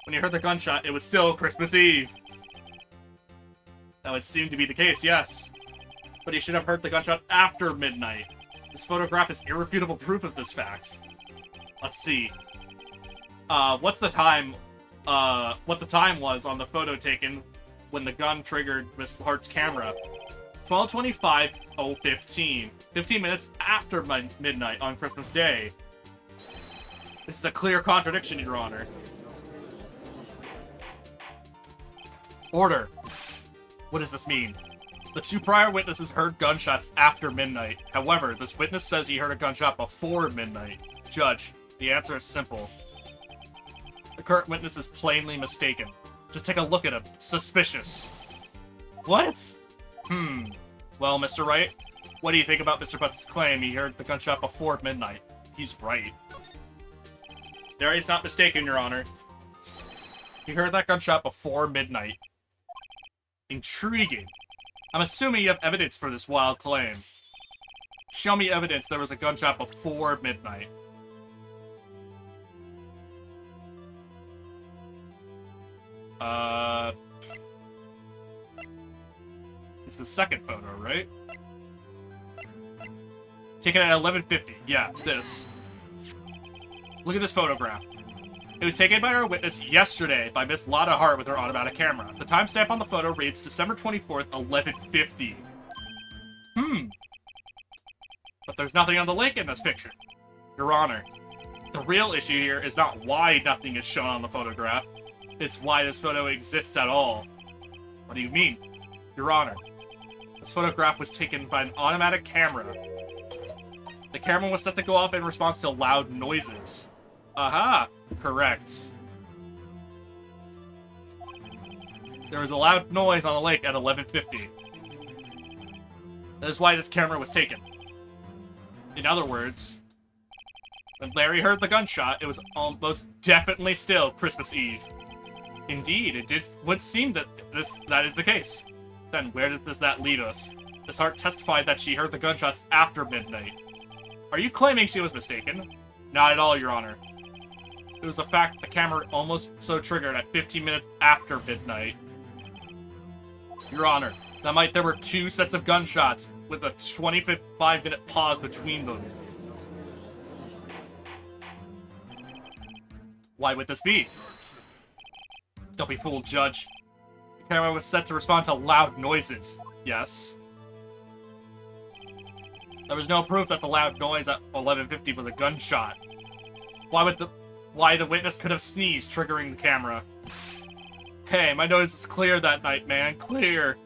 When you heard the gunshot, it was still Christmas Eve. That would seem to be the case, yes. But he should have heard the gunshot after midnight. This photograph is irrefutable proof of this fact. Let's see. What the time was on the photo taken when the gun triggered Miss Hart's camera? 12:25:15. 15 minutes after midnight on Christmas Day. This is a clear contradiction, Your Honor. Order. What does this mean? The two prior witnesses heard gunshots after midnight. However, this witness says he heard a gunshot before midnight. Judge, the answer is simple. The current witness is plainly mistaken. Just take a look at him. Suspicious. What? Well, Mr. Wright, what do you think about Mr. Butts' claim he heard the gunshot before midnight? He's right. There, he's not mistaken, Your Honor. He heard that gunshot before midnight. Intriguing. I'm assuming you have evidence for this wild claim. Show me evidence there was a gunshot before midnight. It's the second photo, right? Taken at 11:50. Yeah, this. Look at this photograph. It was taken by our witness yesterday by Miss Lotta Hart with her automatic camera. The timestamp on the photo reads December 24th, 11:50. But there's nothing on the link in this picture. Your Honor, the real issue here is not why nothing is shown on the photograph. It's why this photo exists at all. What do you mean? Your Honor, this photograph was taken by an automatic camera. The camera was set to go off in response to loud noises. Aha! Correct. There was a loud noise on the lake at 11:50. That is why this camera was taken. In other words, when Larry heard the gunshot, it was almost definitely still Christmas Eve. Indeed, would seem that that is the case. Then where does that lead us? Miss Hart testified that she heard the gunshots after midnight. Are you claiming she was mistaken? Not at all, Your Honor. It was the fact that the camera almost so triggered at 15 minutes after midnight. Your Honor, there were two sets of gunshots with a 25-minute pause between them. Why would this be? Don't be fooled, Judge. The camera was set to respond to loud noises. Yes. There was no proof that the loud noise at 11:50 was a gunshot. Why the witness could have sneezed, triggering the camera. Hey, my nose was clear that night, man. Clear.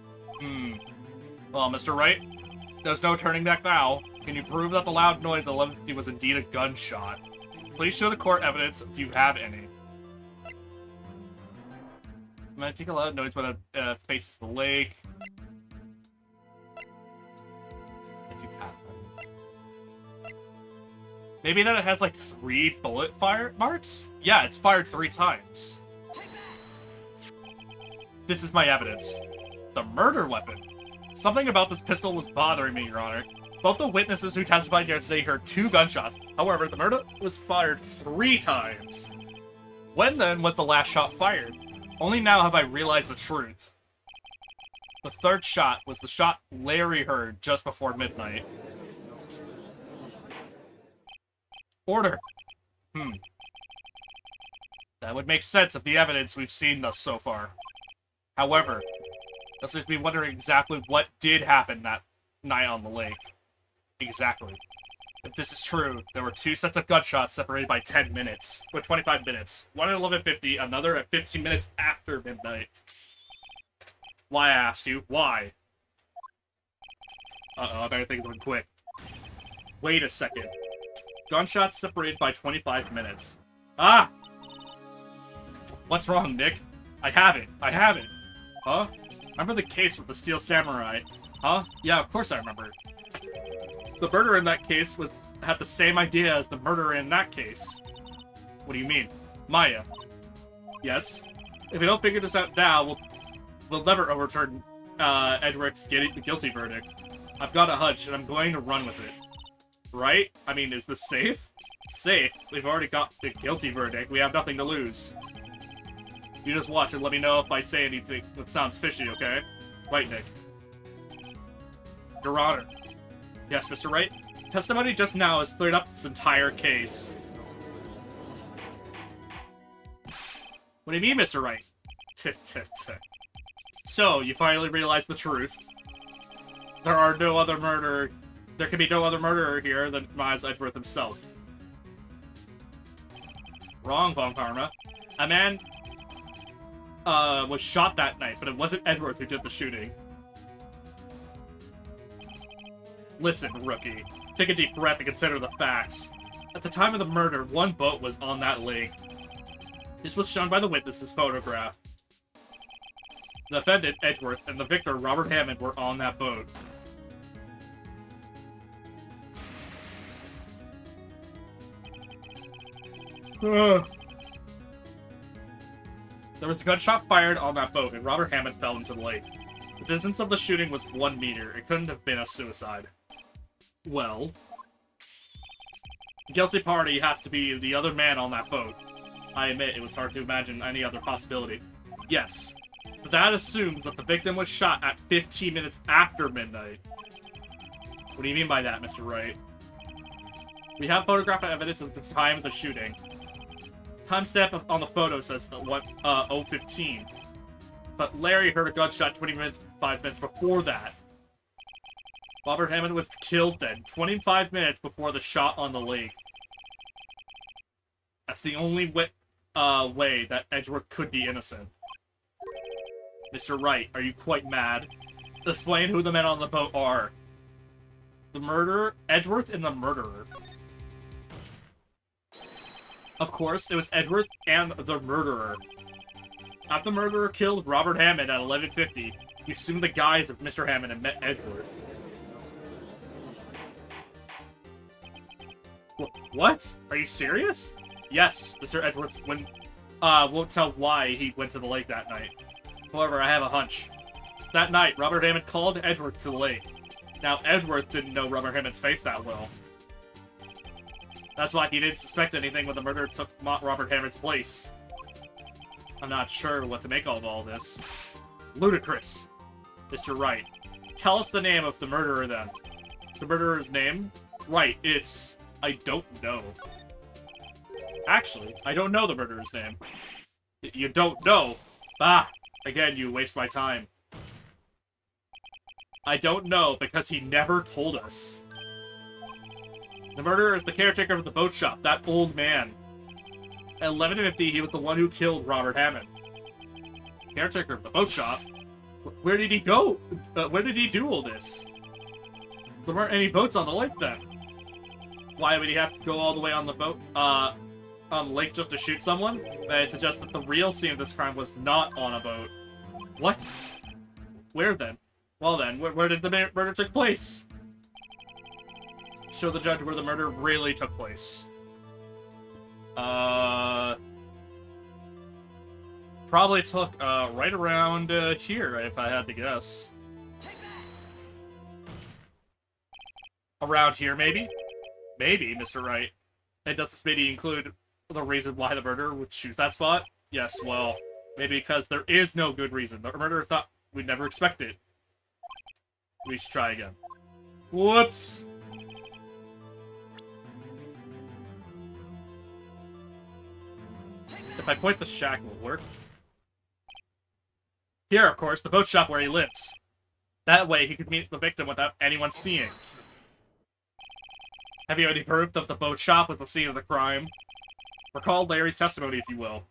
Well, Mr. Wright, there's no turning back now. Can you prove that the loud noise at 11:50 was indeed a gunshot? Please show the court evidence if you have any. I'm gonna take a loud noise when it faces the lake. If you have them. Maybe that it has like 3 bullet fire marks? Yeah, it's fired 3 times. This is my evidence. The murder weapon. Something about this pistol was bothering me, Your Honor. Both the witnesses who testified yesterday heard 2 gunshots. However, the murder was fired 3 times. When then was the last shot fired? Only now have I realized the truth. The 3rd shot was the shot Larry heard just before midnight. Order. That would make sense of the evidence we've seen thus so far. However, That's just me wondering exactly what did happen that night on the lake. Exactly. If this is true, there were 2 sets of gunshots separated by 10 minutes. Or 25 minutes. One at 11:50, another at 15 minutes after midnight. Why, I asked you? Why? Uh-oh, I better think something quick. Wait a second. Gunshots separated by 25 minutes. Ah! What's wrong, Nick? I have it. I have it. Huh? Remember the case with the Steel Samurai? Huh? Yeah, of course I remember. The murderer in that case had the same idea as the murderer in that case. What do you mean? Maya. Yes? If we don't figure this out now, we'll never overturn Edric's guilty verdict. I've got a hunch, and I'm going to run with it. Right? I mean, is this safe? Safe? We've already got the guilty verdict. We have nothing to lose. You just watch and let me know if I say anything that sounds fishy, okay? Right, Nick. Your Honor. Yes, Mr. Wright? Testimony just now has cleared up this entire case. What do you mean, Mr. Wright? So, you finally realized the truth. There can be no other murderer here than Miles Edgeworth himself. Wrong, Von Karma. A man was shot that night, but it wasn't Edgeworth who did the shooting. Listen, rookie. Take a deep breath and consider the facts. At the time of the murder, 1 boat was on that lake. This was shown by the witness's photograph. The defendant, Edgeworth, and the victor, Robert Hammond, were on that boat. There was a gunshot fired on that boat, and Robert Hammond fell into the lake. The distance of the shooting was 1 meter. It couldn't have been a suicide. Well, the guilty party has to be the other man on that boat. I admit it was hard to imagine any other possibility. Yes, but that assumes that the victim was shot at 15 minutes after midnight. What do you mean by that, Mr. Wright? We have photographic evidence of the time of the shooting. Timestamp on the photo says 0:15. But Larry heard a gunshot 25 minutes before that. Robert Hammond was killed then, 25 minutes before the shot on the lake. That's the only way that Edgeworth could be innocent. Mr. Wright, are you quite mad? Explain who the men on the boat are. The murderer, Edgeworth, and the murderer. Of course, it was Edgeworth and the murderer. After the murderer killed Robert Hammond at 11:50, he assumed the guise of Mr. Hammond and met Edgeworth. What? Are you serious? Yes, Mr. Edgeworth won't tell why he went to the lake that night. However, I have a hunch. That night, Robert Hammond called Edgeworth to the lake. Now, Edgeworth didn't know Robert Hammond's face that well. That's why he didn't suspect anything when the murderer took Robert Hammond's place. I'm not sure what to make of all this. Ludicrous. Mr. Wright, tell us the name of the murderer then. The murderer's name? Right, it's... I don't know. Actually, I don't know the murderer's name. You don't know? Ah! Again, you waste my time. I don't know because he never told us. The murderer is the caretaker of the boat shop, that old man. At 11:50, he was the one who killed Robert Hammond. Caretaker of the boat shop? Where did he go? Where did he do all this? There weren't any boats on the lake then. Why would he have to go all the way on the boat, on the lake just to shoot someone? I suggest that the real scene of this crime was not on a boat. What? Where then? Well then, where did the murder take place? Show the judge where the murder really took place. Probably took, right around, here, if I had to guess. Around here, maybe? Maybe, Mr. Wright. And does this maybe include the reason why the murderer would choose that spot? Yes, well, maybe because there is no good reason. The murderer thought we'd never expect it. We should try again. Whoops! If I point the shack, will it work? Here, of course, the boat shop where he lives. That way, he could meet the victim without anyone seeing. Have you any proof that the boat shop was the scene of the crime? Recall Larry's testimony, if you will.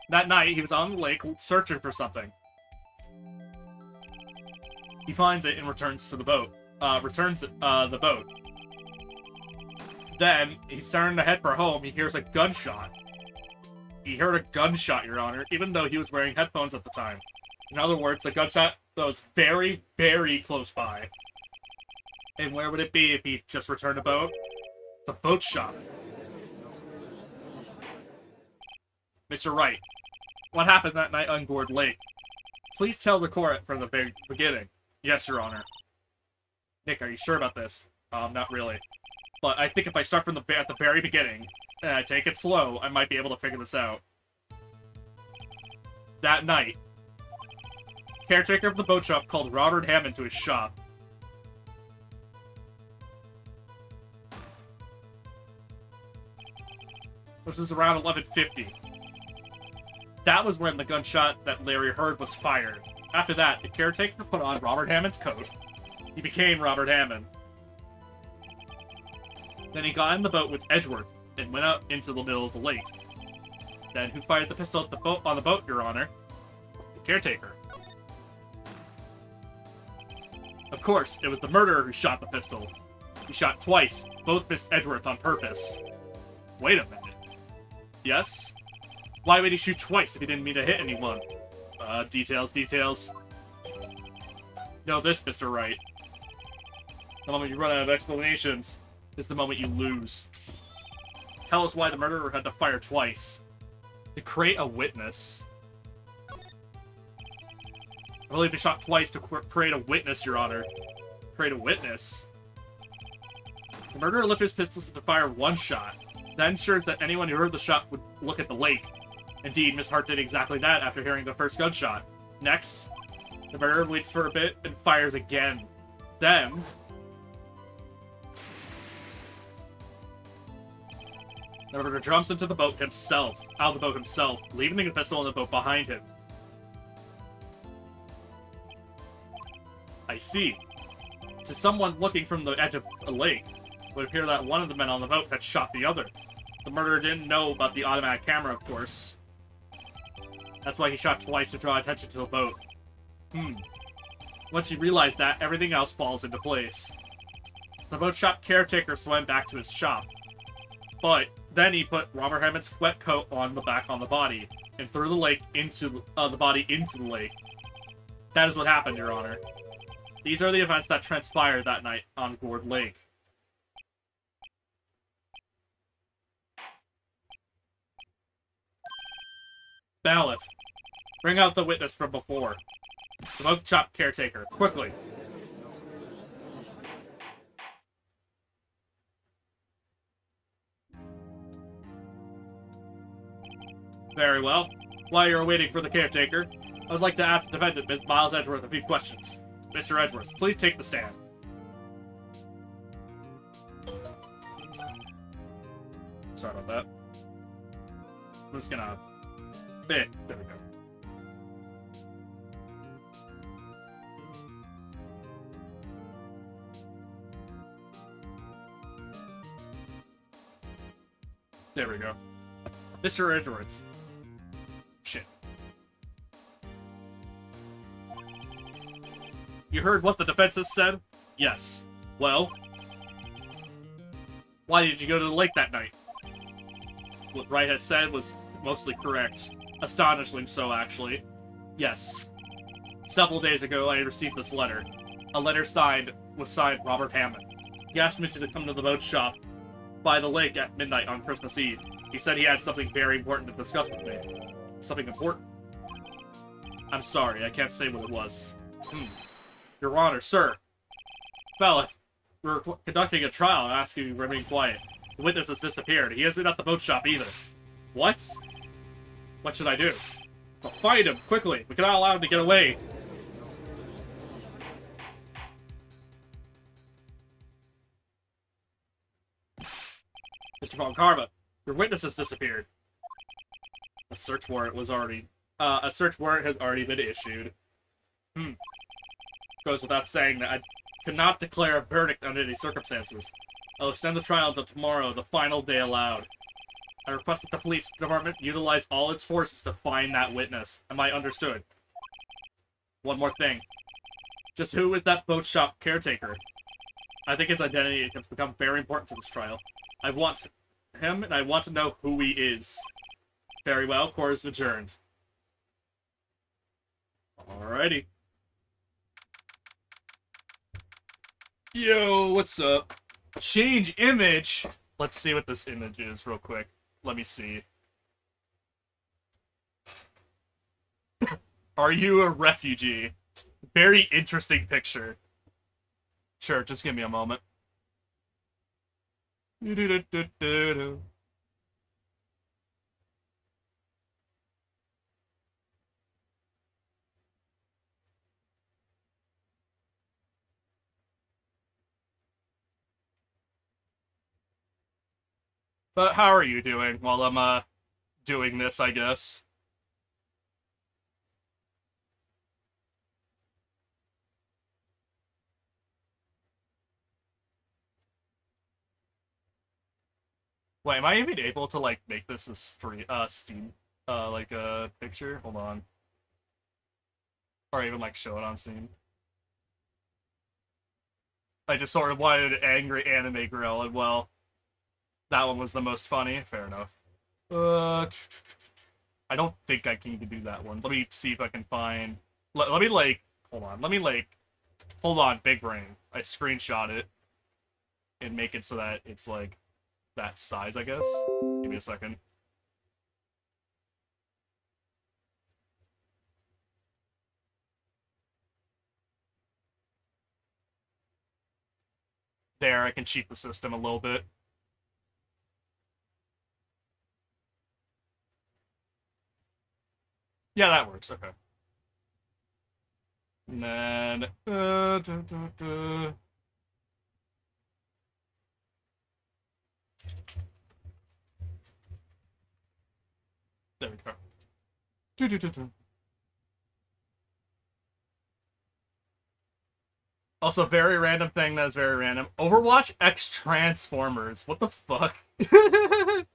That night, he was on the lake searching for something. He finds it and returns to the boat. The boat. Then, he's turning to head for home, he hears a gunshot. He heard a gunshot, Your Honor, even though he was wearing headphones at the time. In other words, the gunshot was very, very close by. And where would it be if he just returned a boat? The boat shop. Mr. Wright, what happened that night on Gourd Lake? Please tell the court from the very beginning. Yes, Your Honor. Nick, are you sure about this? Not really. But I think if I start from at the very beginning, and I take it slow, I might be able to figure this out. That night, caretaker of the boat shop called Robert Hammond to his shop. This is around 11:50. That was when the gunshot that Larry heard was fired. After that, the caretaker put on Robert Hammond's coat. He became Robert Hammond. Then he got in the boat with Edgeworth and went out into the middle of the lake. Then who fired the pistol at on the boat, Your Honor? The caretaker. Of course, it was the murderer who shot the pistol. He shot twice. Both missed Edgeworth on purpose. Wait a minute. Yes? Why would he shoot twice if he didn't mean to hit anyone? Details. Know this, Mr. Wright. The moment you run out of explanations is the moment you lose. Tell us why the murderer had to fire twice. To create a witness. I believe he shot twice to create a witness, Your Honor. Create a witness? The murderer lifted his pistols to fire one shot. That ensures that anyone who heard the shot would look at the lake. Indeed, Miss Hart did exactly that after hearing the first gunshot. Next, the murderer waits for a bit and fires again. Then, the murderer jumps into the boat himself, out of the boat himself, leaving the pistol in the boat behind him. I see. To someone looking from the edge of the lake, it would appear that one of the men on the boat had shot the other. The murderer didn't know about the automatic camera, of course. That's why he shot twice to draw attention to the boat. Once he realized that, everything else falls into place. The boat shop caretaker swam back to his shop. But then he put Robert Hammond's wet coat on the back on the body, and threw the lake into the body into the lake. That is what happened, Your Honor. These are the events that transpired that night on Gourd Lake. Bailiff, bring out the witness from before. The boat shop caretaker, quickly. Very well. While you're waiting for the caretaker, I would like to ask the defendant, Ms. Miles Edgeworth, a few questions. Mr. Edgeworth, please take the stand. Sorry about that. I'm just gonna... There we go. There we go. Mr. Edgeworth. Shit. You heard what the defense has said? Yes. Well? Why did you go to the lake that night? What Wright has said was mostly correct. Astonishingly so, actually. Yes. Several days ago, I received this letter. A letter was signed Robert Hammond. He asked me to come to the boat shop by the lake at midnight on Christmas Eve. He said he had something very important to discuss with me. Something important? I'm sorry, I can't say what it was. Your Honor, sir. Well, if we're conducting a trial, I ask you to remain quiet. The witness has disappeared. He isn't at the boat shop either. What? What should I do? Well, find him, quickly. We cannot allow him to get away. Mr. Von Karma, Your witness has disappeared. A search warrant has already been issued. Goes without saying that I cannot declare a verdict under any circumstances. I'll extend the trial until tomorrow, the final day allowed. I request that the police department utilize all its forces to find that witness. Am I understood? One more thing. Just who is that boat shop caretaker? I think his identity has become very important to this trial. I want him, and I want to know who he is. Very well, court is adjourned. Alrighty. Yo, what's up? Change image. Let's see what this image is real quick. Let me see. Are you a refugee? Very interesting picture. Sure, just give me a moment. But how are you doing while I'm doing this, I guess? Wait, am I even able to, like, make this a Steam, like, a picture? Hold on. Or even, like, show it on Steam. I just sort of wanted an angry anime girl, and, well, that one was the most funny. Fair enough. I don't think I can even do that one. Let me see if I can find... Let me, like... Hold on. Let me, like... Hold on, big brain. I screenshot it. And make it so that it's, like... that size, I guess. Give me a second. There, I can cheat the system a little bit. Yeah, that works. Okay. And then... There we go. Also, very random thing that is very random. Overwatch X Transformers. What the fuck? The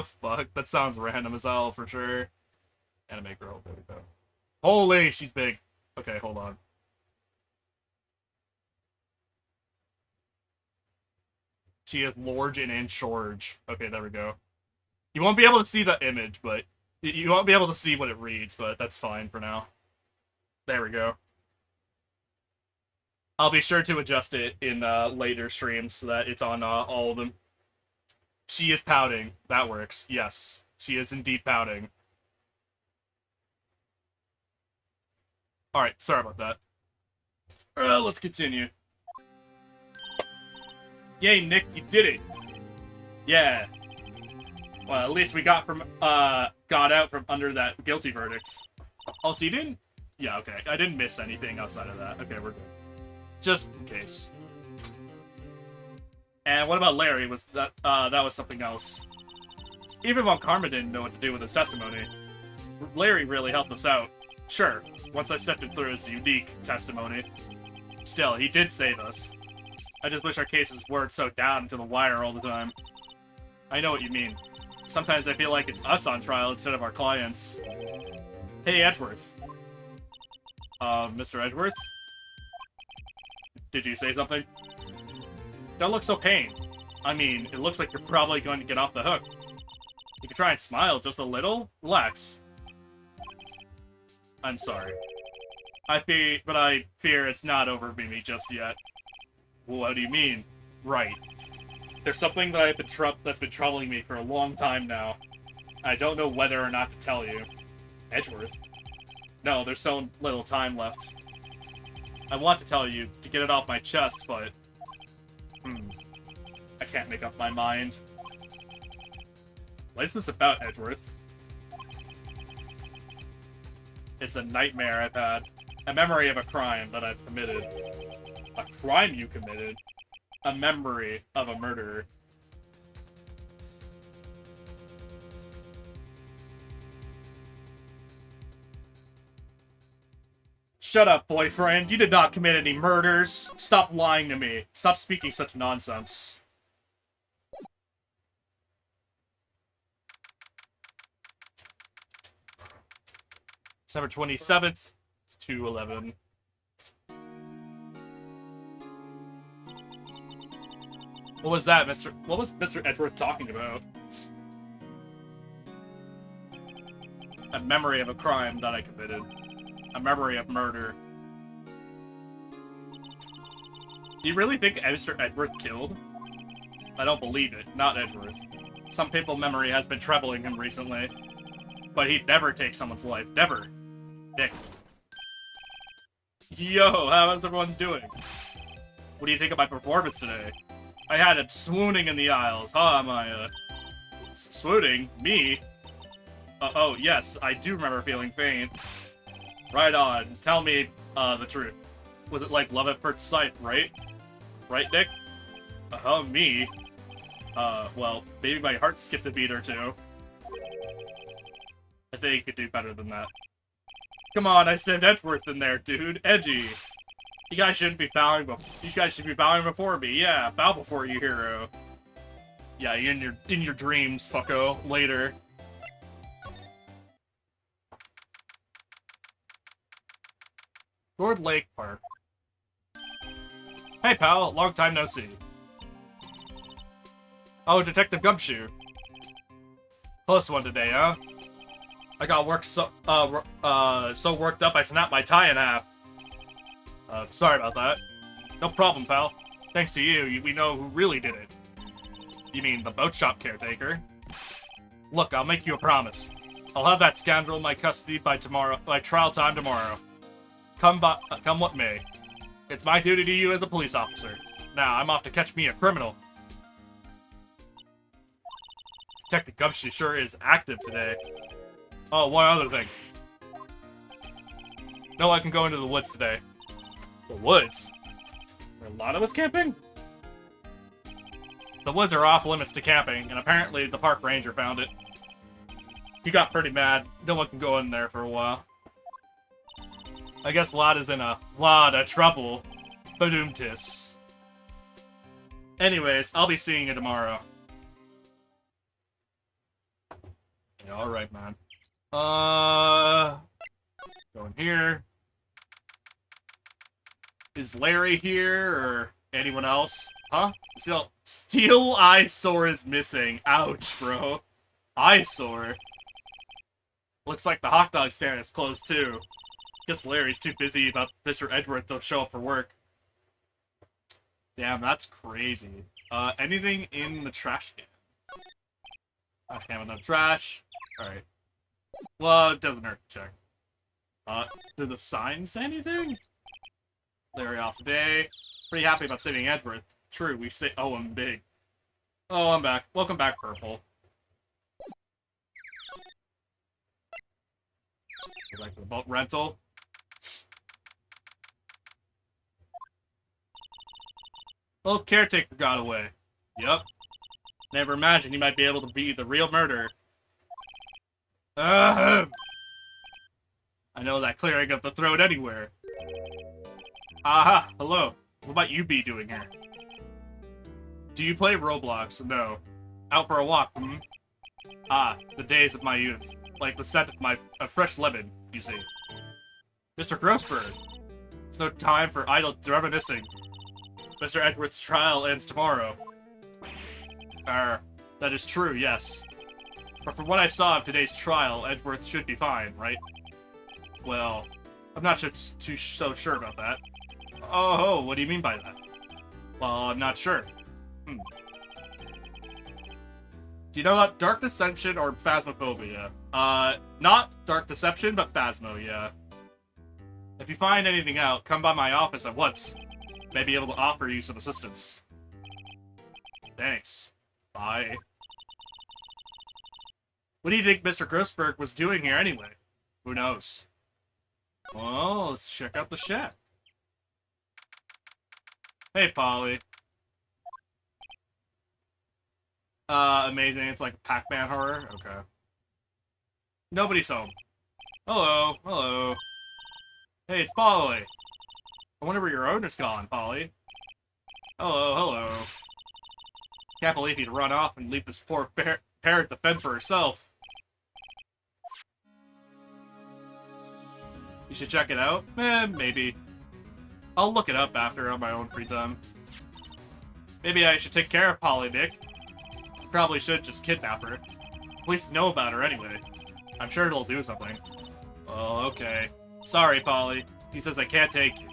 fuck? That sounds random as hell for sure. Anime girl. There we go. Holy, she's big. Okay, hold on. She is large and in charge. Okay, there we go. You won't be able to see the image, but you won't be able to see what it reads, but that's fine for now. There we go. I'll be sure to adjust it in later streams so that it's on all of them. She is pouting. That works. Yes, she is indeed pouting. Alright, sorry about that. Let's continue. Yay, Nick, you did it! Yeah. Well, at least we got out from under that guilty verdict. Also, you didn't... Yeah, okay. I didn't miss anything outside of that. Okay, we're good. Just in case. And what about Larry? Was that was something else. Even when Karma didn't know what to do with his testimony, Larry really helped us out. Sure, once I stepped him through his unique testimony. Still, he did save us. I just wish our cases weren't so down to the wire all the time. I know what you mean. Sometimes I feel like it's us on trial instead of our clients. Hey, Edgeworth. Mr. Edgeworth? Did you say something? Don't look so pained. I mean, it looks like you're probably going to get off the hook. You can try and smile just a little. Relax. I'm sorry. But I fear it's not over me just yet. What do you mean? Right. There's something that that's been troubling me for a long time now. I don't know whether or not to tell you. Edgeworth? No, there's so little time left. I want to tell you, to get it off my chest, but... I can't make up my mind. What is this about, Edgeworth? It's a nightmare I've had. A memory of a crime that I've committed. A crime you committed? A memory of a murderer. Shut up, boyfriend. You did not commit any murders. Stop lying to me. Stop speaking such nonsense. December 27th, 2/11. What was that, Mr. What was Mr. Edgeworth talking about? A memory of a crime that I committed. A memory of murder. Do you really think Mr. Edgeworth killed? I don't believe it. Not Edgeworth. Some people's memory has been troubling him recently. But he'd never take someone's life. Never. Nick. Yo, how's everyone's doing? What do you think of my performance today? I had him swooning in the aisles. Huh, Maya? Swooning? Me? Oh, yes, I do remember feeling pain. Right on. Tell me, the truth. Was it like love at first sight, right? Right, Nick? Me? Well, maybe my heart skipped a beat or two. I think you could do better than that. Come on, I said Edgeworth in there, dude. Edgy. You guys shouldn't be bowing you guys should be bowing before me. Yeah, bow before you, hero. Yeah, in your dreams, fucko. Later. Lord Lake Park. Hey, pal. Long time no see. Oh, Detective Gumshoe. Close one today, huh? I got so worked up I snapped my tie in half. Sorry about that. No problem, pal. Thanks to you, we know who really did it. You mean the boat shop caretaker? Look, I'll make you a promise. I'll have that scoundrel in my custody by trial time tomorrow. Come what may. It's my duty to you as a police officer. Now, I'm off to catch me a criminal. Detective Gumshoe sure is active today. Oh, one other thing. No, I can go into the woods today. The woods? Are a lot of us camping? The woods are off limits to camping, and apparently the park ranger found it. He got pretty mad. No one can go in there for a while. I guess Lot is in a lot of trouble. Badoomtis. Anyways, I'll be seeing you tomorrow. Yeah, alright, man. Going here. Is Larry here, or anyone else? Huh? Steel Eyesore is missing. Ouch, bro. Eyesore. Looks like the hot dog stand is closed, too. Guess Larry's too busy about Mr. Edgeworth to show up for work. Damn, that's crazy. Anything in the trash can? Trash can with no trash. Alright. Well, it doesn't hurt to check. Do the signs say anything? Larry off today. Pretty happy about saving Edgeworth. True, we say. Oh, I'm big. Oh, I'm back. Welcome back, Purple. Go back to the boat rental. Little caretaker got away. Yup. Never imagined he might be able to be the real murderer. I know that clearing of the throat anywhere. Aha, hello. What might you be doing here? Do you play Roblox? No. Out for a walk, hmm? Ah, the days of my youth. Like the scent of my fresh lemon, you see. Mr. Grossberg. It's no time for idle reminiscing. Mr. Edgeworth's trial ends tomorrow. That is true, yes. But from what I saw of today's trial, Edgeworth should be fine, right? Well, I'm not so sure about that. Oh, what do you mean by that? Well, I'm not sure. Do you know about Dark Deception or Phasmophobia? Not Dark Deception, but Phasmo, yeah. If you find anything out, come by my office at once. May be able to offer you some assistance. Thanks. Bye. What do you think Mr. Grossberg was doing here anyway? Who knows? Well, let's check out the shack. Hey, Polly. Amazing. It's like Pac-Man horror? Okay. Nobody's home. Hello. Hello. Hey, it's Polly. I wonder where your owner's gone, Polly. Hello, hello. Can't believe he'd run off and leave this poor parrot to fend for herself. You should check it out? Maybe. I'll look it up after on my own free time. Maybe I should take care of Polly, Nick. Probably should just kidnap her. At least know about her anyway. I'm sure it'll do something. Oh, okay. Sorry, Polly. He says I can't take you.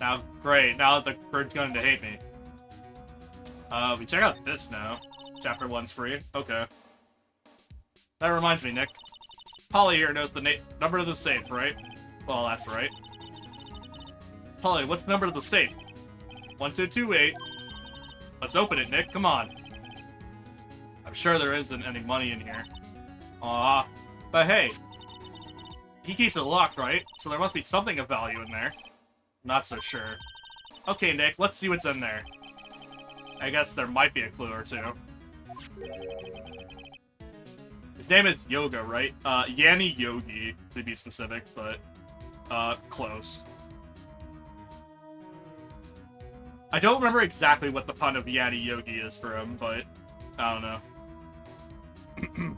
Now, great. Now the bird's going to hate me. We check out this now. Chapter 1's free. Okay. That reminds me, Nick. Polly here knows the number of the safe, right? Well, that's right. Polly, what's the number of the safe? 1228. Let's open it, Nick. Come on. I'm sure there isn't any money in here. Aw. But hey. He keeps it locked, right? So there must be something of value in there. Not so sure. Okay, Nick, let's see what's in there. I guess there might be a clue or two. His name is Yoga, right? Yanni Yogi, to be specific, but, close. I don't remember exactly what the pun of Yanni Yogi is for him, but I don't know.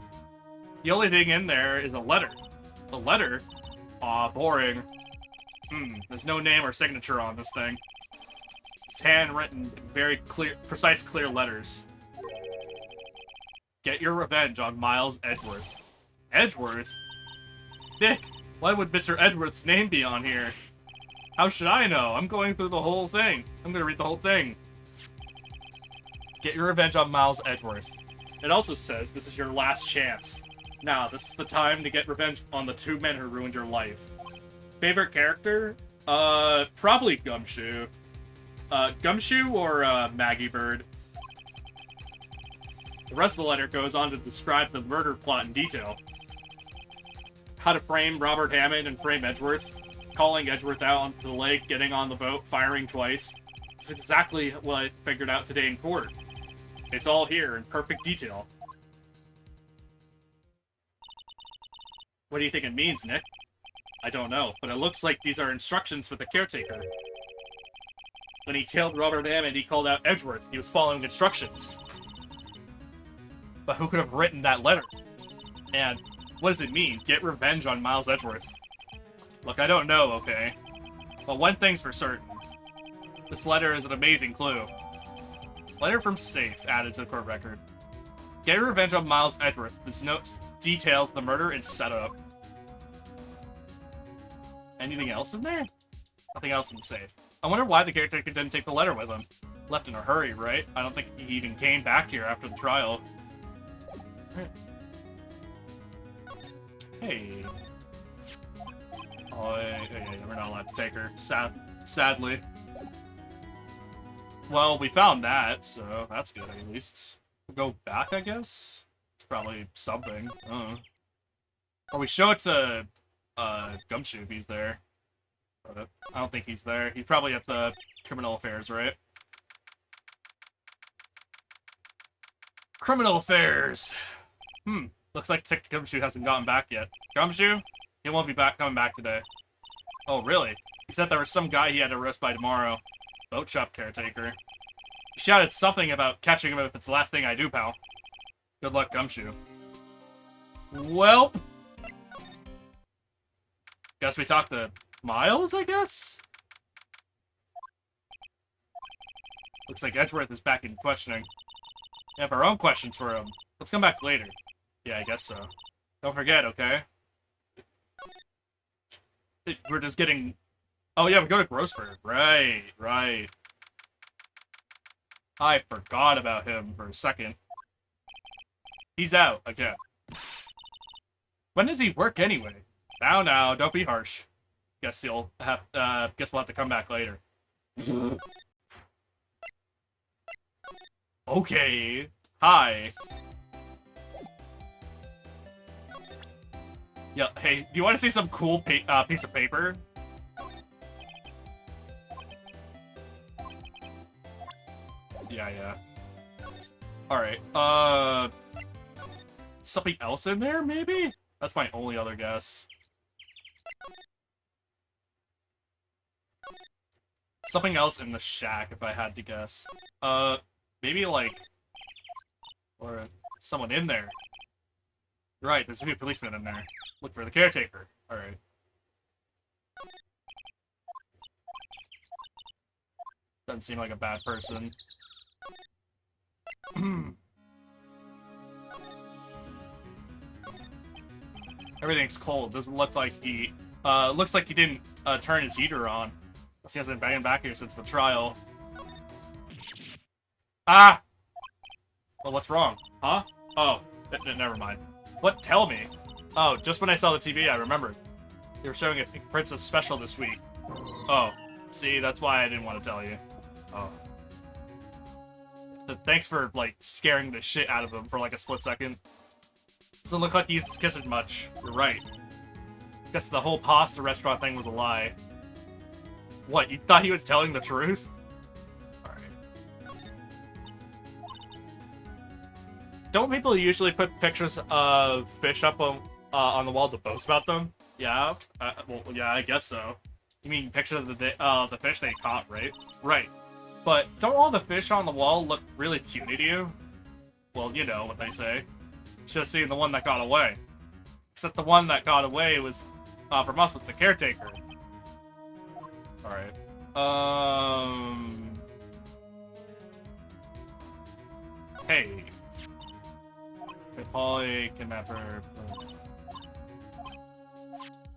The only thing in there is a letter. A letter? Aw, boring. There's no name or signature on this thing. It's handwritten in very clear, precise, clear letters. Get your revenge on Miles Edgeworth. Edgeworth? Nick, why would Mr. Edgeworth's name be on here? How should I know? I'm going through the whole thing. I'm gonna read the whole thing. Get your revenge on Miles Edgeworth. It also says this is your last chance. Now, this is the time to get revenge on the two men who ruined your life. Favorite character? Probably Gumshoe. Gumshoe or, Maggie Bird. The rest of the letter goes on to describe the murder plot in detail. How to frame Robert Hammond and frame Edgeworth. Calling Edgeworth out onto the lake, getting on the boat, firing twice. It's exactly what I figured out today in court. It's all here in perfect detail. What do you think it means, Nick? I don't know, but it looks like these are instructions for the caretaker. When he killed Robert Hammond, he called out Edgeworth. He was following instructions. But who could have written that letter? And what does it mean? Get revenge on Miles Edgeworth. Look, I don't know, okay? But one thing's for certain. This letter is an amazing clue. Letter from safe added to the court record. Get revenge on Miles Edgeworth. This note details the murder and setup. Anything else in there? Nothing else in the safe. I wonder why the caretaker didn't take the letter with him. Left in a hurry, right? I don't think he even came back here after the trial. Hey. Oh, yeah, we're not allowed to take her. Sadly. Well, we found that, so that's good at least. We'll go back, I guess? It's probably something. Or we show it to Gumshoe if he's there. But I don't think he's there. He's probably at the criminal affairs, right? Criminal affairs! Looks like Detective Gumshoe hasn't gotten back yet. Gumshoe? He won't be coming back today. Oh, really? He said there was some guy he had to arrest by tomorrow. Boat shop caretaker. He shouted something about catching him if it's the last thing I do, pal. Good luck, Gumshoe. Well, guess we talked to Miles, I guess? Looks like Edgeworth is back in questioning. We have our own questions for him. Let's come back later. Yeah, I guess so. Don't forget, okay? We're just getting... Oh, yeah, we go to Grossberg. Right, right. I forgot about him for a second. He's out again. When does he work anyway? Now, don't be harsh. Guess he'll have. Guess we'll have to come back later. Okay. Hi. Yeah. Hey, do you want to see some cool piece of paper? Yeah. Alright, something else in there, maybe? That's my only other guess. Something else in the shack, if I had to guess. Maybe like... Or someone in there. Right, there's a new policeman in there. Look for the caretaker. Alright. Doesn't seem like a bad person. Everything's cold. Doesn't look like he... looks like he didn't turn his heater on. He hasn't been back here since the trial. Ah! Well, what's wrong? Huh? Oh, never mind. What? Tell me. Oh, just when I saw the TV, I remembered. They were showing a Pink Princess special this week. Oh, see, that's why I didn't want to tell you. Oh. Thanks for, like, scaring the shit out of him for, like, a split second. Doesn't look like he's kissing much. You're right. Guess the whole pasta restaurant thing was a lie. What, you thought he was telling the truth? Alright. Don't people usually put pictures of fish up on the wall to boast about them? Yeah? Well, yeah, I guess so. You mean pictures of the fish they caught, right? Right. But don't all the fish on the wall look really puny to you? Well, you know what they say. Should have seen the one that got away. Except the one that got away was from us with the caretaker. Alright. Hey. Polly, kidnapper.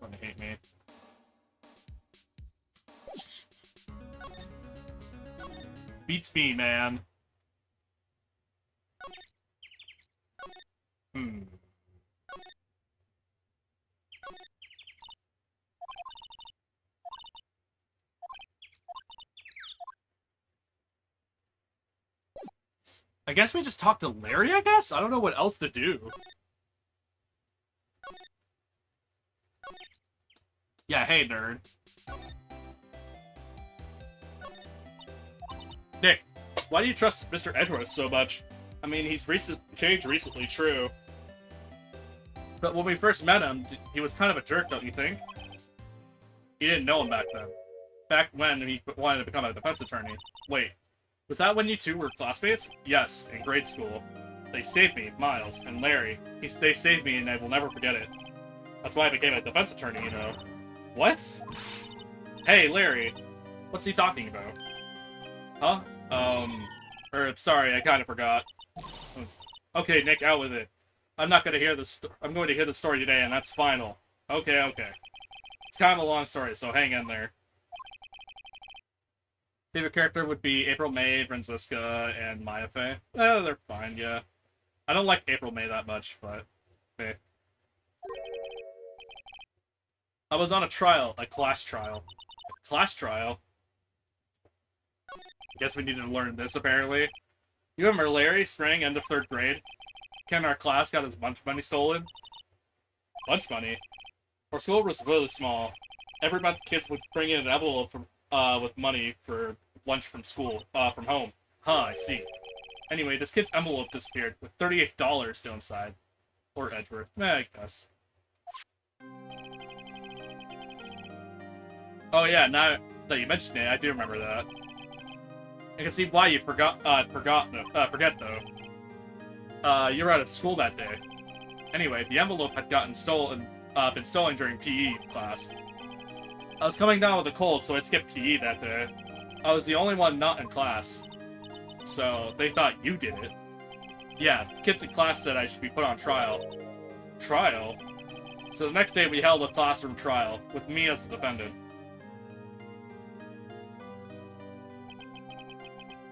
Gonna hate me. Beats me, man. I guess we just talk to Larry, I guess? I don't know what else to do. Yeah, hey, nerd. Nick, why do you trust Mr. Edgeworth so much? I mean, he's changed recently, true. But when we first met him, he was kind of a jerk, don't you think? He didn't know him back then. Back when he wanted to become a defense attorney. Wait, was that when you two were classmates? Yes, in grade school. They saved me, Miles, and Larry. They saved me, and I will never forget it. That's why I became a defense attorney, you know. What? Hey, Larry. What's he talking about? Huh? Sorry, I kind of forgot. Okay, Nick, out with it. I'm not gonna hear this. I'm going to hear the story today, and that's final. Okay. It's kind of a long story, so hang in there. Favorite character would be April May, Franziska, and Maya Fey. They're fine, yeah. I don't like April May that much, but... Okay. I was on a trial. A class trial. A class trial? I guess we needed to learn this, apparently. You remember Larry, spring, end of 3rd grade? Ken in our class got his lunch money stolen. Lunch money? Our school was really small. Every month, kids would bring in an envelope with money for lunch from school, from home. Huh, I see. Anyway, this kid's envelope disappeared, with $38 still inside. Or Edgeworth. I guess. Oh yeah, now that you mentioned it, I do remember that. I can see why you forget though. You were out of school that day. Anyway, the envelope had been stolen during PE class. I was coming down with a cold, so I skipped PE that day. I was the only one not in class. So, they thought you did it. Yeah, the kids in class said I should be put on trial. Trial? So the next day we held a classroom trial, with me as the defendant.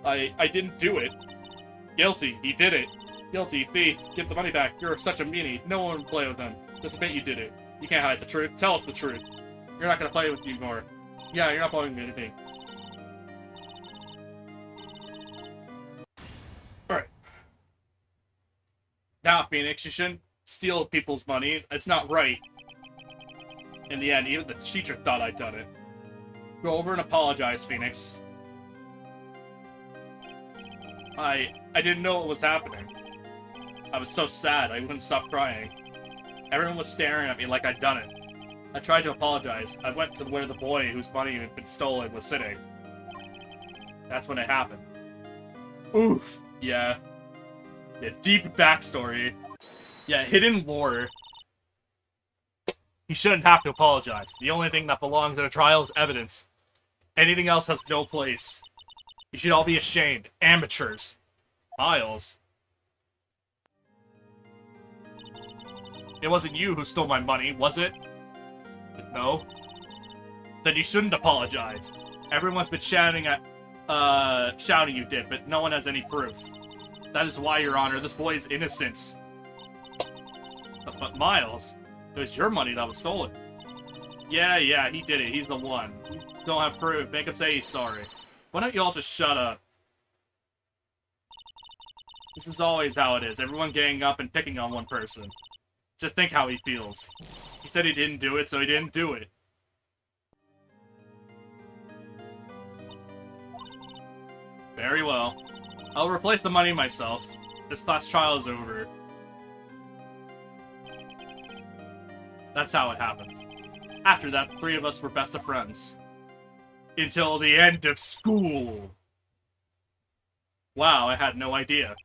I didn't do it. Guilty, he did it. Guilty, thief, give the money back. You're such a meanie. No one would play with them. Just admit you did it. You can't hide the truth. Tell us the truth. You're not gonna play with you more. Yeah, you're not playing with anything. Alright. Now, Phoenix, you shouldn't steal people's money. It's not right. In the end, even the teacher thought I'd done it. Go over and apologize, Phoenix. I didn't know what was happening. I was so sad, I wouldn't stop crying. Everyone was staring at me like I'd done it. I tried to apologize. I went to where the boy whose money had been stolen was sitting. That's when it happened. Oof. Yeah. Yeah, deep backstory. Yeah, hidden lore. He shouldn't have to apologize. The only thing that belongs in a trial is evidence. Anything else has no place. You should all be ashamed. Amateurs. Miles. It wasn't you who stole my money, was it? No. Then you shouldn't apologize. Everyone's been shouting you did, but no one has any proof. That is why, Your Honor, this boy is innocent. But Miles, it was your money that was stolen. Yeah, he did it. He's the one. Don't have proof. Make him say he's sorry. Why don't you all just shut up? This is always how it is. Everyone ganging up and picking on one person. Just think how he feels. He said he didn't do it, so he didn't do it. Very well. I'll replace the money myself. This class trial is over. That's how it happened. After that, the three of us were best of friends. Until the end of school. Wow, I had no idea.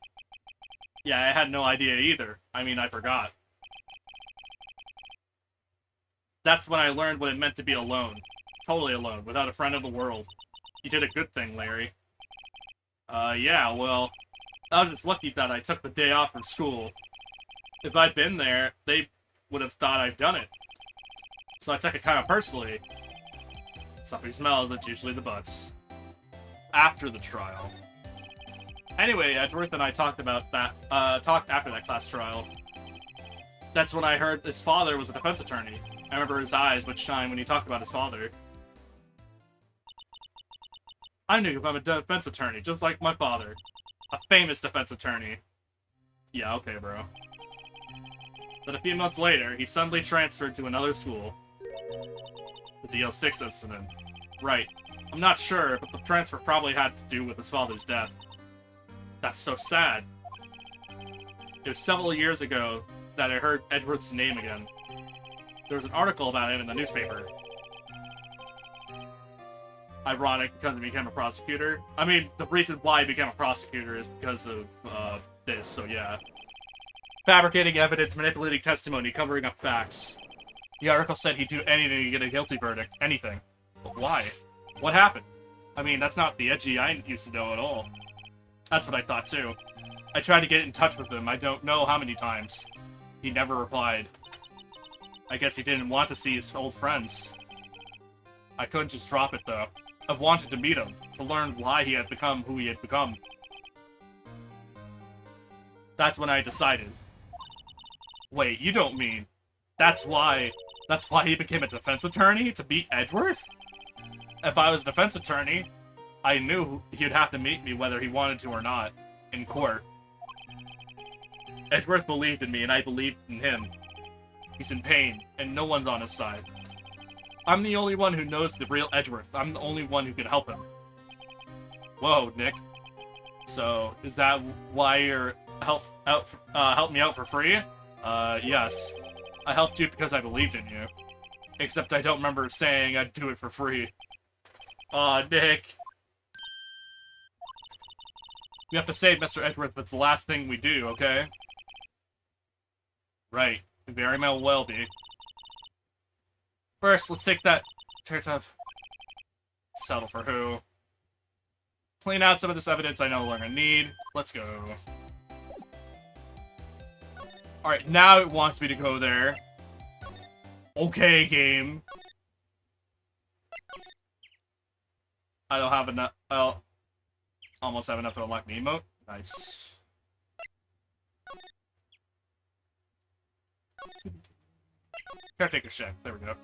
Yeah, I had no idea either. I mean, I forgot. That's when I learned what it meant to be alone. Totally alone, without a friend in the world. You did a good thing, Larry. Yeah, well, I was just lucky that I took the day off from school. If I'd been there, they would have thought I'd done it. So I took it kind of personally. Something smells, it's usually the butts. After the trial. Anyway, Edgeworth and I talked about that, talked after that class trial. That's when I heard his father was a defense attorney. I remember his eyes would shine when he talked about his father. I knew I'm a defense attorney, just like my father. A famous defense attorney. Yeah, okay, bro. But a few months later, he suddenly transferred to another school. The DL6 incident. Right. I'm not sure, but the transfer probably had to do with his father's death. That's so sad. It was several years ago that I heard Edward's name again. There was an article about him in the newspaper. Ironic because he became a prosecutor. I mean, the reason why he became a prosecutor is because of, this, so yeah. Fabricating evidence, manipulating testimony, covering up facts. The article said he'd do anything to get a guilty verdict. Anything. But why? What happened? I mean, that's not the Edgy I used to know at all. That's what I thought, too. I tried to get in touch with him, I don't know how many times. He never replied. I guess he didn't want to see his old friends. I couldn't just drop it, though. I wanted to meet him, to learn why he had become who he had become. That's when I decided. Wait, you don't mean... That's why he became a defense attorney? To beat Edgeworth? If I was a defense attorney, I knew he'd have to meet me whether he wanted to or not, in court. Edgeworth believed in me, and I believed in him. He's in pain, and no one's on his side. I'm the only one who knows the real Edgeworth. I'm the only one who can help him. Whoa, Nick. So, is that why you're help me out for free? Yes. I helped you because I believed in you. Except I don't remember saying I'd do it for free. Aw, Nick. We have to save Mr. Edgeworth, but it's the last thing we do, okay? Right. Very well be. First, let's take that turret. Settle for who? Clean out some of this evidence I no longer need. Let's go. Alright, now it wants me to go there. Okay, game. I don't have enough. I'll almost have enough to unlock the emote. Nice. Caretaker check. There we go.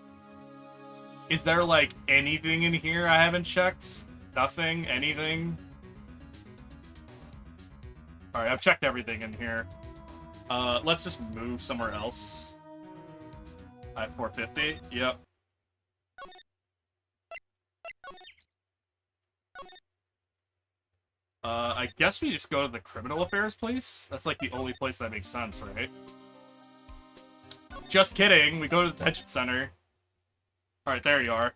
Is there, like, anything in here I haven't checked? Nothing? Anything? Alright, I've checked everything in here. Let's just move somewhere else. I have 450. Yep. I guess we just go to the criminal affairs place? That's, like, the only place that makes sense, right? Just kidding! We go to the detention center. Alright, there you are.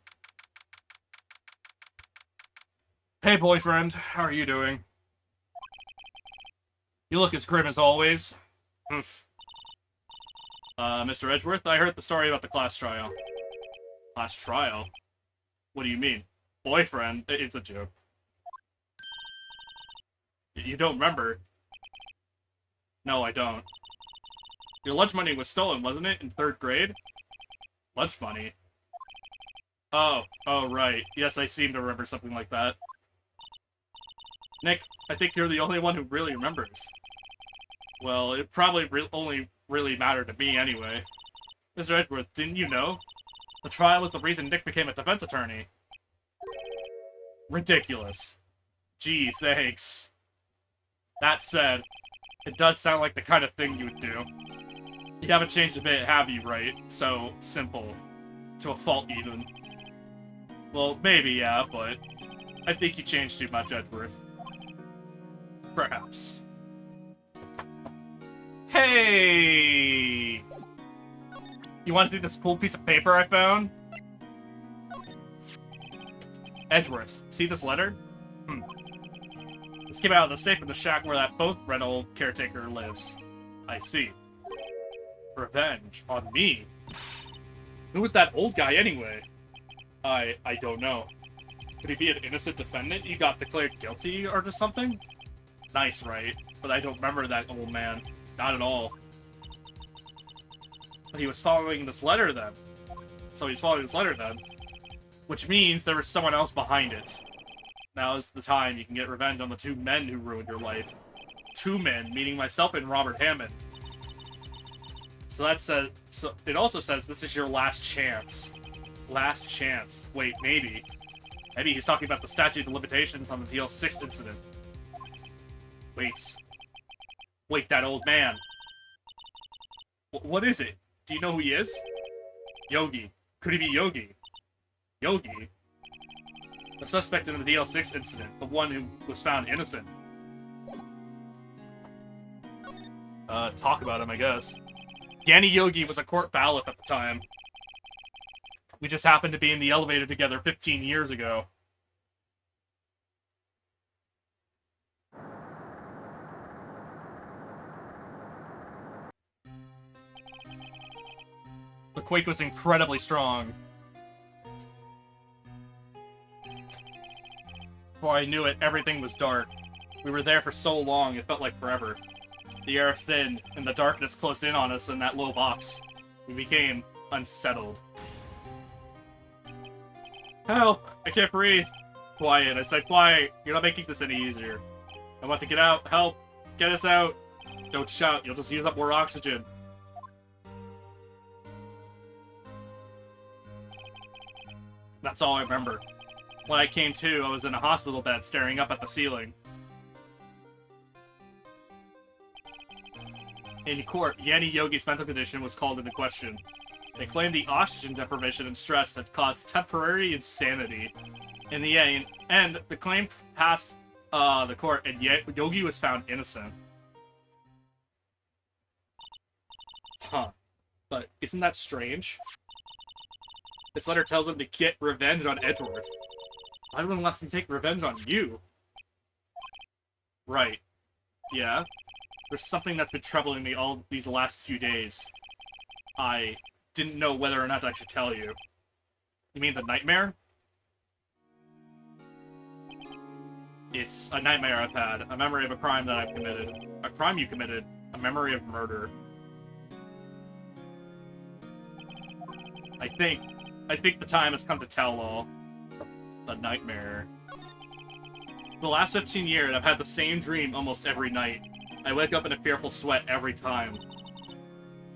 Hey, boyfriend. How are you doing? You look as grim as always. Oof. Mr. Edgeworth, I heard the story about the class trial. Class trial? What do you mean? Boyfriend? It's a joke. You don't remember? No, I don't. Your lunch money was stolen, wasn't it, in 3rd grade? Lunch money? Oh, right. Yes, I seem to remember something like that. Nick, I think you're the only one who really remembers. Well, it probably only really mattered to me anyway. Mr. Edgeworth, didn't you know? The trial was the reason Nick became a defense attorney. Ridiculous. Gee, thanks. That said, it does sound like the kind of thing you would do. You haven't changed a bit, have you, right? So simple. To a fault, even. Well, maybe, yeah, but I think you changed too much, Edgeworth. Perhaps. Hey! You want to see this cool piece of paper I found? Edgeworth, see this letter? This came out of the safe in the shack where that boat rental caretaker lives. I see. Revenge on me? Who was that old guy anyway? I don't know. Could he be an innocent defendant you got declared guilty or just something? Nice, right? But I don't remember that old man. Not at all. But he was following this letter then. So he's following this letter then. Which means there was someone else behind it. Now is the time you can get revenge on the 2 men who ruined your life. 2 men, meaning myself and Robert Hammond. So that says, it also says this is your last chance. Last chance. Wait, maybe. Maybe he's talking about the statute of limitations on the PL6 incident. Wait, that old man. What is it? Do you know who he is? Yogi. Could he be Yogi? Yogi? The suspect in the DL6 incident. The one who was found innocent. Talk about him, I guess. Yanni Yogi was a court bailiff at the time. We just happened to be in the elevator together 15 years ago. The quake was incredibly strong. Before I knew it, everything was dark. We were there for so long, it felt like forever. The air thinned, and the darkness closed in on us in that low box. We became unsettled. Help! I can't breathe! Quiet, I said quiet. You're not making this any easier. I want to get out. Help! Get us out! Don't shout, you'll just use up more oxygen. That's all I remember. When I came to, I was in a hospital bed staring up at the ceiling. In court, Yanni Yogi's mental condition was called into question. They claimed the oxygen deprivation and stress had caused temporary insanity. In the end, the claim passed the court, and yet Yogi was found innocent. Huh. But isn't that strange? This letter tells him to get revenge on Edgeworth. Why would he want to take revenge on you? Right. Yeah. There's something that's been troubling me all these last few days. I didn't know whether or not I should tell you. You mean the nightmare? It's a nightmare I've had. A memory of a crime that I've committed. A crime you committed. A memory of murder. I think the time has come to tell all. The nightmare. For the last 15 years, I've had the same dream almost every night. I wake up in a fearful sweat every time.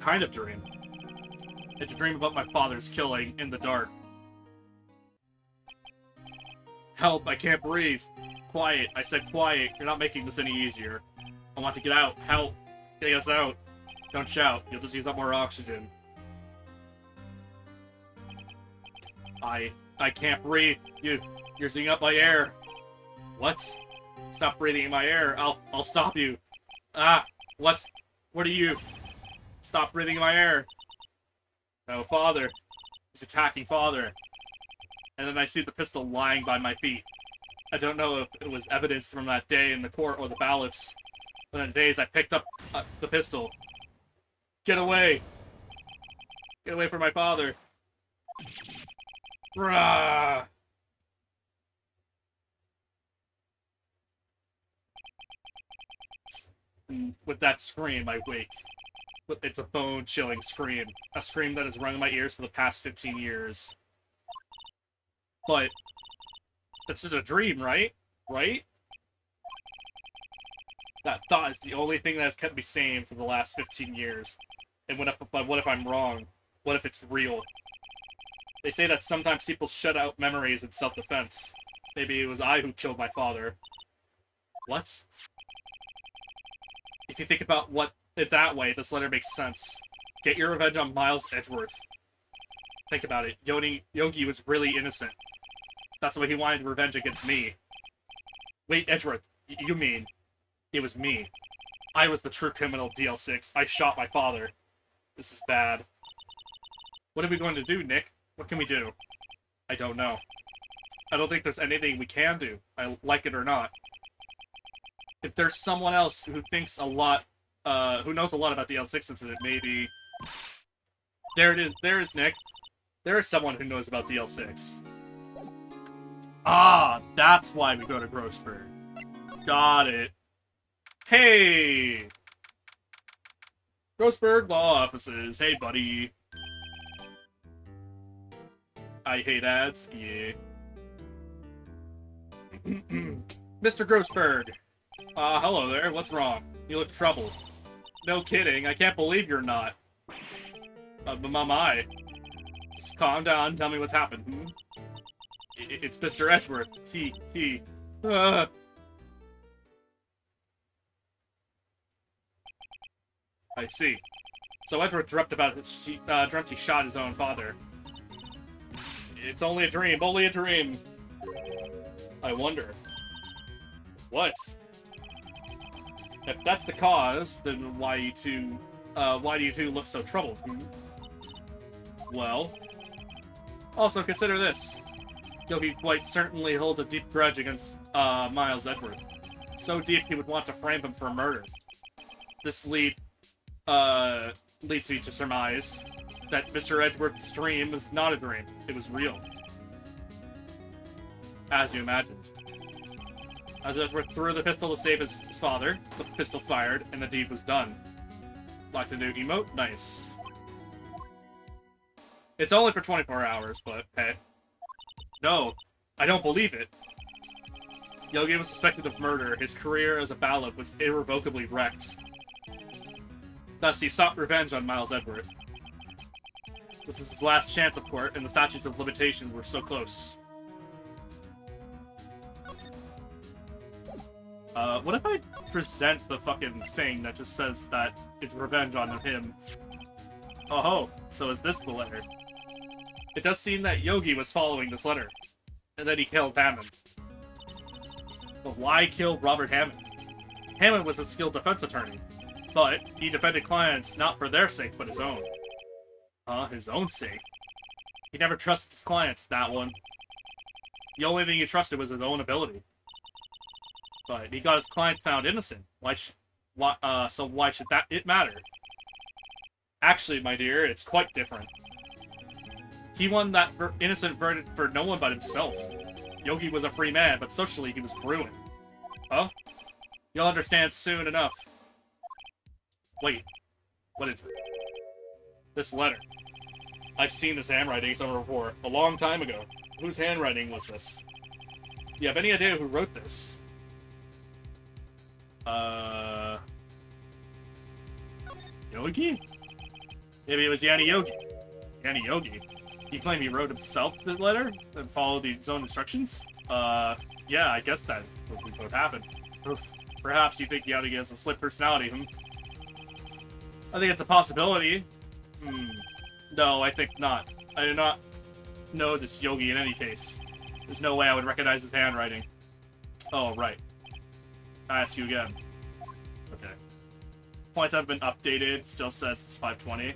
Kind of dream. It's a dream about my father's killing in the dark. Help, I can't breathe. Quiet, I said quiet. You're not making this any easier. I want to get out. Help. Get us out. Don't shout. You'll just use up more oxygen. I can't breathe. You're using up my air. What? Stop breathing in my air. I'll stop you. Ah, what? What are you? Stop breathing in my air. No, father. He's attacking father. And then I see the pistol lying by my feet. I don't know if it was evidence from that day in the court or the bailiffs. But in the days I picked up the pistol. Get away! Get away from my father! Rah! And with that scream, I wake. It's a bone-chilling scream. A scream that has rung in my ears for the past 15 years. But it's just a dream, right? Right? That thought is the only thing that has kept me sane for the last 15 years. And what if I'm wrong? What if it's real? They say that sometimes people shut out memories in self-defense. Maybe it was I who killed my father. What? If you think about it that way, this letter makes sense. Get your revenge on Miles Edgeworth. Think about it. Yogi was really innocent. That's why he wanted revenge against me. Wait, Edgeworth, you mean... It was me. I was the true criminal, DL6. I shot my father. This is bad. What are we going to do, Nick? What can we do? I don't know. I don't think there's anything we can do, like it or not. If there's someone else who thinks a lot, who knows a lot about the L6 incident, maybe... There it is. There is Nick. There is someone who knows about DL6. Ah, that's why we go to Grossberg. Got it. Hey! Grossberg Law Offices. Hey, buddy. I hate ads. Yeah. Mr. Grossberg. Hello there. What's wrong? You look troubled. No kidding. I can't believe you're not. My. Just calm down. Tell me what's happened. Hmm? It's Mr. Edgeworth. He. I see. So Edgeworth dreamt he shot his own father. It's only a dream, only a dream. I wonder. What? If that's the cause, then why do you two look so troubled? Hmm? Well, also consider this. Yogi quite certainly holds a deep grudge against Miles Edgeworth. So deep he would want to frame him for murder. This leads me to surmise that Mr. Edgeworth's dream was not a dream. It was real. As you imagined. As Edgeworth threw the pistol to save his father, the pistol fired, and the deed was done. Like the new emote? Nice. It's only for 24 hours, but hey. No, I don't believe it. Yogi was suspected of murder. His career as a bailiff was irrevocably wrecked. Thus, he sought revenge on Miles Edgeworth. This is his last chance of court, and the statutes of limitation were so close. What if I present the fucking thing that just says that it's revenge on him? Oh, so is this the letter? It does seem that Yogi was following this letter, and then he killed Hammond. But why kill Robert Hammond? Hammond was a skilled defense attorney, but he defended clients not for their sake, but his own. His own sake? He never trusted his clients, that one. The only thing he trusted was his own ability. But he got his client found innocent. So why should it matter? Actually, my dear, it's quite different. He won that innocent verdict for no one but himself. Yogi was a free man, but socially he was ruined. Huh? You'll understand soon enough. Wait, what is it? This letter. I've seen this handwriting somewhere before, a long time ago. Whose handwriting was this? Do you have any idea who wrote this? Yogi? Maybe it was Yanni Yogi. Yanni Yogi? He claimed he wrote himself the letter and followed his own instructions? Yeah, I guess that would happen. Perhaps you think Yogi has a slick personality, hmm? I think it's a possibility. No, I think not. I do not know this Yogi in any case. There's no way I would recognize his handwriting. Oh, right. I ask you again. Okay. Points have been updated. Still says it's 520.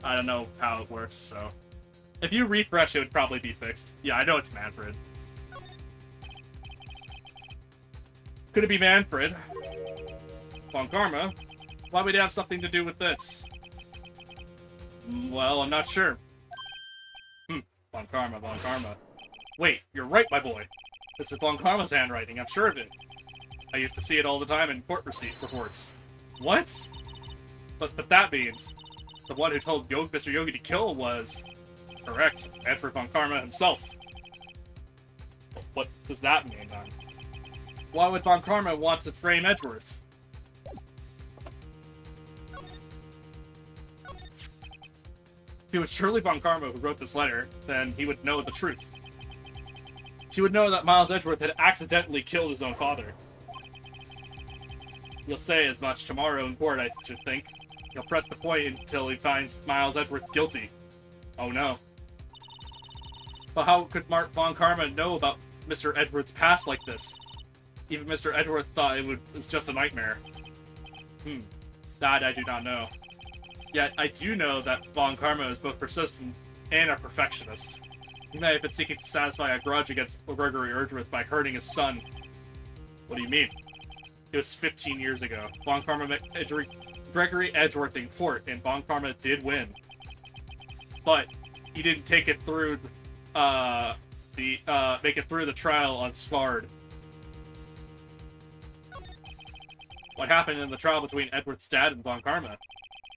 I don't know how it works, so... If you refresh, it would probably be fixed. Yeah, I know it's Manfred. Could it be Manfred? Von Karma? Why would he have something to do with this? Well, I'm not sure. Von Karma, Von Karma. Wait, you're right, my boy. This is Von Karma's handwriting, I'm sure of it. I used to see it all the time in court receipt reports. What? But that means the one who told Mr. Yogi to kill was... Correct, Manfred Von Karma himself. What does that mean, then? Why would Von Karma want to frame Edgeworth? If it was surely Von Karma who wrote this letter, then he would know the truth. He would know that Miles Edgeworth had accidentally killed his own father. He'll say as much tomorrow in court, I should think. He'll press the point until he finds Miles Edgeworth guilty. Oh no. But how could Mark Von Karma know about Mr. Edgeworth's past like this? Even Mr. Edgeworth thought it was just a nightmare. That I do not know. Yet, I do know that Von Karma is both persistent and a perfectionist. He may have been seeking to satisfy a grudge against Gregory Edgeworth by hurting his son. What do you mean? It was 15 years ago. Von Karma met Gregory Edgeworth in court, and Von Karma did win. But he didn't take it through make it through the trial unscarred. What happened in the trial between Edward's dad and Von Karma?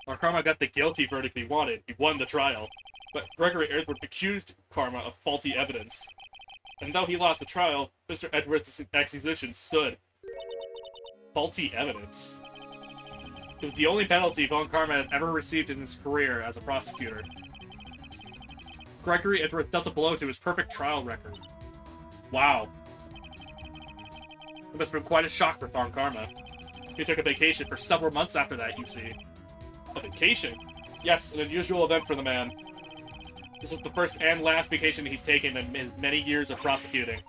Von Karma got the guilty verdict he wanted. He won the trial. But Gregory Edward accused Karma of faulty evidence. And though he lost the trial, Mr. Edward's accusation stood. Faulty evidence. It was the only penalty Von Karma had ever received in his career as a prosecutor. Gregory Edward dealt a blow to his perfect trial record. Wow. It must have been quite a shock for Von Karma. He took a vacation for several months after that, you see. A vacation? Yes, an unusual event for the man. This was the first and last vacation he's taken in his many years of prosecuting.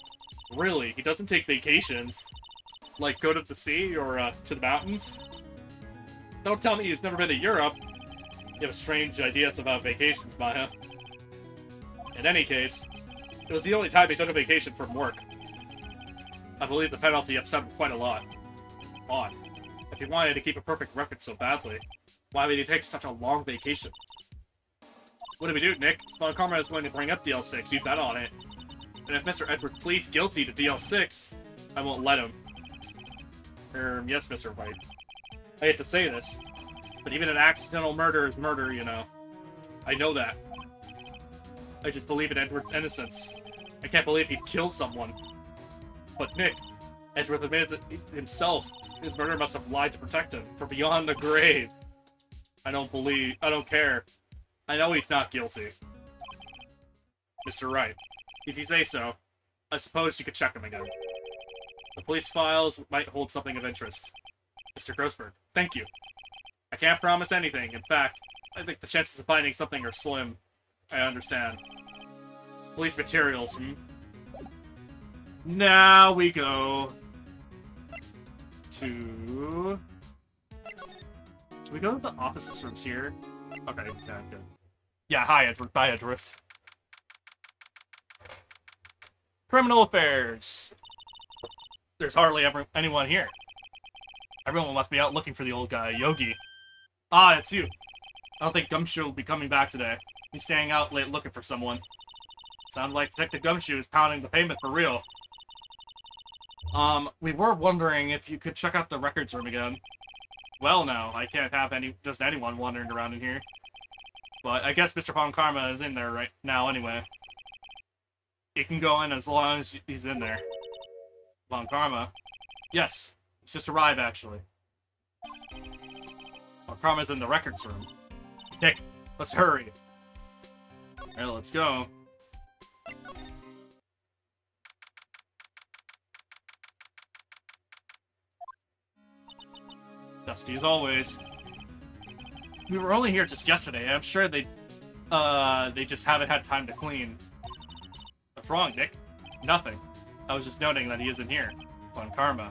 Really? He doesn't take vacations? Like go to the sea or to the mountains? Don't tell me he's never been to Europe. You have strange ideas about vacations, Maya. In any case, it was the only time he took a vacation from work. I believe the penalty upset him quite a lot. Odd. If he wanted to keep a perfect record so badly, why would he take such a long vacation? What do we do, Nick? Von Karma is going to bring up DL6, you bet on it. And if Mr. Edward pleads guilty to DL6, I won't let him. Yes, Mr. White. I hate to say this, but even an accidental murder is murder, you know. I know that. I just believe in Edward's innocence. I can't believe he'd kill someone. But Nick, Edward admits it himself. His murder must have lied to protect him, from beyond the grave. I don't care. I know he's not guilty. Mr. Wright, if you say so, I suppose you could check him again. The police files might hold something of interest. Mr. Grossberg, thank you. I can't promise anything. In fact, I think the chances of finding something are slim. I understand. Police materials, Now we go to... Do we go to the offices rooms here? Okay, yeah, good. Yeah, hi, Edward. Bye, Edward. Criminal affairs. There's hardly anyone here. Everyone must be out looking for the old guy, Yogi. Ah, it's you. I don't think Gumshoe will be coming back today. He's staying out late looking for someone. Sounds like Detective Gumshoe is pounding the pavement for real. We were wondering if you could check out the records room again. Well, no, I can't have just anyone wandering around in here. But I guess Mr. Von Karma is in there right now anyway. He can go in as long as he's in there. Von Karma? Yes, he's just arrived, actually. Von Karma's in the records room. Nick, let's hurry. Alright, let's go. Dusty as always. We were only here just yesterday. I'm sure they just haven't had time to clean. What's wrong, Nick? Nothing. I was just noting that he isn't here. Von Karma.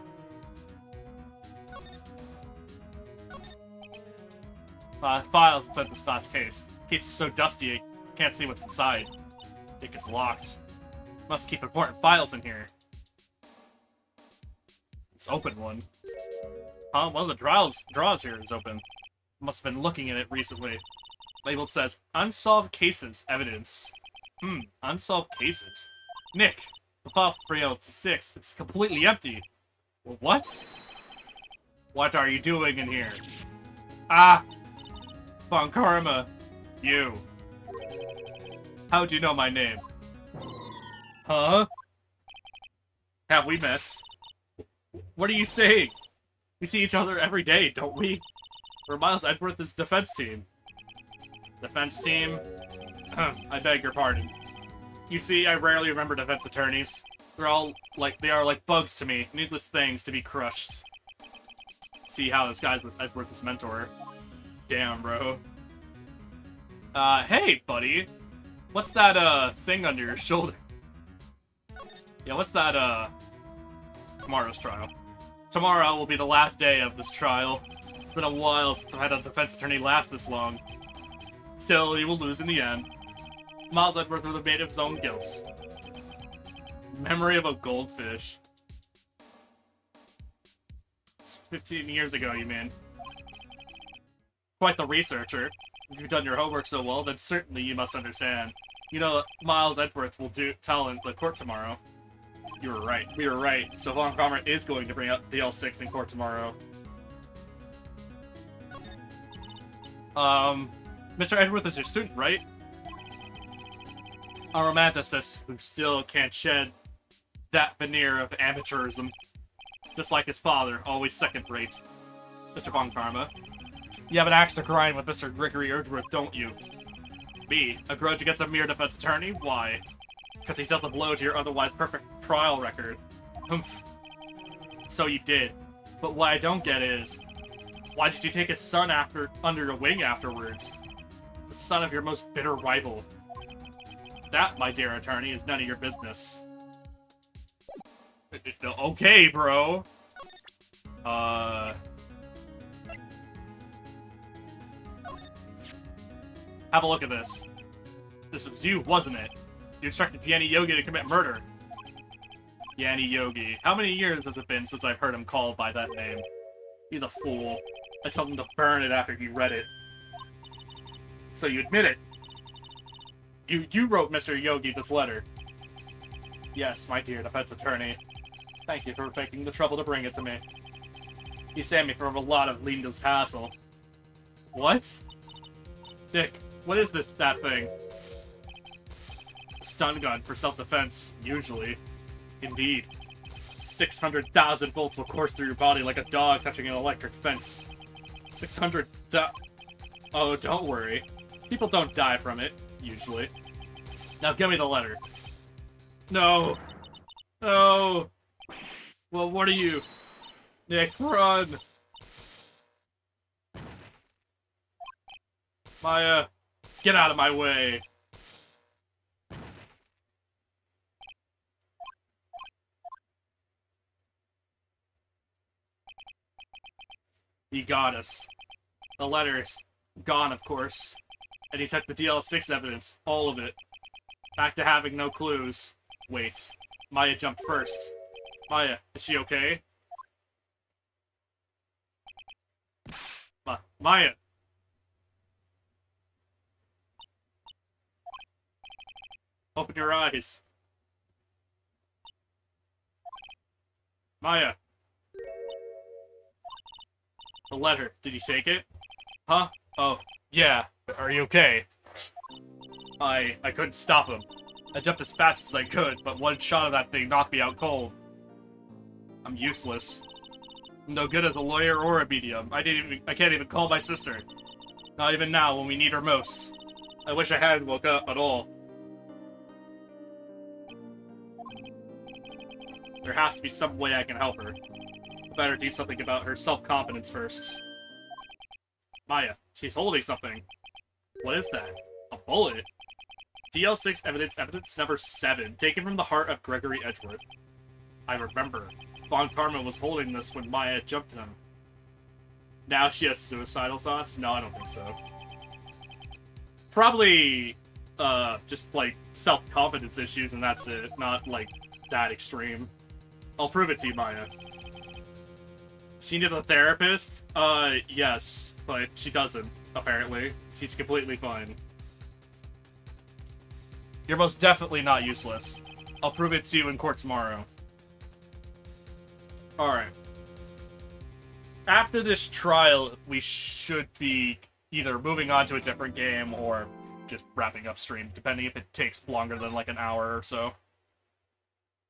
Files inside this glass case. The case is so dusty, I can't see what's inside. I think it's locked. Must keep important files in here. It's open one. Huh? One of the draws here is open. Must have been looking at it recently. Label says, unsolved cases, evidence. Unsolved cases. Nick, the file 306, it's completely empty. Well, what? What are you doing in here? Ah! Von Karma. You. How'd you know my name? Huh? Have we met? What are you saying? We see each other every day, don't we? We're Miles Edgeworth's defense team. Defense team? I beg your pardon. You see, I rarely remember defense attorneys. They are like bugs to me, needless things to be crushed. See how this guy's with Edgeworth's mentor. Damn, bro. Hey, buddy. What's that, thing under your shoulder? Yeah, what's that, tomorrow's trial? Tomorrow will be the last day of this trial. It's been a while since I've had a defense attorney last this long. Still, he will lose in the end. Miles Edgeworth was made of his own guilt. Memory of a goldfish. It's 15 years ago, you mean? Quite the researcher. If you've done your homework so well, then certainly you must understand. You know, Miles Edgeworth will tell in the court tomorrow. You were right. We were right. So Von Karma is going to bring up the L6 in court tomorrow. Mr. Edgeworth is your student, right? A romanticist who still can't shed that veneer of amateurism. Just like his father, always second-rate. Mr. Von Karma. You have an axe to grind with Mr. Gregory Edgeworth, don't you? Me? A grudge against a mere defense attorney? Why? Because he dealt a blow to your otherwise perfect trial record. Humph. So you did. But what I don't get is, why did you take his son under your wing afterwards? The son of your most bitter rival. That, my dear attorney, is none of your business. Okay, bro. Have a look at this. This was you, wasn't it? You instructed Yanni Yogi to commit murder. Yanni Yogi. How many years has it been since I've heard him called by that name? He's a fool. I told him to burn it after he read it. So you admit it. You wrote Mr. Yogi this letter. Yes, my dear defense attorney. Thank you for taking the trouble to bring it to me. You saved me from a lot of needless hassle. What? Dick, what is that thing? Stun gun for self-defense, usually. Indeed. 600,000 volts will course through your body like a dog touching an electric fence. 600,000... Oh, don't worry. People don't die from it, usually. Now give me the letter. No. No. Well, what are you? Nick, run! Maya, get out of my way. He got us. The letter's gone, of course. And he took the DL6 evidence, all of it. Back to having no clues. Wait. Maya jumped first. Maya, is she okay? Maya! Open your eyes. Maya. The letter. Did you take it? Huh? Oh, yeah. Are you okay? I couldn't stop him. I jumped as fast as I could, but one shot of that thing knocked me out cold. I'm useless. I'm no good as a lawyer or a medium. I can't even call my sister. Not even now when we need her most. I wish I hadn't woke up at all. There has to be some way I can help her. I better do something about her self-confidence first. Maya, she's holding something. What is that? A bullet? DL6 evidence number 7, taken from the heart of Gregory Edgeworth. I remember. Von Karma was holding this when Maya jumped him. Now she has suicidal thoughts? No, I don't think so. Probably, just, like, self-confidence issues and that's it. Not, like, that extreme. I'll prove it to you, Maya. She needs a therapist? Yes, but she doesn't, apparently. She's completely fine. You're most definitely not useless. I'll prove it to you in court tomorrow. Alright. After this trial, we should be either moving on to a different game or just wrapping up stream, depending if it takes longer than like an hour or so.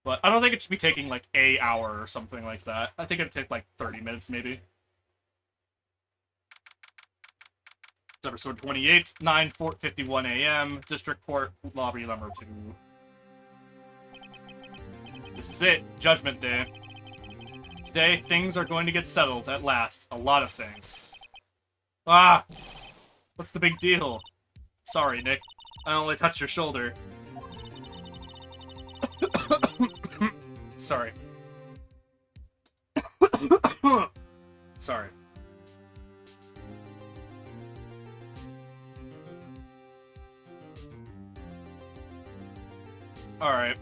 But I don't think it should be taking like an hour or something like that. I think it'd take like 30 minutes maybe. It's episode 28, 9:51 a.m. District Court, lobby number 2. This is it. Judgment Day. Today, things are going to get settled at last. A lot of things. Ah! What's the big deal? Sorry, Nick. I only touched your shoulder. Sorry. Sorry. Alright.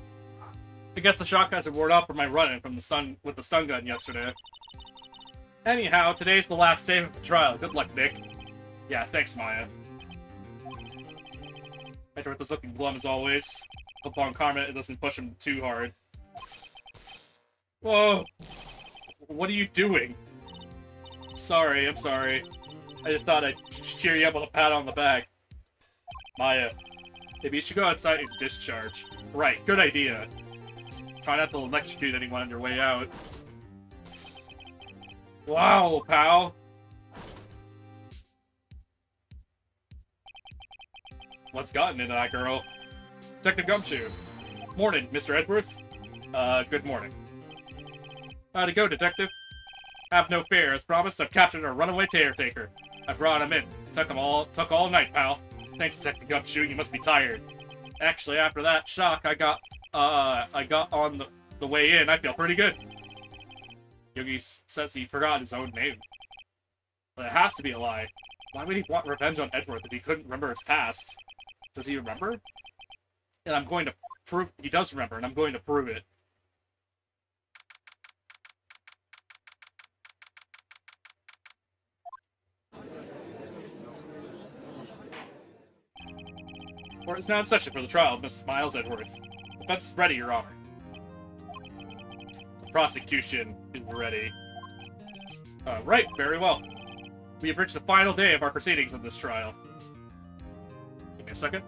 I guess the shock hasn't worn off from my run-in from the stun with the stun gun yesterday. Anyhow, today's the last day of the trial. Good luck, Nick. Yeah, thanks, Maya. Edgeworth is looking glum as always. Hope on karma it doesn't push him too hard. Whoa! What are you doing? Sorry, I'm sorry. I just thought I'd cheer you up with a pat on the back. Maya, maybe you should go outside and discharge. Right, good idea. Try not to electrocute anyone on your way out. Wow, pal! What's gotten into that girl? Detective Gumshoe. Morning, Mr. Edgeworth. Good morning. How'd it go, Detective? Have no fear. As promised, I've captured a runaway caretaker. I brought him in. Took all night, pal. Thanks, Detective Gumshoe. You must be tired. Actually, after that shock I got on the way in, I feel pretty good. Yogi says he forgot his own name. But it has to be a lie. Why would he want revenge on Edgeworth if he couldn't remember his past? Does he remember? And I'm going to prove... He does remember, and I'm going to prove it. Court is now in session for the trial of Mrs. Miles Edgeworth. Defense is ready, Your Honor. The prosecution is ready. Right, very well. We have reached the final day of our proceedings in this trial. Give me a second.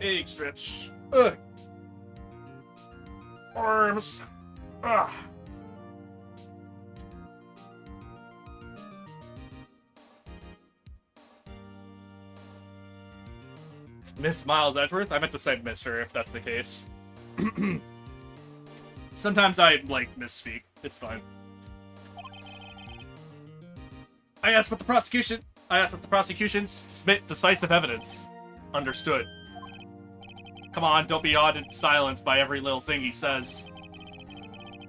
Egg stretch. Ugh. Arms. Ugh. Miss Miles Edgeworth? I meant to say Mr. if that's the case. Sometimes I, like, misspeak. It's fine. I asked that the prosecution submit decisive evidence. Understood. Come on, don't be awed and silenced by every little thing he says.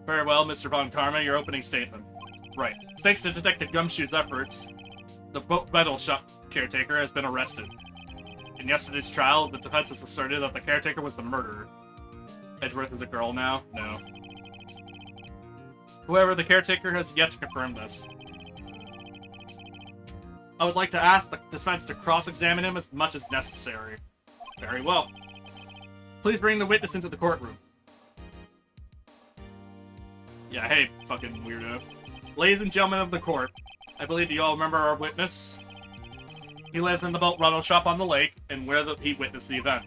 Very well, Mr. Von Karma, your opening statement. Right. Thanks to Detective Gumshoe's efforts, the metal shop caretaker has been arrested. In yesterday's trial, the defense has asserted that the caretaker was the murderer. Edgeworth is a girl now? No. However, the caretaker has yet to confirm this. I would like to ask the defense to cross-examine him as much as necessary. Very well. Please bring the witness into the courtroom. Yeah, hey, fucking weirdo. Ladies and gentlemen of the court, I believe you all remember our witness. He lives in the boat rental shop on the lake, and where he witnessed the event.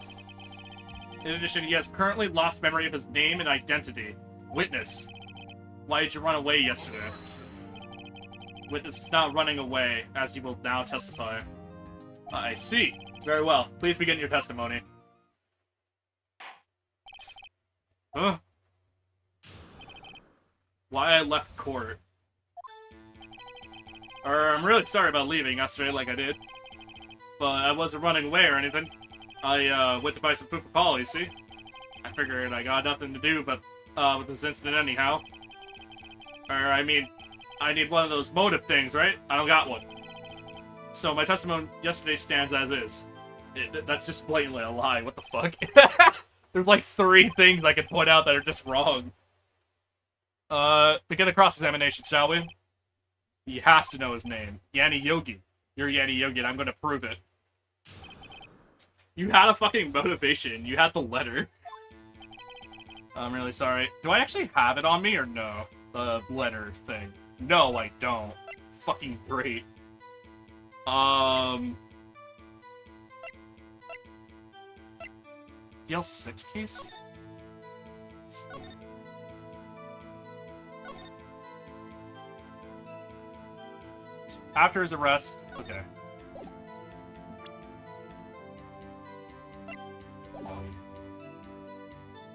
In addition, he has currently lost memory of his name and identity. Witness. Why did you run away yesterday? Witness is not running away, as he will now testify. I see. Very well. Please begin your testimony. Huh? Why I left court. I'm really sorry about leaving yesterday like I did. But I wasn't running away or anything. I went to buy some food for Paul, you see? I figured I got nothing to do but with this incident anyhow. I mean, I need one of those motive things, right? I don't got one. So my testimony yesterday stands as is. That's just blatantly a lie. What the fuck? There's like 3 things I can point out that are just wrong. Begin the cross-examination, shall we? He has to know his name. Yanni Yogi. You're Yanni Yogi, and I'm gonna prove it. You had a fucking motivation. You had the letter. I'm really sorry. Do I actually have it on me or no? The letter thing. No, I don't. Fucking great. DL6 case? After his arrest, okay.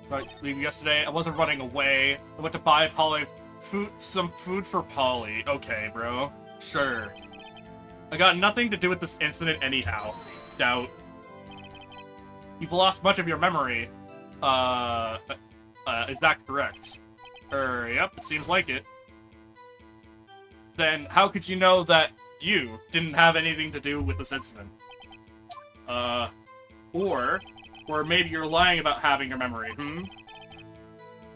Right, leaving yesterday. I wasn't running away. I went to buy Polly some food for Polly. Okay, bro. Sure. I got nothing to do with this incident anyhow. Doubt. You've lost much of your memory. Is that correct? Yep, it seems like it. Then how could you know that you didn't have anything to do with this incident? Or maybe you're lying about having your memory,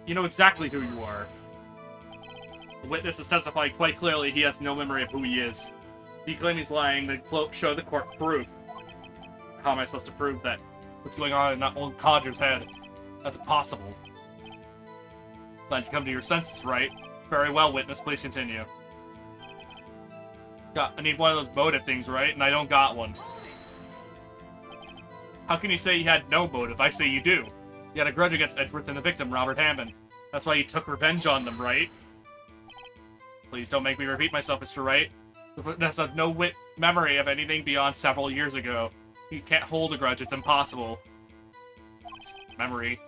You know exactly who you are. The witness has testified quite clearly he has no memory of who he is. If you claim he's lying, then show the court proof. How am I supposed to prove that? What's going on in that old codger's head? That's impossible. Glad you come to your senses, right? Very well, witness. Please continue. I need one of those motive things, right? And I don't got one. How can you say you had no motive? I say you do. You had a grudge against Edgeworth and the victim, Robert Hammond. That's why you took revenge on them, right? Please don't make me repeat myself, Mr. Wright. The witness has no memory of anything beyond several years ago. You can't hold a grudge. It's impossible. Memory.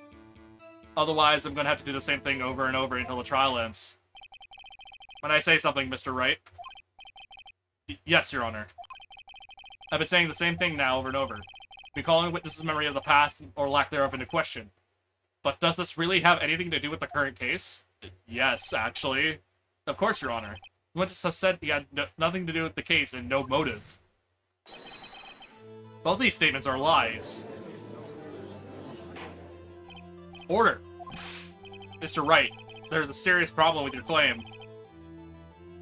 Otherwise, I'm going to have to do the same thing over and over until the trial ends. When I say something, Mr. Wright. Yes, Your Honor. I've been saying the same thing now over and over. Been calling witnesses' memory of the past or lack thereof into question. But does this really have anything to do with the current case? Yes, actually. Of course, Your Honor. The witness has said he had nothing to do with the case and no motive. Both these statements are lies. Order. Mr. Wright, there's a serious problem with your claim.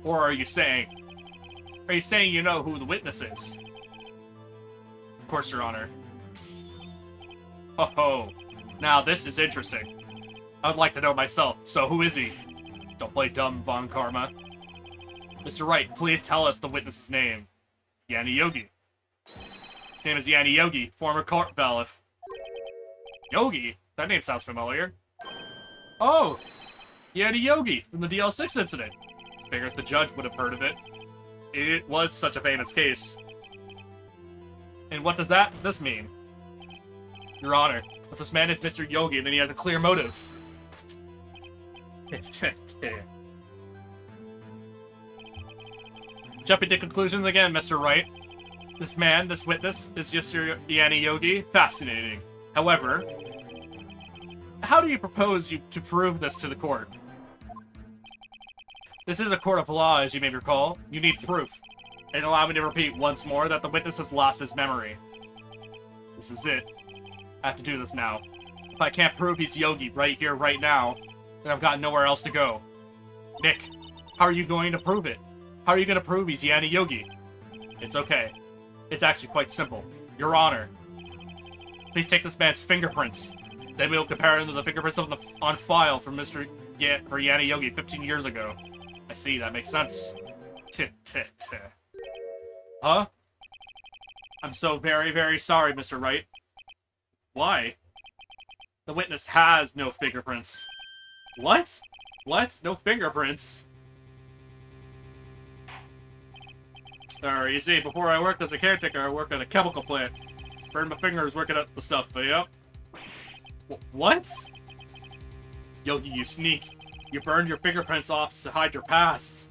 Or are you saying you know who the witness is? Of course, Your Honor. Ho-ho. Now, this is interesting. I'd like to know myself, so who is he? Don't play dumb, Von Karma. Mr. Wright, please tell us the witness's name. Yanni Yogi. His name is Yanni Yogi, former court bailiff. Yogi? That name sounds familiar. Oh! Yanni Yogi, from the DL6 incident. Figures the judge would have heard of it. It was such a famous case. And what does this mean? Your Honor, if this man is Mr. Yogi, then he has a clear motive. Jumping to conclusions again, Mr. Wright. This witness, is just your Yanni Yogi. Fascinating. However, how do you propose to prove this to the court? This is a court of law, as you may recall. You need proof. And allow me to repeat once more that the witness has lost his memory. This is it. I have to do this now. If I can't prove he's Yogi right here, right now, then I've got nowhere else to go. Nick, how are you going to prove it? How are you going to prove he's Yanni Yogi? It's okay. It's actually quite simple. Your Honor, please take this man's fingerprints. Then we'll compare them to the fingerprints on file for Yanni Yogi 15 years ago. I see, that makes sense. Huh? I'm so very, very sorry, Mr. Wright. Why? The witness has no fingerprints. What? What? No fingerprints? You see, before I worked as a caretaker, I worked at a chemical plant. Burned my fingers working up the stuff, yep. What? Yogi, you sneak. You burned your fingerprints off to hide your past.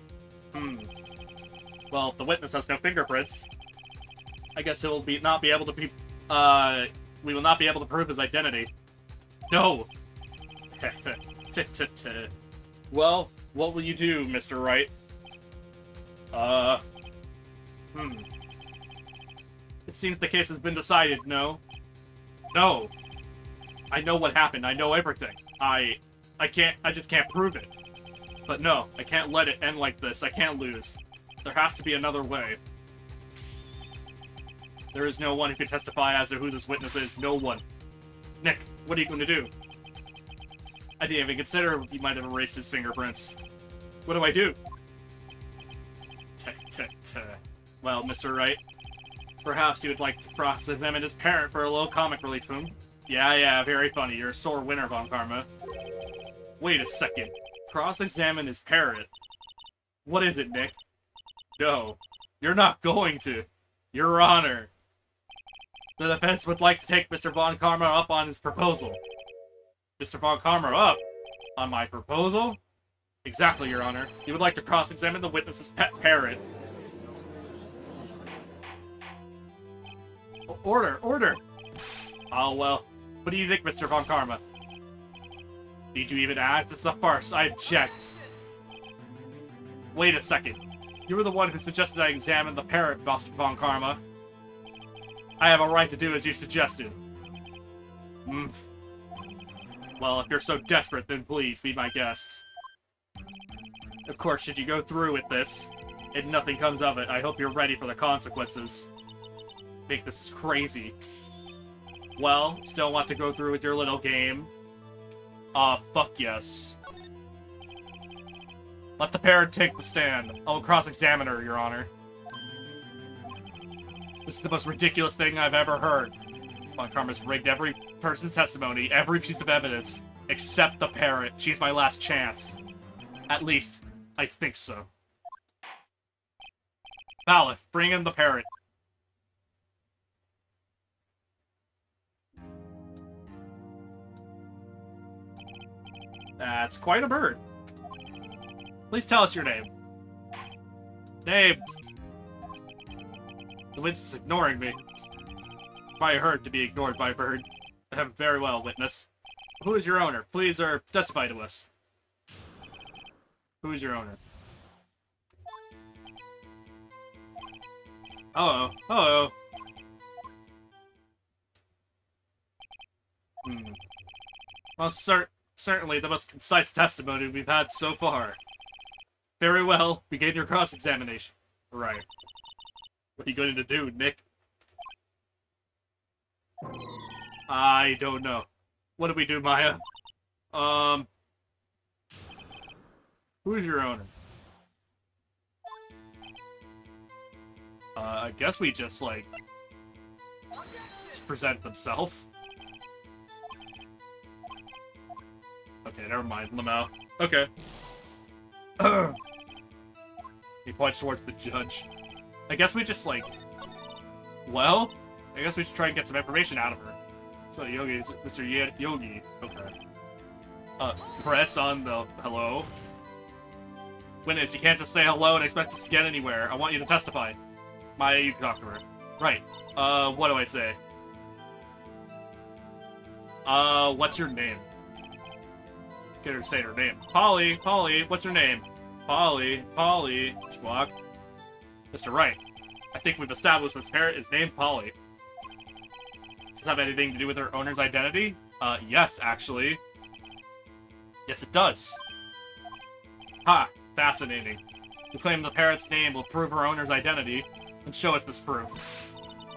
Well, if the witness has no fingerprints, I guess we will not be able to prove his identity. No! Well, what will you do, Mr. Wright? It seems the case has been decided, no? No! I know what happened. I know everything. I just can't prove it. But no, I can't let it end like this. I can't lose. There has to be another way. There is no one who can testify as to who this witness is. No one. Nick, what are you going to do? I didn't even consider he might have erased his fingerprints. What do I do? Well, Mr. Wright, perhaps you would like to cross-examine his parent for a little comic relief, hmm? Yeah, very funny. You're a sore winner, Von Karma. Wait a second. Cross-examine his parent? What is it, Nick? No, you're not going to. Your Honor. The defense would like to take Mr. Von Karma up on his proposal. Mr. Von Karma up? On my proposal? Exactly, Your Honor. He would like to cross-examine the witness's pet parrot. Order! Oh, well. What do you think, Mr. Von Karma? Need you even ask? This is a farce. I object. Wait a second. You were the one who suggested I examine the parrot, Mr. Von Karma. I have a right to do as you suggested. Well, if you're so desperate, then please be my guest. Of course, should you go through with this, and nothing comes of it, I hope you're ready for the consequences. Think this is crazy. Well, still want to go through with your little game? Fuck yes. Let the parrot take the stand. I'll cross-examine her, Your Honor. This is the most ridiculous thing I've ever heard. Von Karma's rigged every person's testimony, every piece of evidence, except the parrot. She's my last chance. At least, I think so. Balif, bring in the parrot. That's quite a bird. Please tell us your name. Name. The witness is ignoring me. Probably hurt to be ignored by a bird. Very well, witness. Who is your owner? Please, testify to us. Who is your owner? Hello. Well, certainly the most concise testimony we've had so far. Very well, begin your cross-examination. Right. What are you going to do, Nick? I don't know. What do we do, Maya? Who's your owner? I guess we just present themselves. Okay, never mind, Lamau. Okay. He points towards the judge. I guess we just, well, I guess we should try and get some information out of her. So, Yogi, is it Mr. Yogi? Okay. Press on the hello. Witness, you can't just say hello and expect us to get anywhere. I want you to testify. Maya, you can talk to her. Right. What do I say? What's your name? Get her to say her name. Polly, what's her name? Polly, Squawk. Mr. Wright, I think we've established this parrot is named Polly. Does this have anything to do with her owner's identity? Yes, actually. Yes, it does. Ha, fascinating. You claim the parrot's name will prove her owner's identity, and show us this proof.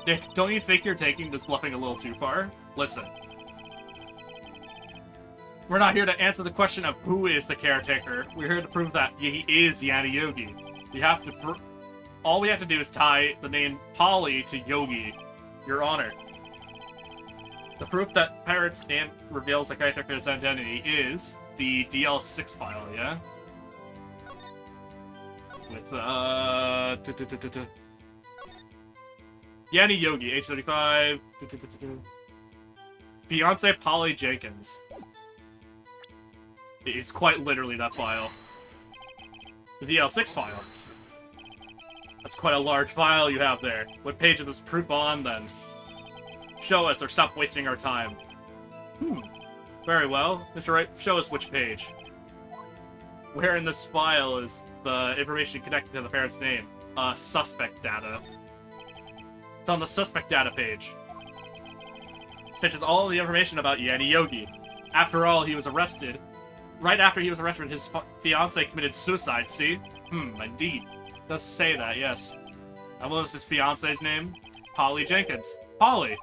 Nick, don't you think you're taking this bluffing a little too far? Listen. We're not here to answer the question of who is the caretaker. We're here to prove that he is Yanni Yogi. All we have to do is tie the name Polly to Yogi, Your Honor. The proof that parrot's name reveals the caretaker's identity is the DL6 file, yeah? With, Yanni Yogi, age 35. Fiance Polly Jenkins. It's quite literally that file. The DL6 file. That's quite a large file you have there. What page is this proof on, then? Show us or stop wasting our time. Very well. Mr. Wright, show us which page. Where in this file is the information connected to the parent's name? Suspect data. It's on the suspect data page. This page is all the information about Yanni Yogi. After all, he was arrested right after he was arrested, his fiancée committed suicide, see? Indeed. It does say that, yes. And what was his fiancée's name? Polly Jenkins. Polly!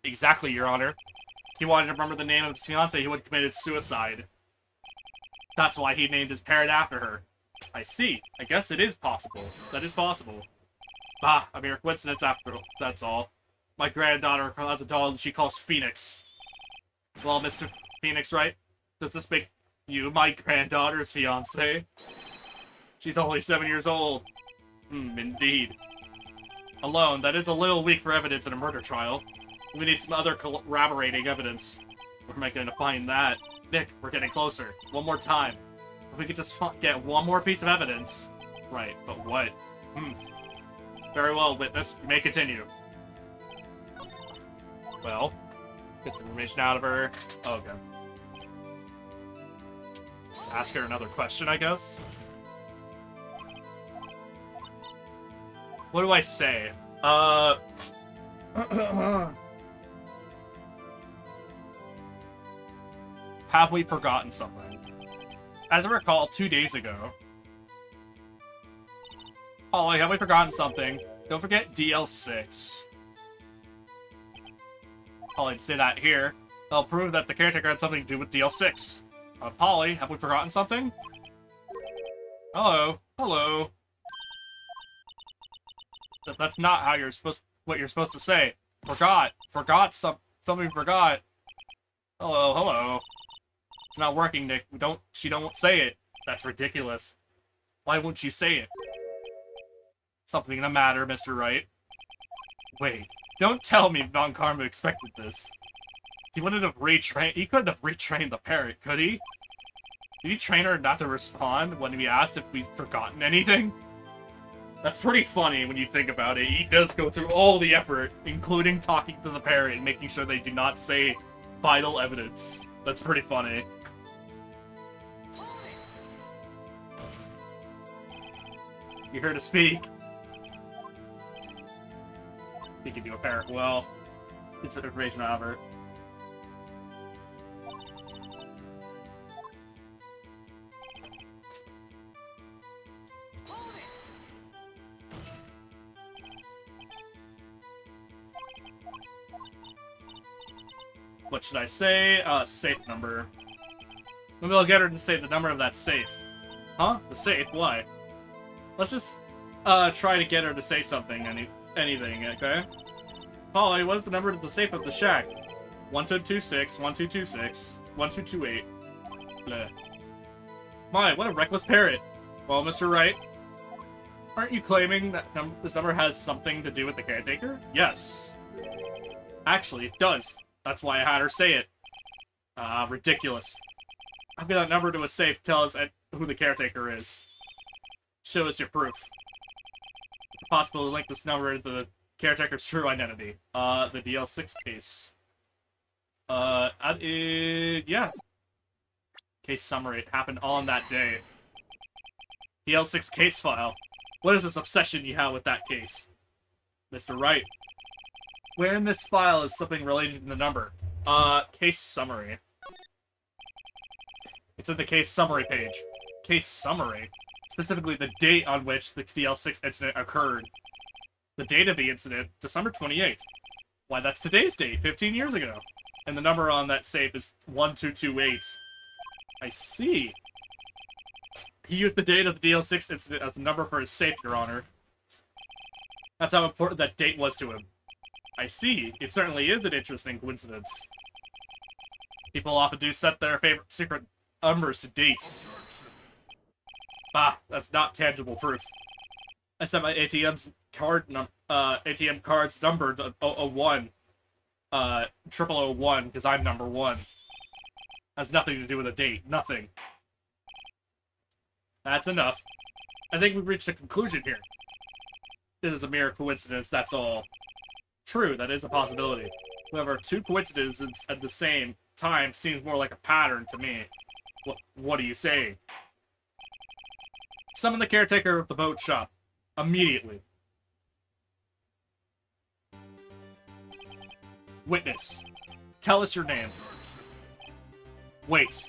Exactly, Your Honor. He wanted to remember the name of his fiancée who had committed suicide. That's why he named his parrot after her. I see. I guess it is possible. That is possible. Bah, a mere coincidence after all. That's all. My granddaughter has a doll she calls Phoenix. Well, Mr. Phoenix, right? Does this make you my granddaughter's fiancé? She's only 7 years old. Indeed. Alone, that is a little weak for evidence in a murder trial. We need some other corroborating evidence. Where am I going to find that? Nick, we're getting closer. One more time. If we could just get one more piece of evidence. Right, but what? Very well, witness. You may continue. Well, get some information out of her. Oh, okay. Just ask her another question, I guess. What do I say? Have we forgotten something? As I recall, 2 days ago... Holly, have we forgotten something? Don't forget DL6. Holly, to say that here. That'll prove that the caretaker had something to do with DL6. Polly, have we forgotten something? Hello. Hello. That's not how you're supposed... what you're supposed to say. Forgot. Forgot something forgot. Hello, hello. It's not working, Nick. She don't say it. That's ridiculous. Why won't you say it? Something the matter, Mr. Wright. Wait, don't tell me Von Karma expected this. He couldn't have retrained the parrot, could he? Did he train her not to respond when we asked if we'd forgotten anything? That's pretty funny when you think about it. He does go through all the effort, including talking to the parrot and making sure they do not say vital evidence. That's pretty funny. You're here to speak. Speaking to a parrot. Well, it's an information, however. What should I say? Safe number. Maybe I'll get her to say the number of that safe. Huh? The safe? Why? Let's just try to get her to say something, anything, okay? Polly, what is the number of the safe of the shack? 1226, 1226, 1228. Bleh. My, what a reckless parrot. Well, Mr. Wright, aren't you claiming that this number has something to do with the caretaker? Yes. Actually, it does. That's why I had her say it. Ridiculous. How can that number to a safe tell us who the caretaker is? Show us your proof. It's possible to link this number to the caretaker's true identity. The DL6 case. Yeah. Case summary. It happened on that day. DL6 case file. What is this obsession you have with that case? Mr. Wright. Where in this file is something related to the number? Case summary. It's in the case summary page. Case summary? Specifically the date on which the DL6 incident occurred. The date of the incident, December 28th. Why, that's today's date, 15 years ago. And the number on that safe is 1228. I see. He used the date of the DL6 incident as the number for his safe, Your Honor. That's how important that date was to him. I see. It certainly is an interesting coincidence. People often do set their favorite secret numbers to dates. Bah, that's not tangible proof. I set my ATM card's number to 001. 0001, because I'm number 1. Has nothing to do with a date. Nothing. That's enough. I think we've reached a conclusion here. This is a mere coincidence, that's all. True, that is a possibility. However, two coincidences at the same time seems more like a pattern to me. What are you saying? Summon the caretaker of the boat shop. Immediately. Witness. Tell us your name. Wait.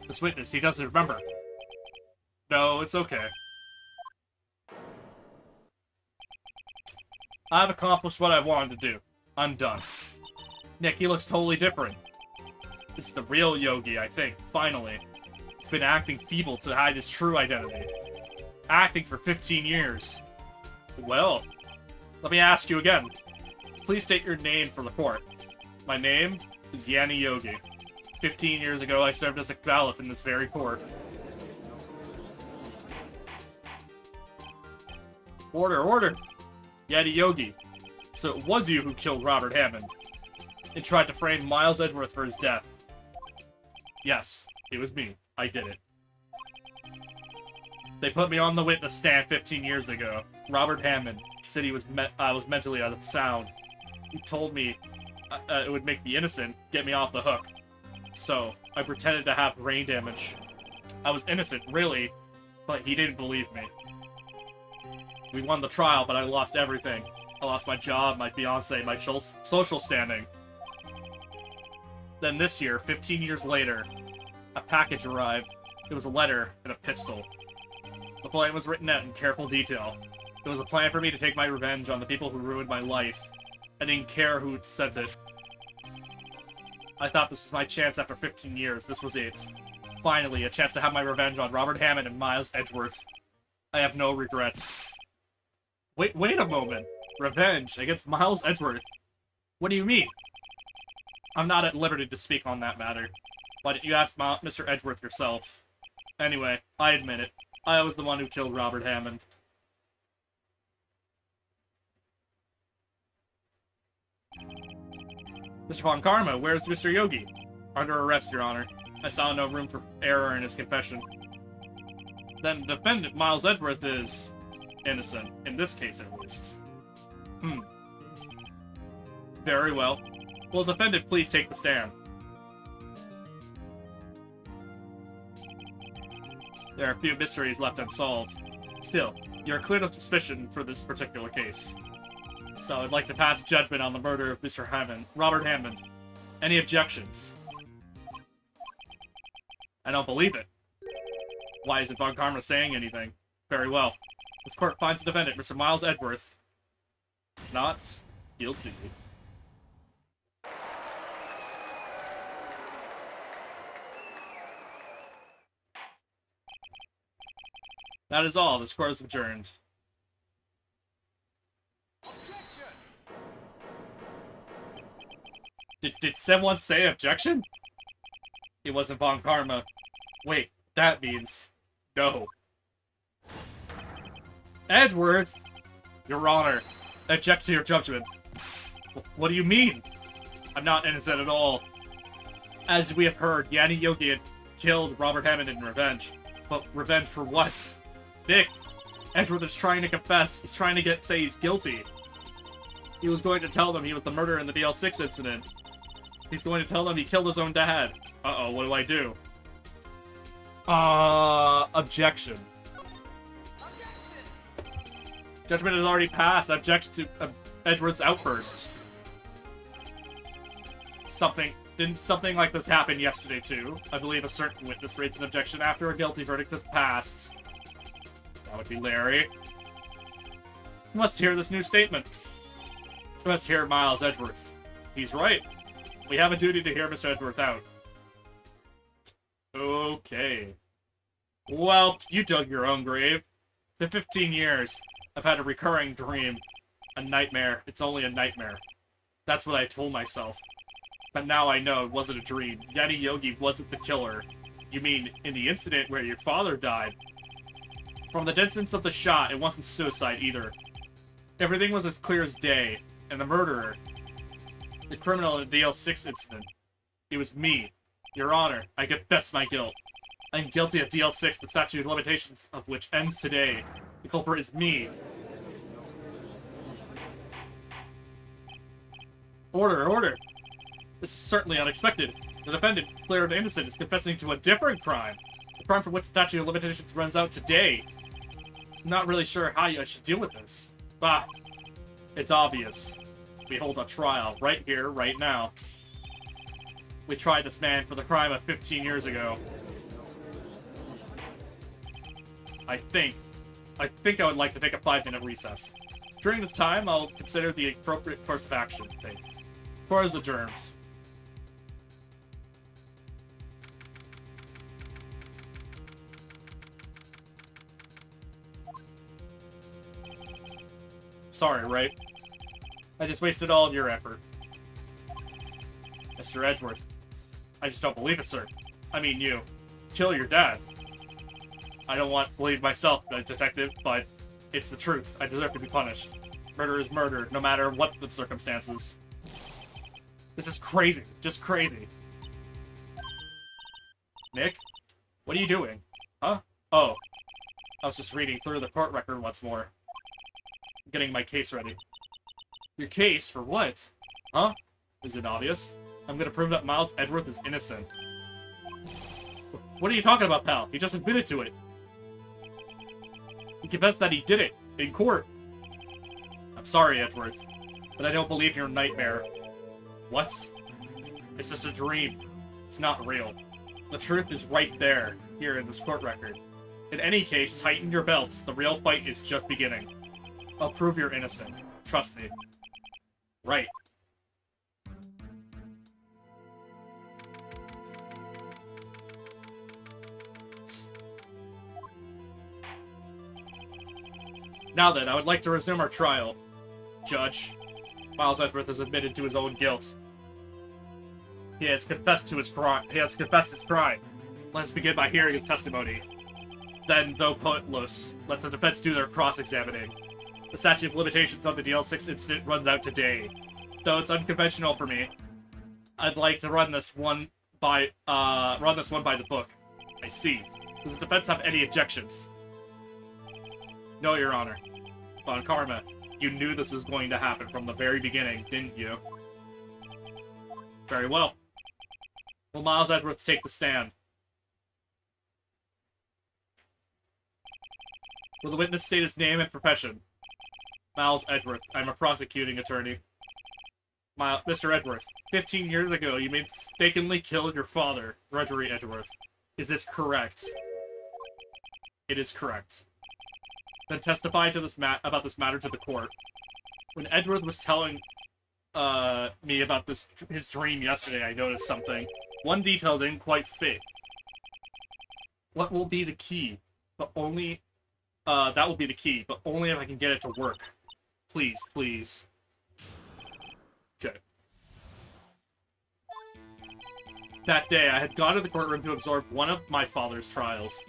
This witness, he doesn't remember. No, it's okay. I've accomplished what I wanted to do. I'm done. Nick, he looks totally different. This is the real Yogi, I think, finally. He's been acting feeble to hide his true identity. Acting for 15 years. Well, let me ask you again. Please state your name for the court. My name is Yanni Yogi. 15 years ago, I served as a bailiff in this very court. Order, order! Yanni Yogi. So it was you who killed Robert Hammond and tried to frame Miles Edgeworth for his death. Yes, it was me. I did it. They put me on the witness stand 15 years ago. Robert Hammond said I was mentally unsound. He told me it would make me innocent, get me off the hook. So, I pretended to have brain damage. I was innocent, really, but he didn't believe me. We won the trial, but I lost everything. I lost my job, my fiancé, my social standing. Then this year, 15 years later, a package arrived. It was a letter and a pistol. The plan was written out in careful detail. It was a plan for me to take my revenge on the people who ruined my life. I didn't care who sent it. I thought this was my chance after 15 years. This was it. Finally, a chance to have my revenge on Robert Hammond and Miles Edgeworth. I have no regrets. Wait a moment. Revenge against Miles Edgeworth? What do you mean? I'm not at liberty to speak on that matter. Why didn't you ask Mr. Edgeworth yourself? Anyway, I admit it. I was the one who killed Robert Hammond. Mr. Von Karma, where's Mr. Yogi? Under arrest, Your Honor. I saw no room for error in his confession. Then defendant Miles Edgeworth is innocent, in this case at least. Very well. Will defendant please take the stand? There are a few mysteries left unsolved. Still, you're cleared of suspicion for this particular case. So I'd like to pass judgment on the murder of Mr. Hammond, Robert Hammond. Any objections? I don't believe it. Why isn't Von Karma saying anything? Very well. This court finds the defendant, Mr. Miles Edgeworth, not guilty. That is all. This court is adjourned. Did someone say objection? It wasn't Von Karma. Wait, that means no. Edgeworth! Your Honor, object to your judgment. What do you mean? I'm not innocent at all. As we have heard, Yanni Yogi had killed Robert Hammond in revenge. But revenge for what? Nick, Edgeworth is trying to confess. He's trying to say he's guilty. He was going to tell them he was the murderer in the DL6 incident. He's going to tell them he killed his own dad. Uh-oh, what do I do? Objection. Judgment has already passed. Object to Edgeworth's outburst. Didn't something like this happen yesterday too? I believe a certain witness raised an objection after a guilty verdict has passed. That would be Larry. You must hear this new statement. You must hear Miles Edgeworth. He's right. We have a duty to hear Mr. Edgeworth out. Okay. Well, you dug your own grave. For 15 years, I've had a recurring dream. A nightmare. It's only a nightmare. That's what I told myself. But now I know it wasn't a dream. Yanni Yogi wasn't the killer. You mean, in the incident where your father died? From the distance of the shot, it wasn't suicide either. Everything was as clear as day. And the murderer, the criminal in the DL6 incident, it was me. Your Honor, I confess my guilt. I'm guilty of DL6, the statute of limitations of which ends today. The culprit is me. Order, order. This is certainly unexpected. The defendant, declared innocent, is confessing to a different crime. The crime for which the statute of limitations runs out today. I'm not really sure how I should deal with this. Bah. It's obvious. We hold a trial right here, right now. We tried this man for the crime of 15 years ago. I think I would like to take a 5-minute recess. During this time, I'll consider the appropriate course of action to take. Court is adjourns. Sorry, right? I just wasted all of your effort. Mr. Edgeworth. I just don't believe it, sir. I mean you. Kill your dad. I don't want to believe myself, detective, but it's the truth. I deserve to be punished. Murder is murder, no matter what the circumstances. This is crazy. Just crazy. Nick? What are you doing? Huh? Oh. I was just reading through the court record once more. I'm getting my case ready. Your case? For what? Huh? Is it obvious? I'm gonna prove that Miles Edgeworth is innocent. What are you talking about, pal? He just admitted to it. He confessed that he did it. In court. I'm sorry, Edgeworth, but I don't believe your nightmare. What? It's just a dream. It's not real. The truth is right there, here in this court record. In any case, tighten your belts. The real fight is just beginning. I'll prove you're innocent. Trust me. Right. Now then, I would like to resume our trial. Judge, Miles Edgeworth has admitted to his own guilt. He has confessed to his crime. He has confessed his crime. Let's begin by hearing his testimony. Then, though pointless, let the defense do their cross-examining. The statute of limitations on the DL6 incident runs out today. Though it's unconventional for me, I'd like to run this one by the book. I see. Does the defense have any objections? No, Your Honor. Von Karma, you knew this was going to happen from the very beginning, didn't you? Very well. Will Miles Edgeworth take the stand? Will the witness state his name and profession? Miles Edgeworth. I'm a prosecuting attorney. Mr. Edgeworth, 15 years ago, you mistakenly killed your father, Gregory Edgeworth. Is this correct? It is correct. Then testify to this about this matter to the court. When Edgeworth was telling me about his dream yesterday, I noticed something. One detail didn't quite fit. What will be the key? But only that will be the key, but only if I can get it to work. Please, please. Okay. That day, I had gone to the courtroom to absorb one of my father's trials.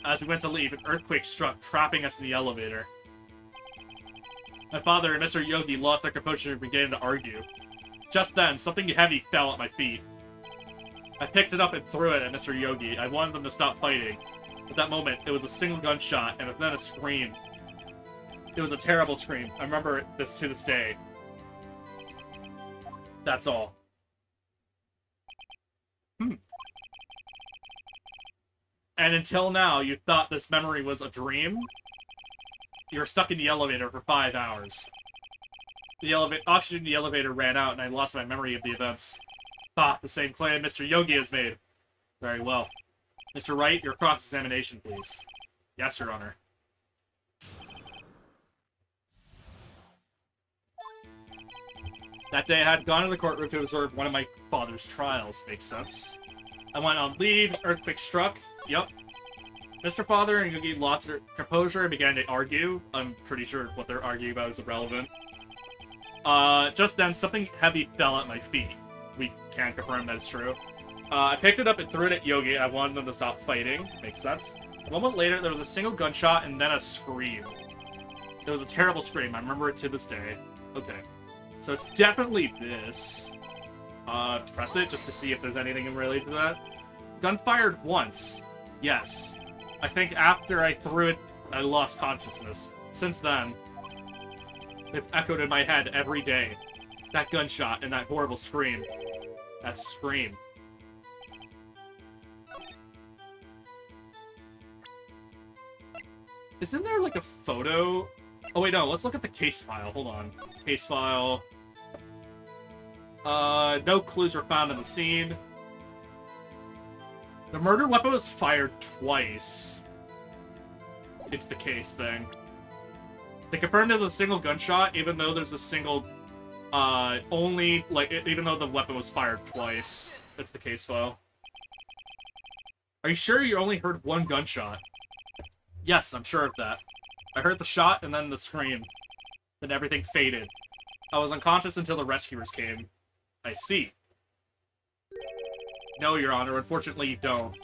As we went to leave, an earthquake struck, trapping us in the elevator. My father and Mr. Yogi lost their composure and began to argue. Just then, something heavy fell at my feet. I picked it up and threw it at Mr. Yogi. I wanted them to stop fighting. At that moment, it was a single gunshot, and then a scream. It was a terrible scream. I remember this to this day. That's all. And until now, you thought this memory was a dream? You were stuck in the elevator for 5 hours. The oxygen in the elevator ran out, and I lost my memory of the events. Ah, the same claim Mr. Yogi has made. Very well. Mr. Wright, your cross-examination, please. Yes, Your Honor. That day, I had gone to the courtroom to observe one of my father's trials. Makes sense. I went on leave, earthquake struck. Yep. Mr. Father and Yogi lost their composure and began to argue. I'm pretty sure what they're arguing about is irrelevant. Just then, something heavy fell at my feet. We can't confirm that it's true. I picked it up and threw it at Yogi. I wanted them to stop fighting. Makes sense. A moment later, there was a single gunshot and then a scream. It was a terrible scream. I remember it to this day. Okay. So it's definitely this. Press it just to see if there's anything related to that. Gun fired once. Yes. I think after I threw it, I lost consciousness. Since then, it's echoed in my head every day. That gunshot and that horrible scream. That scream. Isn't there like a photo? Oh wait, no, let's look at the case file. Hold on. Case file. No clues were found in the scene. The murder weapon was fired twice. it's the case thing. They confirmed there's a single gunshot, even though there's a single, even though the weapon was fired twice. That's the case file. Are you sure you only heard one gunshot? Yes, I'm sure of that. I heard the shot and then the scream. Then everything faded. I was unconscious until the rescuers came. I see. No, Your Honor, unfortunately you don't.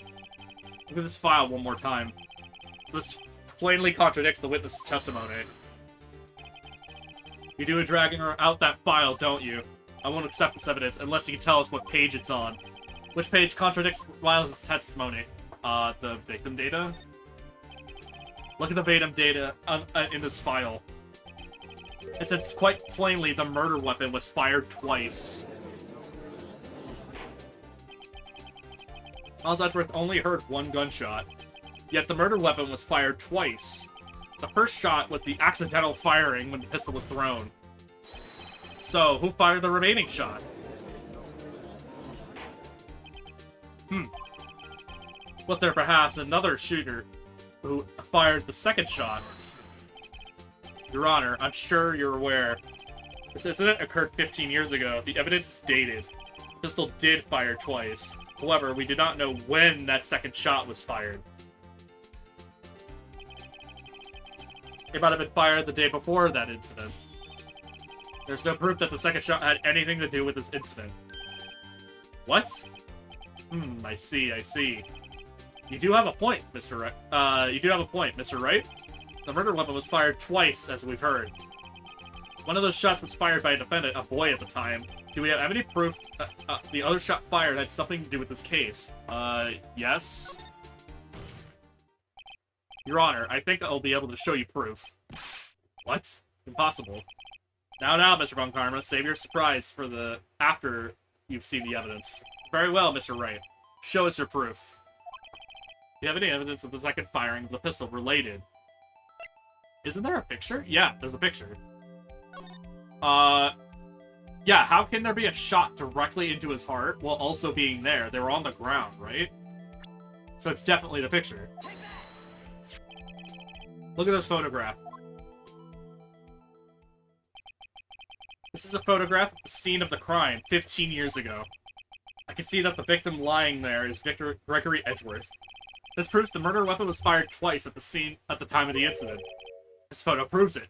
Look at this file one more time. This plainly contradicts the witness's testimony. You do a dragging out that file, don't you? I won't accept this evidence unless you can tell us what page it's on. Which page contradicts Miles' testimony? The victim data? Look at the victim data in this file. It says quite plainly the murder weapon was fired twice. Miles Edgeworth only heard one gunshot, yet the murder weapon was fired twice. The first shot was the accidental firing when the pistol was thrown. So, who fired the remaining shot? Was there perhaps another shooter who fired the second shot? Your Honor, I'm sure you're aware. This incident occurred 15 years ago. The evidence is dated. The pistol did fire twice. However, we do not know when that second shot was fired. It might have been fired the day before that incident. There's no proof that the second shot had anything to do with this incident. What? I see, I see. You do have a point, Mr. Wright. Mr. Wright. The murder weapon was fired twice, as we've heard. One of those shots was fired by a defendant, a boy at the time. Do we have any proof that the other shot fired had something to do with this case? Yes? Your Honor, I think I'll be able to show you proof. What? Impossible. Now, Mr. Von Karma, save your surprise for the after you've seen the evidence. Very well, Mr. Wright. Show us your proof. Do you have any evidence of the second firing of the pistol related? Isn't there a picture? Yeah, there's a picture. Yeah, how can there be a shot directly into his heart while also being there? They were on the ground, right? So it's definitely the picture. Look at this photograph. This is a photograph of the scene of the crime 15 years ago. I can see that the victim lying there is Gregory Edgeworth. This proves the murder weapon was fired twice at the scene at the time of the incident. This photo proves it.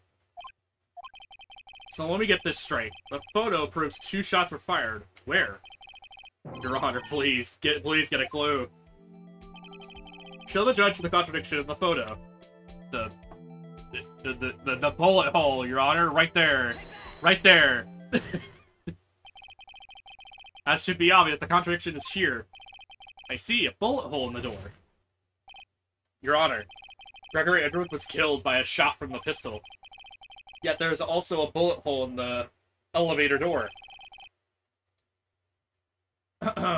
So let me get this straight. The photo proves 2 shots were fired. Where? Your Honor, please get a clue. Show the judge the contradiction in the photo. The bullet hole, Your Honor, right there. Right there. As should be obvious, the contradiction is here. I see a bullet hole in the door. Your Honor, Gregory Edgeworth was killed by a shot from the pistol. Yet there is also a bullet hole in the elevator door.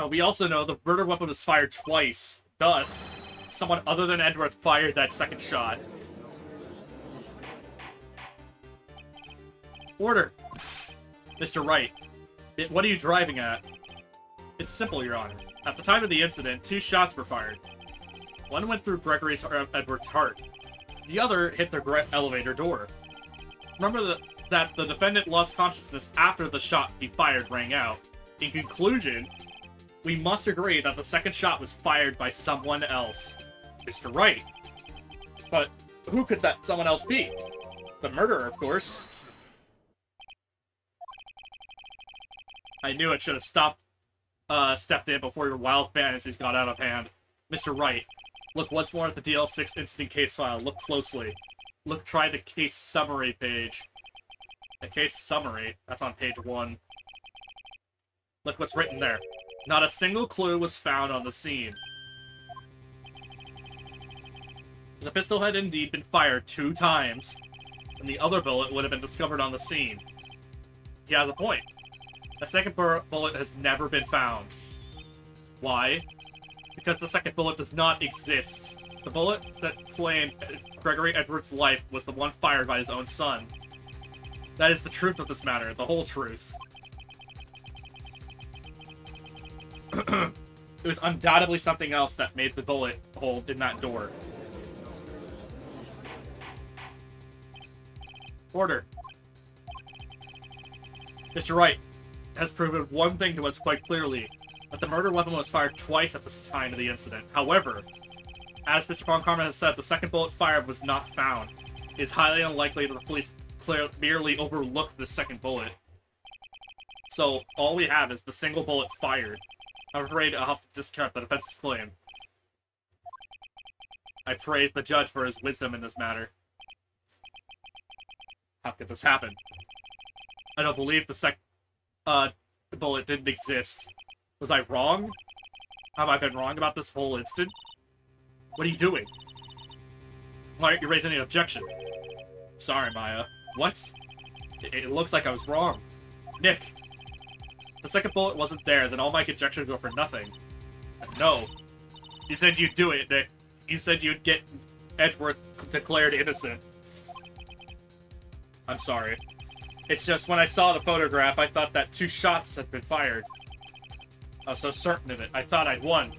We also know the murder weapon was fired twice. Thus, someone other than Edgeworth fired that second shot. Order! Mr. Wright, what are you driving at? It's simple, Your Honor. At the time of the incident, 2 shots were fired. One went through Gregory's Edward's heart. The other hit the elevator door. Remember that the defendant lost consciousness after the shot he fired rang out. In conclusion, we must agree that the second shot was fired by someone else. Mr. Wright. But who could that someone else be? The murderer, of course. I knew it should have stepped in before your wild fantasies got out of hand. Mr. Wright, look once more at the DL6 incident case file. Look closely. Try the case summary page. The case summary, that's on page 1. Look what's written there. Not a single clue was found on the scene. The pistol had indeed been fired 2 times, and the other bullet would have been discovered on the scene. He has a point. The second bullet has never been found. Why? Because the second bullet does not exist. The bullet that claimed Gregory Edwards' life was the one fired by his own son. That is the truth of this matter, the whole truth. It was undoubtedly something else that made the bullet hole in that door. Order. Mr. Wright has proven one thing to us quite clearly, that the murder weapon was fired twice at the time of the incident. However, as Mr. Von Karma has said, the second bullet fired was not found. It is highly unlikely that the police merely overlooked the second bullet. So, all we have is the single bullet fired. I'm afraid I'll have to discount the defense's claim. I praise the judge for his wisdom in this matter. How could this happen? I don't believe the bullet didn't exist. Was I wrong? Have I been wrong about this whole instant? What are you doing? Why aren't you raising any objection? Sorry, Maya. What? It looks like I was wrong. Nick! If the second bullet wasn't there, then all my conjectures were for nothing. No. You said you'd do it, Nick. You said you'd get Edgeworth declared innocent. I'm sorry. It's just when I saw the photograph, I thought that 2 shots had been fired. I was so certain of it. I thought I'd won.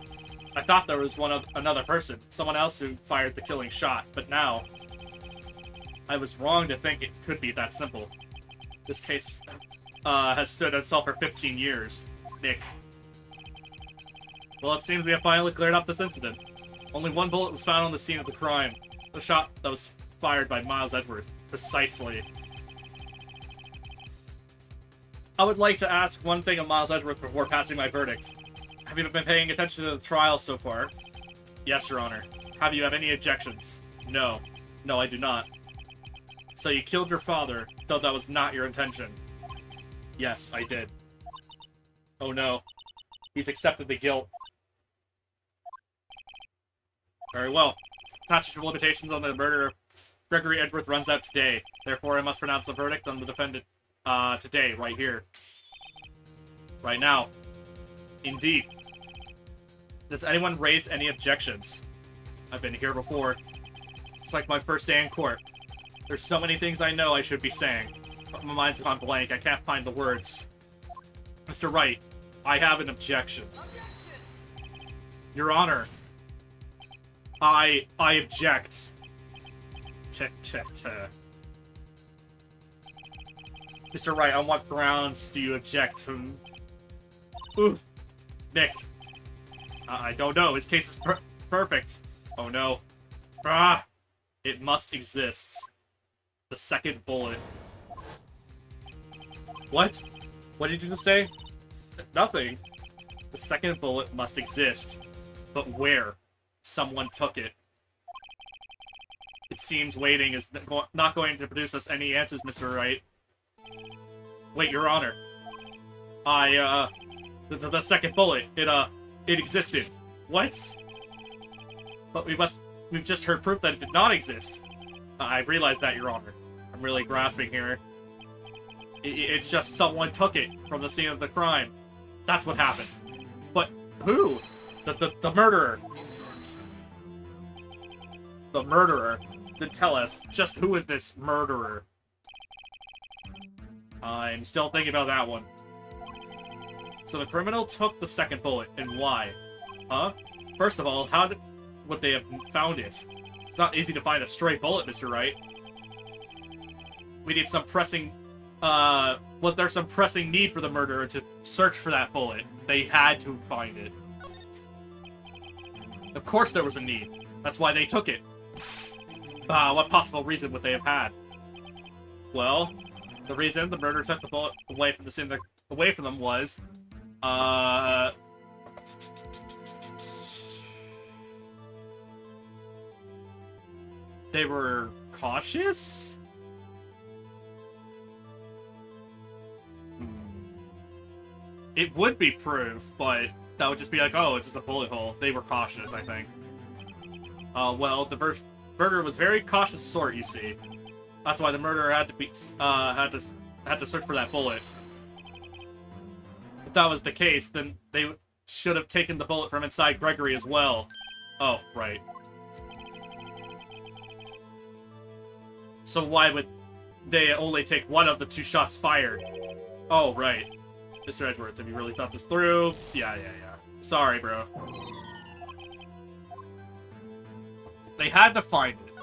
I thought there was another person, someone else who fired the killing shot, but now I was wrong to think it could be that simple. This case has stood itself for 15 years. Nick. Well, it seems we have finally cleared up this incident. Only 1 bullet was found on the scene of the crime. The shot that was fired by Miles Edgeworth. Precisely. I would like to ask one thing of Miles Edgeworth before passing my verdict. Have you been paying attention to the trial so far? Yes, Your Honor. Have you had any objections? No. No, I do not. So you killed your father, though that was not your intention? Yes, I did. Oh no. He's accepted the guilt. Very well. Statute of limitations on the murder of Gregory Edgeworth runs out today. Therefore, I must pronounce the verdict on the defendant today, right here. Right now. Indeed. Does anyone raise any objections? I've been here before. It's like my first day in court. There's so many things I know I should be saying, but my mind's gone blank. I can't find the words. Mr. Wright, I have an objection. Your Honor, I object. Mr. Wright, on what grounds do you object to... Oof. Nick. I don't know. His case is perfect. Oh no. Ah! It must exist. The second bullet. What? What did you just say? Nothing. The second bullet must exist. But where? Someone took it. It seems waiting is not going to produce us any answers, Mr. Wright. Wait, Your Honor. The second bullet, it existed. What? But we've just heard proof that it did not exist. I realize that, Your Honor. I'm really grasping here. It's just someone took it from the scene of the crime. That's what happened. But who? The murderer. The murderer. Then tell us, just who is this murderer? I'm still thinking about that one. So the criminal took the second bullet, and why? Huh? First of all, how would they have found it? It's not easy to find a stray bullet, Mr. Wright. We need some pressing... was there some pressing need for the murderer to search for that bullet? They had to find it. Of course there was a need. That's why they took it. What possible reason would they have had? Well, the reason the murderer took the bullet away from the scene away from them was... They were cautious? It would be proof, but that would just be like, oh, it's just a bullet hole. They were cautious, I think. Well, the murderer was very cautious sort, you see. That's why the murderer had to be, had to search for that bullet. If that was the case, then they should have taken the bullet from inside Gregory as well. Oh, right. So why would they only take one of the 2 shots fired? Oh, right. Mr. Edgeworth, have you really thought this through? Yeah. Sorry, bro. They had to find it.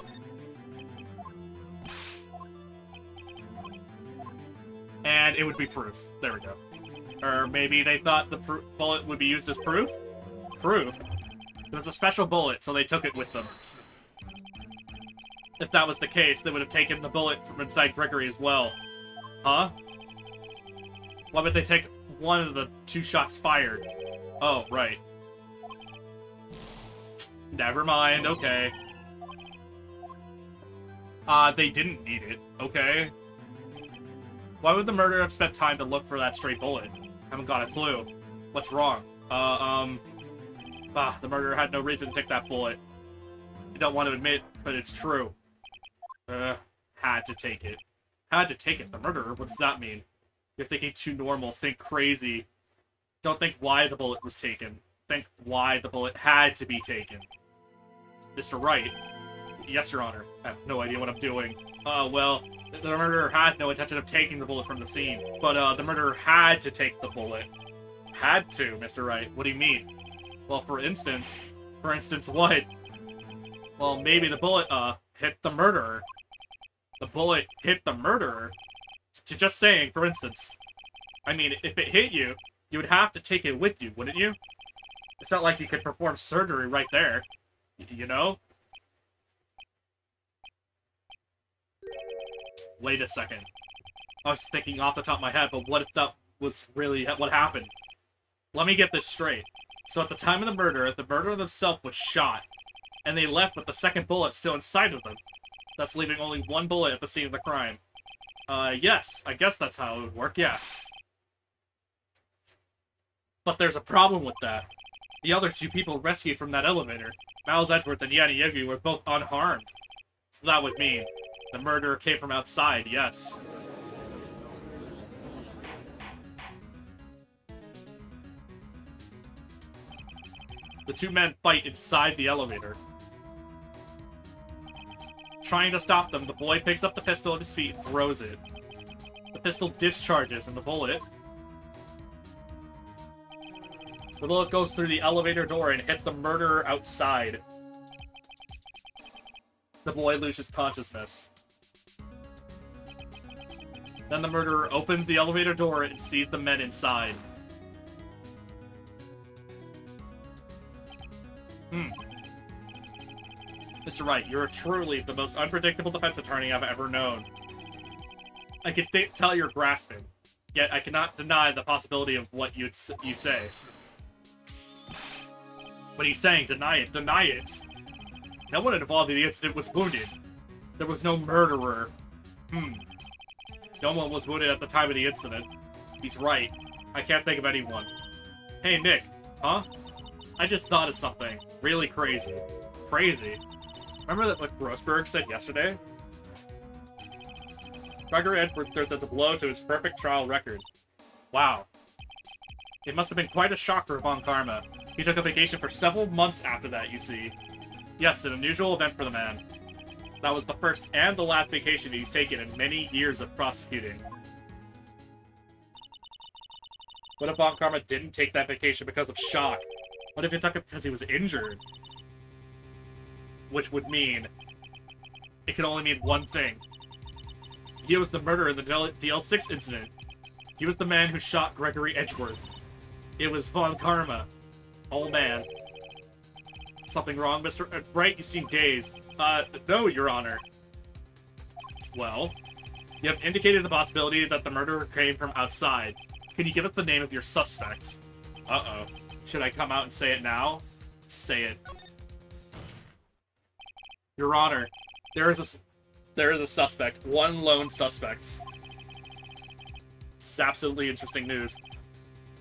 and it would be proof. There we go. Or maybe they thought the bullet would be used as proof? Proof? It was a special bullet, so they took it with them. If that was the case, they would have taken the bullet from inside Gregory as well. Huh? Why would they take one of the 2 shots fired? Oh, right. Never mind, okay. They didn't need it, okay? Why would the murderer have spent time to look for that stray bullet? Haven't got a clue. What's wrong? The murderer had no reason to take that bullet. You don't want to admit, but it's true. Had to take it. Had to take it. The murderer? What does that mean? You're thinking too normal. Think crazy. Don't think why the bullet was taken. Think why the bullet had to be taken. Mr. Wright. Yes, Your Honor. I have no idea what I'm doing. Well, the murderer had no intention of taking the bullet from the scene. But, the murderer had to take the bullet. Had to, Mr. Wright. What do you mean? Well, for instance... For instance, what? Well, maybe the bullet, hit the murderer. The bullet hit the murderer? Just saying, for instance. I mean, if it hit you, you would have to take it with you, wouldn't you? It's not like you could perform surgery right there. You know? Wait a second. I was thinking off the top of my head, but what if that was really what happened? Let me get this straight. So at the time of the murder themselves was shot, and they left with the second bullet still inside of them, thus leaving only 1 bullet at the scene of the crime. Yes, I guess that's how it would work, yeah. But there's a problem with that. The other 2 people rescued from that elevator, Miles Edgeworth and Yanni Yogi, were both unharmed. So that would mean the murderer came from outside, yes. The 2 men fight inside the elevator. Trying to stop them, the boy picks up the pistol at his feet and throws it. The pistol discharges, and the bullet goes through the elevator door and hits the murderer outside. The boy loses consciousness. Then the murderer opens the elevator door and sees the men inside. Mr. Wright, you're truly the most unpredictable defense attorney I've ever known. I can tell you're grasping, yet I cannot deny the possibility of what you say. What he's saying, deny it, deny it. No one involved in the incident was wounded. There was no murderer. No one was wounded at the time of the incident. He's right. I can't think of anyone. Hey, Nick. Huh? I just thought of something. Really crazy. Crazy? Remember what Grossberg said yesterday? Gregory Edwards threw the blow to his perfect trial record. Wow. It must have been quite a shock for Von Karma. He took a vacation for several months after that, you see. Yes, an unusual event for the man. That was the first and the last vacation he's taken in many years of prosecuting. What if Von Karma didn't take that vacation because of shock? What if he took it because he was injured? Which would mean... it could only mean one thing. He was the murderer in the DL6 incident. He was the man who shot Gregory Edgeworth. It was Von Karma. Oh, man. Something wrong, Mr. Wright? You seem dazed. No, Your Honor. Well, you have indicated the possibility that the murderer came from outside. Can you give us the name of your suspect? Uh-oh. Should I come out and say it now? Say it. Your Honor, there is a suspect. One lone suspect. It's absolutely interesting news.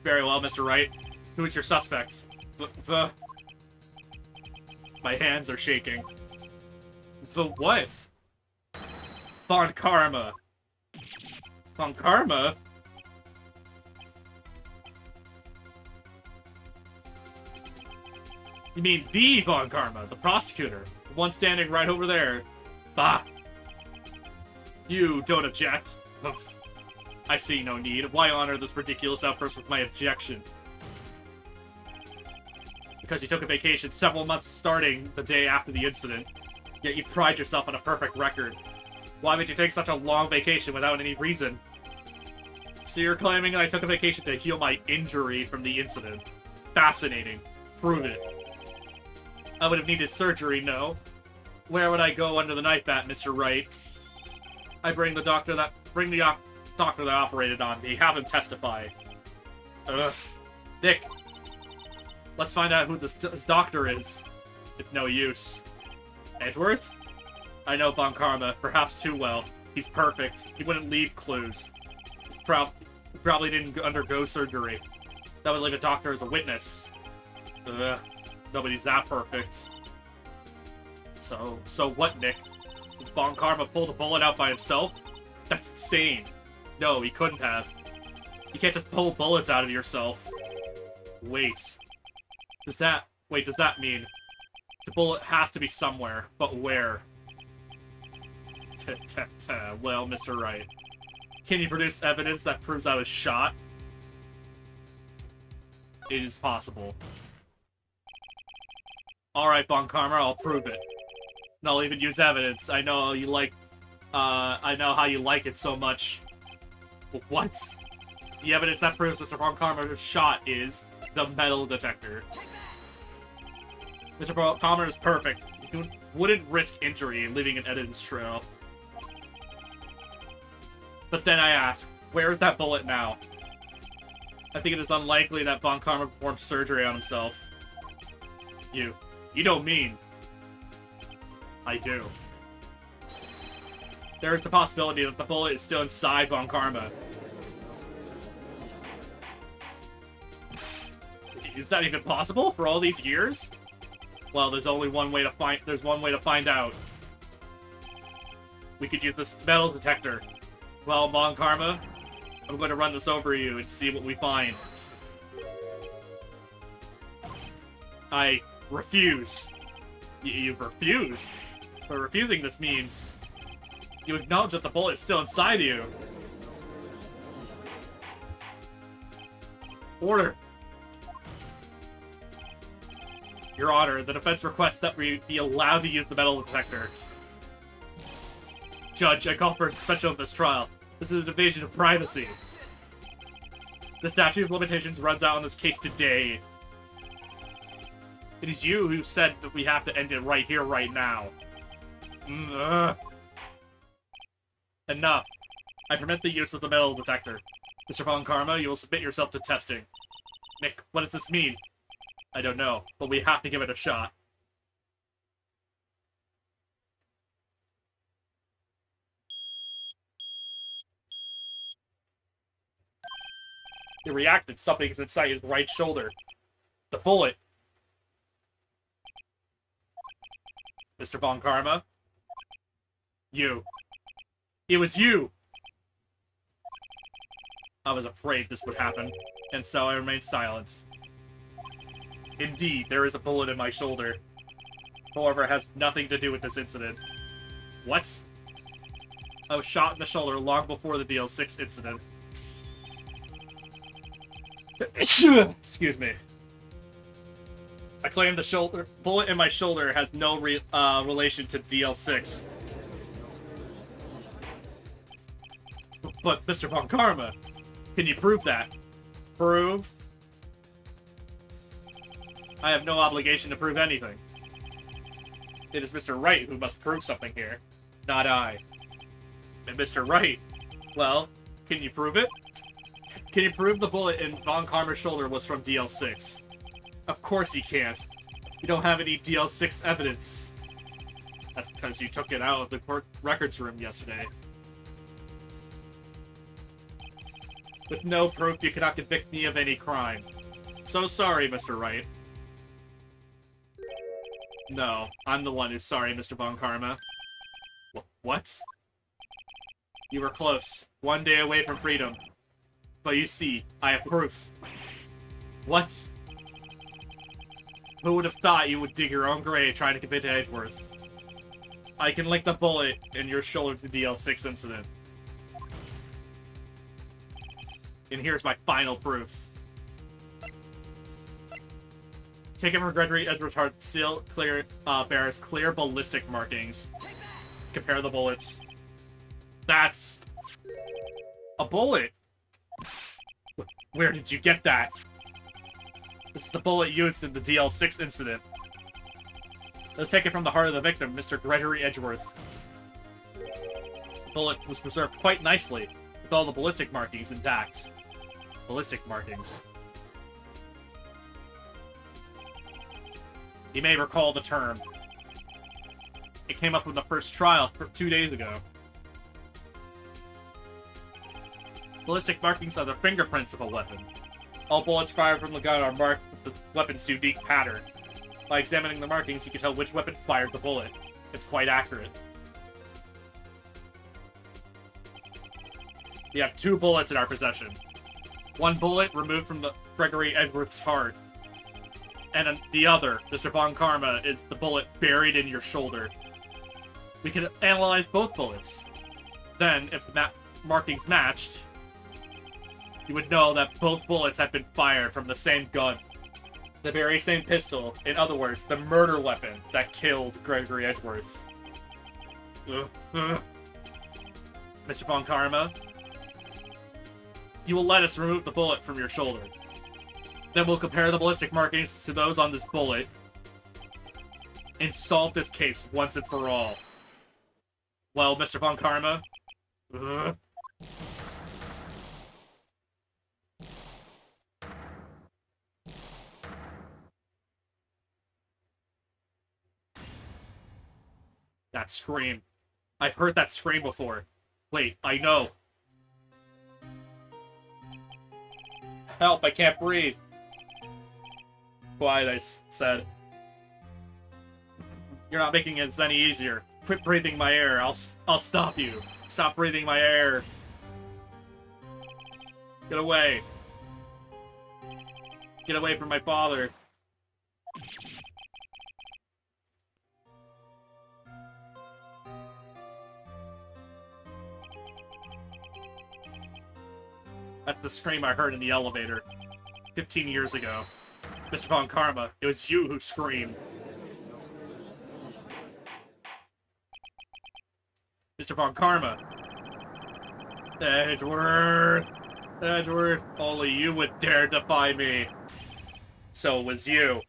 Very well, Mr. Wright. Who is your suspect? My hands are shaking. The what? Von Karma. Von Karma? You mean the Von Karma, the prosecutor. The one standing right over there. Bah! You don't object. I see no need. Why honor this ridiculous outburst with my objection? Because you took a vacation several months starting the day after the incident, yet you pride yourself on a perfect record. Why would you take such a long vacation without any reason? So you're claiming I took a vacation to heal my injury from the incident. Fascinating. Prove it. I would have needed surgery, no. Where would I go under the knife at, Mr. Wright? I bring the doctor that operated on me. Have him testify. Ugh. Nick. Let's find out who this doctor is. If no use. Edgeworth? I know Von Karma, perhaps too well. He's perfect. He wouldn't leave clues. He probably didn't undergo surgery. That would leave a doctor as a witness. Ugh. Nobody's that perfect. So what, Nick? Did Von Karma pull the bullet out by himself? That's insane. No, he couldn't have. You can't just pull bullets out of yourself. Wait. Does that mean the bullet has to be somewhere, but where? Well, Mr. Wright. Can you produce evidence that proves I was shot? It is possible. Alright, Von Karma, I'll prove it. And I'll even use evidence. I know you like, I know how you like it so much. What? The evidence that proves Mr. Von Karma was shot is the metal detector. Mr. Von Karma is perfect. He wouldn't risk injury in leaving an evidence trail. But then I ask, where is that bullet now? I think it is unlikely that Von Karma performed surgery on himself. You don't mean... I do. There is the possibility that the bullet is still inside Von Karma. Is that even possible for all these years? Well, there's one way to find out. We could use this metal detector. Well, Von Karma, I'm going to run this over you and see what we find. I refuse. You refuse? But refusing this means you acknowledge that the bullet is still inside you. Order. Your Honor, the defense requests that we be allowed to use the metal detector. Judge, I call for a suspension of this trial. This is a division of privacy. The statute of limitations runs out on this case today. It is you who said that we have to end it right here, right now. Enough. I permit the use of the metal detector. Mr. Von Karma, you will submit yourself to testing. Nick, what does this mean? I don't know, but we have to give it a shot. He reacted. Something's inside his right shoulder. The bullet. Mr. Von Karma? You. It was you! I was afraid this would happen, and so I remained silent. Indeed, there is a bullet in my shoulder. However, it has nothing to do with this incident. What? I was shot in the shoulder long before the DL6 incident. Excuse me. I claim the bullet in my shoulder has no relation to DL6. But, Mr. Von Karma, can you prove that? Prove? I have no obligation to prove anything. It is Mr. Wright who must prove something here, not I. And Mr. Wright, well, can you prove it? Can you prove the bullet in Von Karma's shoulder was from DL6? Of course he can't. You don't have any DL6 evidence. That's because you took it out of the court records room yesterday. With no proof, you cannot convict me of any crime. So sorry, Mr. Wright. No, I'm the one who's sorry, Mr. Von Karma. What? You were close. One day away from freedom. But you see, I have proof. What? Who would have thought you would dig your own grave trying to convict Edgeworth? I can link the bullet in your shoulder to the DL6 incident. And here's my final proof. Taken from Gregory Edgeworth's heart, still bears clear ballistic markings. Compare the bullets. That's a bullet. Where did you get that? This is the bullet used in the DL6 incident. It was taken from the heart of the victim, Mr. Gregory Edgeworth. The bullet was preserved quite nicely, with all the ballistic markings intact. Ballistic markings. You may recall the term. It came up in the first trial 2 days ago. Ballistic markings are the fingerprints of a weapon. All bullets fired from the gun are marked with the weapon's unique pattern. By examining the markings, you can tell which weapon fired the bullet. It's quite accurate. We have 2 bullets in our possession. 1 bullet removed from the Gregory Edgeworth's heart. And the other, Mr. Von Karma, is the bullet buried in your shoulder. We can analyze both bullets. Then, if the markings matched, you would know that both bullets had been fired from the same gun. The very same pistol. In other words, the murder weapon that killed Gregory Edgeworth. Mr. Von Karma, you will let us remove the bullet from your shoulder. Then we'll compare the ballistic markings to those on this bullet and solve this case once and for all. Well, Mr. Von Karma, that scream. I've heard that scream before. Wait, I know. Help, I can't breathe. Quiet, I said. You're not making it any easier. Quit breathing my air. I'll stop you. Stop breathing my air. Get away. Get away from my father. That's the scream I heard in the elevator 15 years ago. Mr. Von Karma, it was you who screamed. Mr. Von Karma. Edgeworth. Edgeworth, only you would dare defy me. So it was you.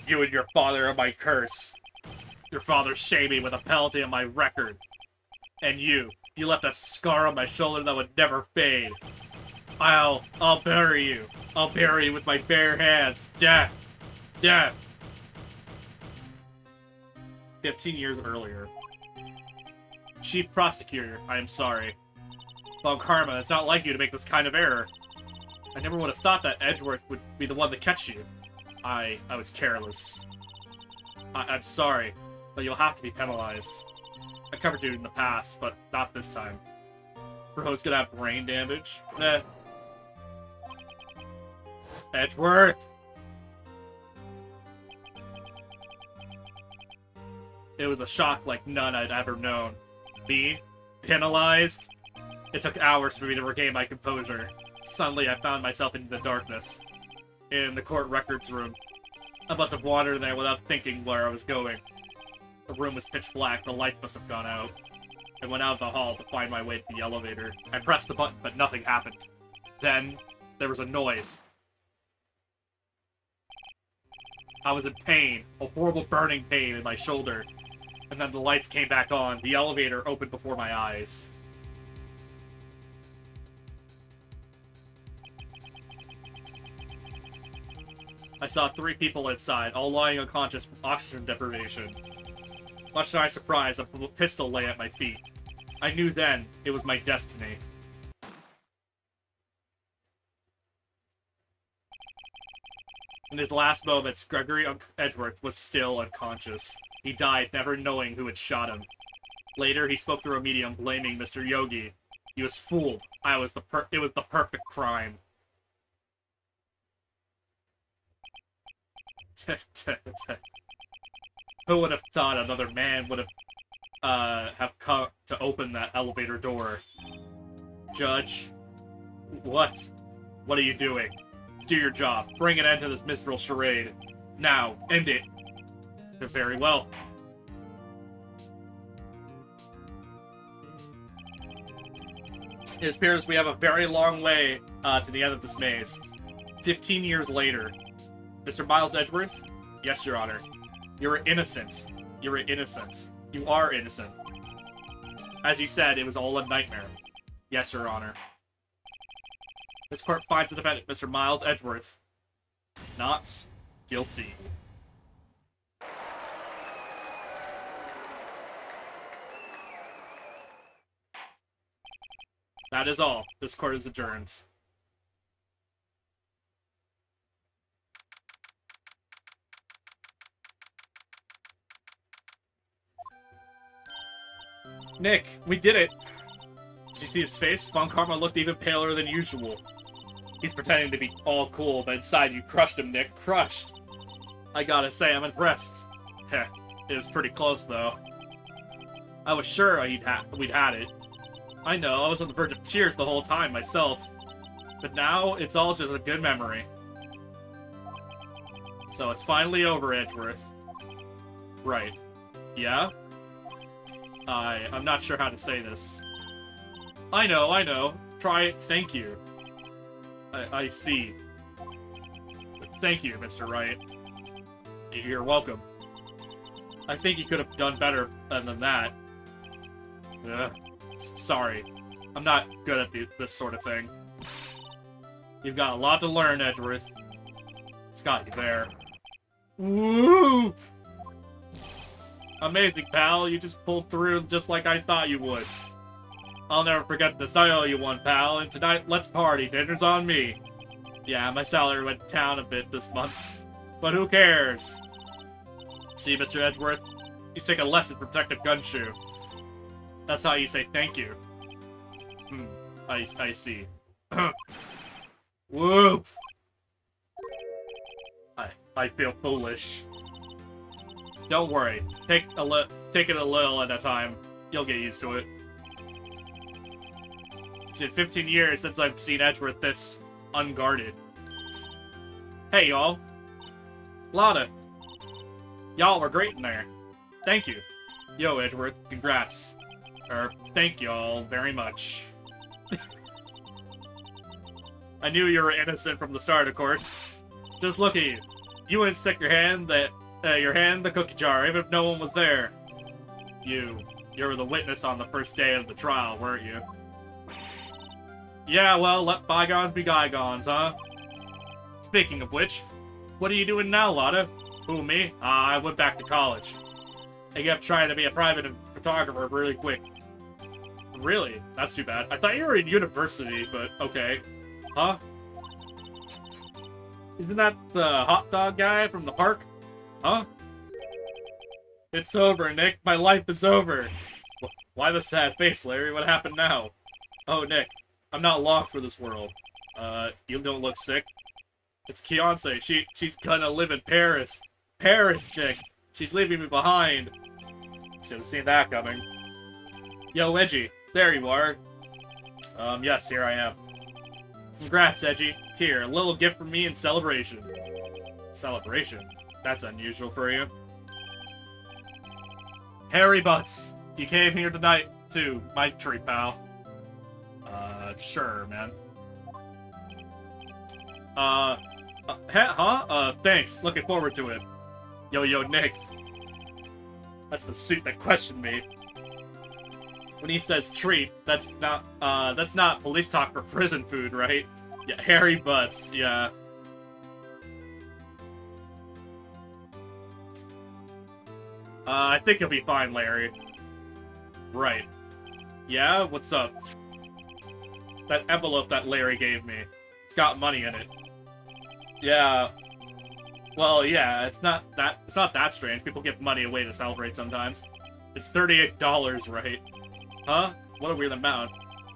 You and your father are my curse. Your father shamed me with a penalty on my record. And you left a scar on my shoulder that would never fade. I'll bury you. I'll bury you with my bare hands. Death. Death. 15 years earlier. Chief Prosecutor, I am sorry. Von Karma, it's not like you to make this kind of error. I never would have thought that Edgeworth would be the one to catch you. I was careless. I'm sorry, but you'll have to be penalized. I covered you in the past, but not this time. Bro's gonna have brain damage. Edgeworth! It was a shock like none I'd ever known. Me? Penalized? It took hours for me to regain my composure. Suddenly, I found myself in the darkness. In the court records room. I must have wandered there without thinking where I was going. The room was pitch black, the lights must have gone out. I went out of the hall to find my way to the elevator. I pressed the button, but nothing happened. Then, there was a noise. I was in pain, a horrible burning pain in my shoulder. And then the lights came back on. The elevator opened before my eyes. I saw 3 people inside, all lying unconscious from oxygen deprivation. Much to my surprise, a pistol lay at my feet. I knew then it was my destiny. In his last moments, Gregory Edgeworth was still unconscious. He died, never knowing who had shot him. Later, he spoke through a medium, blaming Mr. Yogi. He was fooled. It was the perfect crime. Who would have thought another man would have come to open that elevator door? Judge? What? What are you doing? Do your job. Bring an end to this miserable charade. Now, end it. Very well. It appears we have a very long way to the end of this maze. 15 years later. Mr. Miles Edgeworth? Yes, Your Honor. You're innocent. You're innocent. You are innocent. As you said, it was all a nightmare. Yes, Your Honor. This court finds the defendant, Mr. Miles Edgeworth, not guilty. That is all. This court is adjourned. Nick, we did it! Did you see his face? Von Karma looked even paler than usual. He's pretending to be all cool, but inside you crushed him, Nick. Crushed! I gotta say, I'm impressed. Heh, it was pretty close, though. I was sure we'd had it. I know, I was on the verge of tears the whole time, myself. But now, it's all just a good memory. So it's finally over, Edgeworth. Right. Yeah? I'm not sure how to say this. I know. Try it. Thank you. I see. Thank you, Mr. Wright. You're welcome. I think you could have done better than that. Sorry. I'm not good at this sort of thing. You've got a lot to learn, Edgeworth. It's got you there. Woo! Amazing, pal. You just pulled through just like I thought you would. I'll never forget this. I owe you one, pal. And tonight, let's party. Dinner's on me. Yeah, my salary went down a bit this month. But who cares? See, Mr. Edgeworth? You should take a lesson from Detective Gunshoe. That's how you say thank you. I see. Whoop! I feel foolish. Don't worry. Take it a little at a time. You'll get used to it. It's been 15 years since I've seen Edgeworth this unguarded. Hey, y'all. Lotta. Y'all were great in there. Thank you. Yo, Edgeworth, congrats. Thank y'all very much. I knew you were innocent from the start, of course. Just look at you. You wouldn't stick your hand in the cookie jar, even if no one was there. You were the witness on the first day of the trial, weren't you? Yeah, well, let bygones be bygones, huh? Speaking of which, what are you doing now, Lotta? Who, me? I went back to college. I kept trying to be a private photographer really quick. Really? That's too bad. I thought you were in university, but okay. Huh? Isn't that the hot dog guy from the park? Huh? It's over, Nick. My life is over. Why the sad face, Larry? What happened now? Oh, Nick. I'm not long for this world. You don't look sick. It's Keonce. She's gonna live in Paris. Paris, Nick. She's leaving me behind. Should have seen that coming. Yo, Edgy. There you are. Yes, here I am. Congrats, Edgy. Here, a little gift from me in celebration. Celebration? That's unusual for you. Harry Butts. You came here tonight, too. My treat, pal. Sure, man. Thanks. Looking forward to it. Yo, Nick. That's the suit that questioned me. When he says treat, that's not police talk for prison food, right? Yeah, Harry Butts, yeah. I think you'll be fine, Larry. Right. Yeah, what's up? That envelope that Larry gave me. It's got money in it. Yeah. Well, yeah, it's not that strange. People give money away to celebrate sometimes. It's $38, right? Huh? What a weird amount.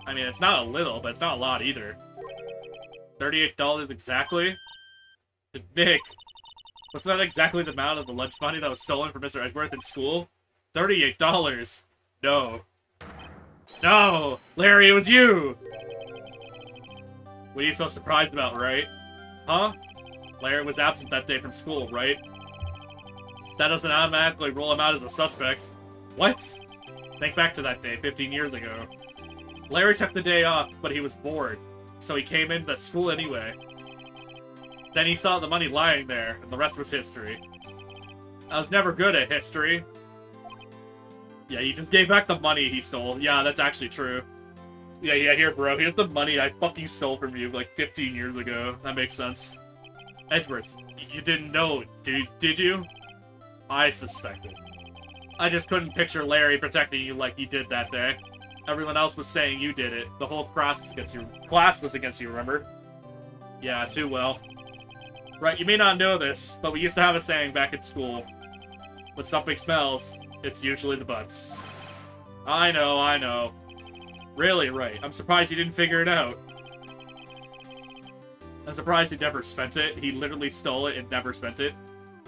I mean, it's not a little, but it's not a lot either. $38 exactly? Nick, wasn't that exactly the amount of the lunch money that was stolen from Mr. Edgeworth in school? $38. No. No! Larry, it was you! What are you so surprised about, right? Huh? Larry was absent that day from school, right? That doesn't automatically rule him out as a suspect. What? Think back to that day, 15 years ago. Larry took the day off, but he was bored. So he came into school anyway. Then he saw the money lying there, and the rest was history. I was never good at history. Yeah, he just gave back the money he stole. Yeah, that's actually true. Yeah, here, bro. Here's the money I fucking stole from you like 15 years ago. That makes sense. Edgeworth, you didn't know, did you? I suspected. I just couldn't picture Larry protecting you like he did that day. Everyone else was saying you did it. The whole class was against you. Class was against you, remember? Yeah, too well. Right, you may not know this, but we used to have a saying back at school. When something smells, it's usually the butts. I know. Really, right. I'm surprised he didn't figure it out. I'm surprised he never spent it. He literally stole it and never spent it.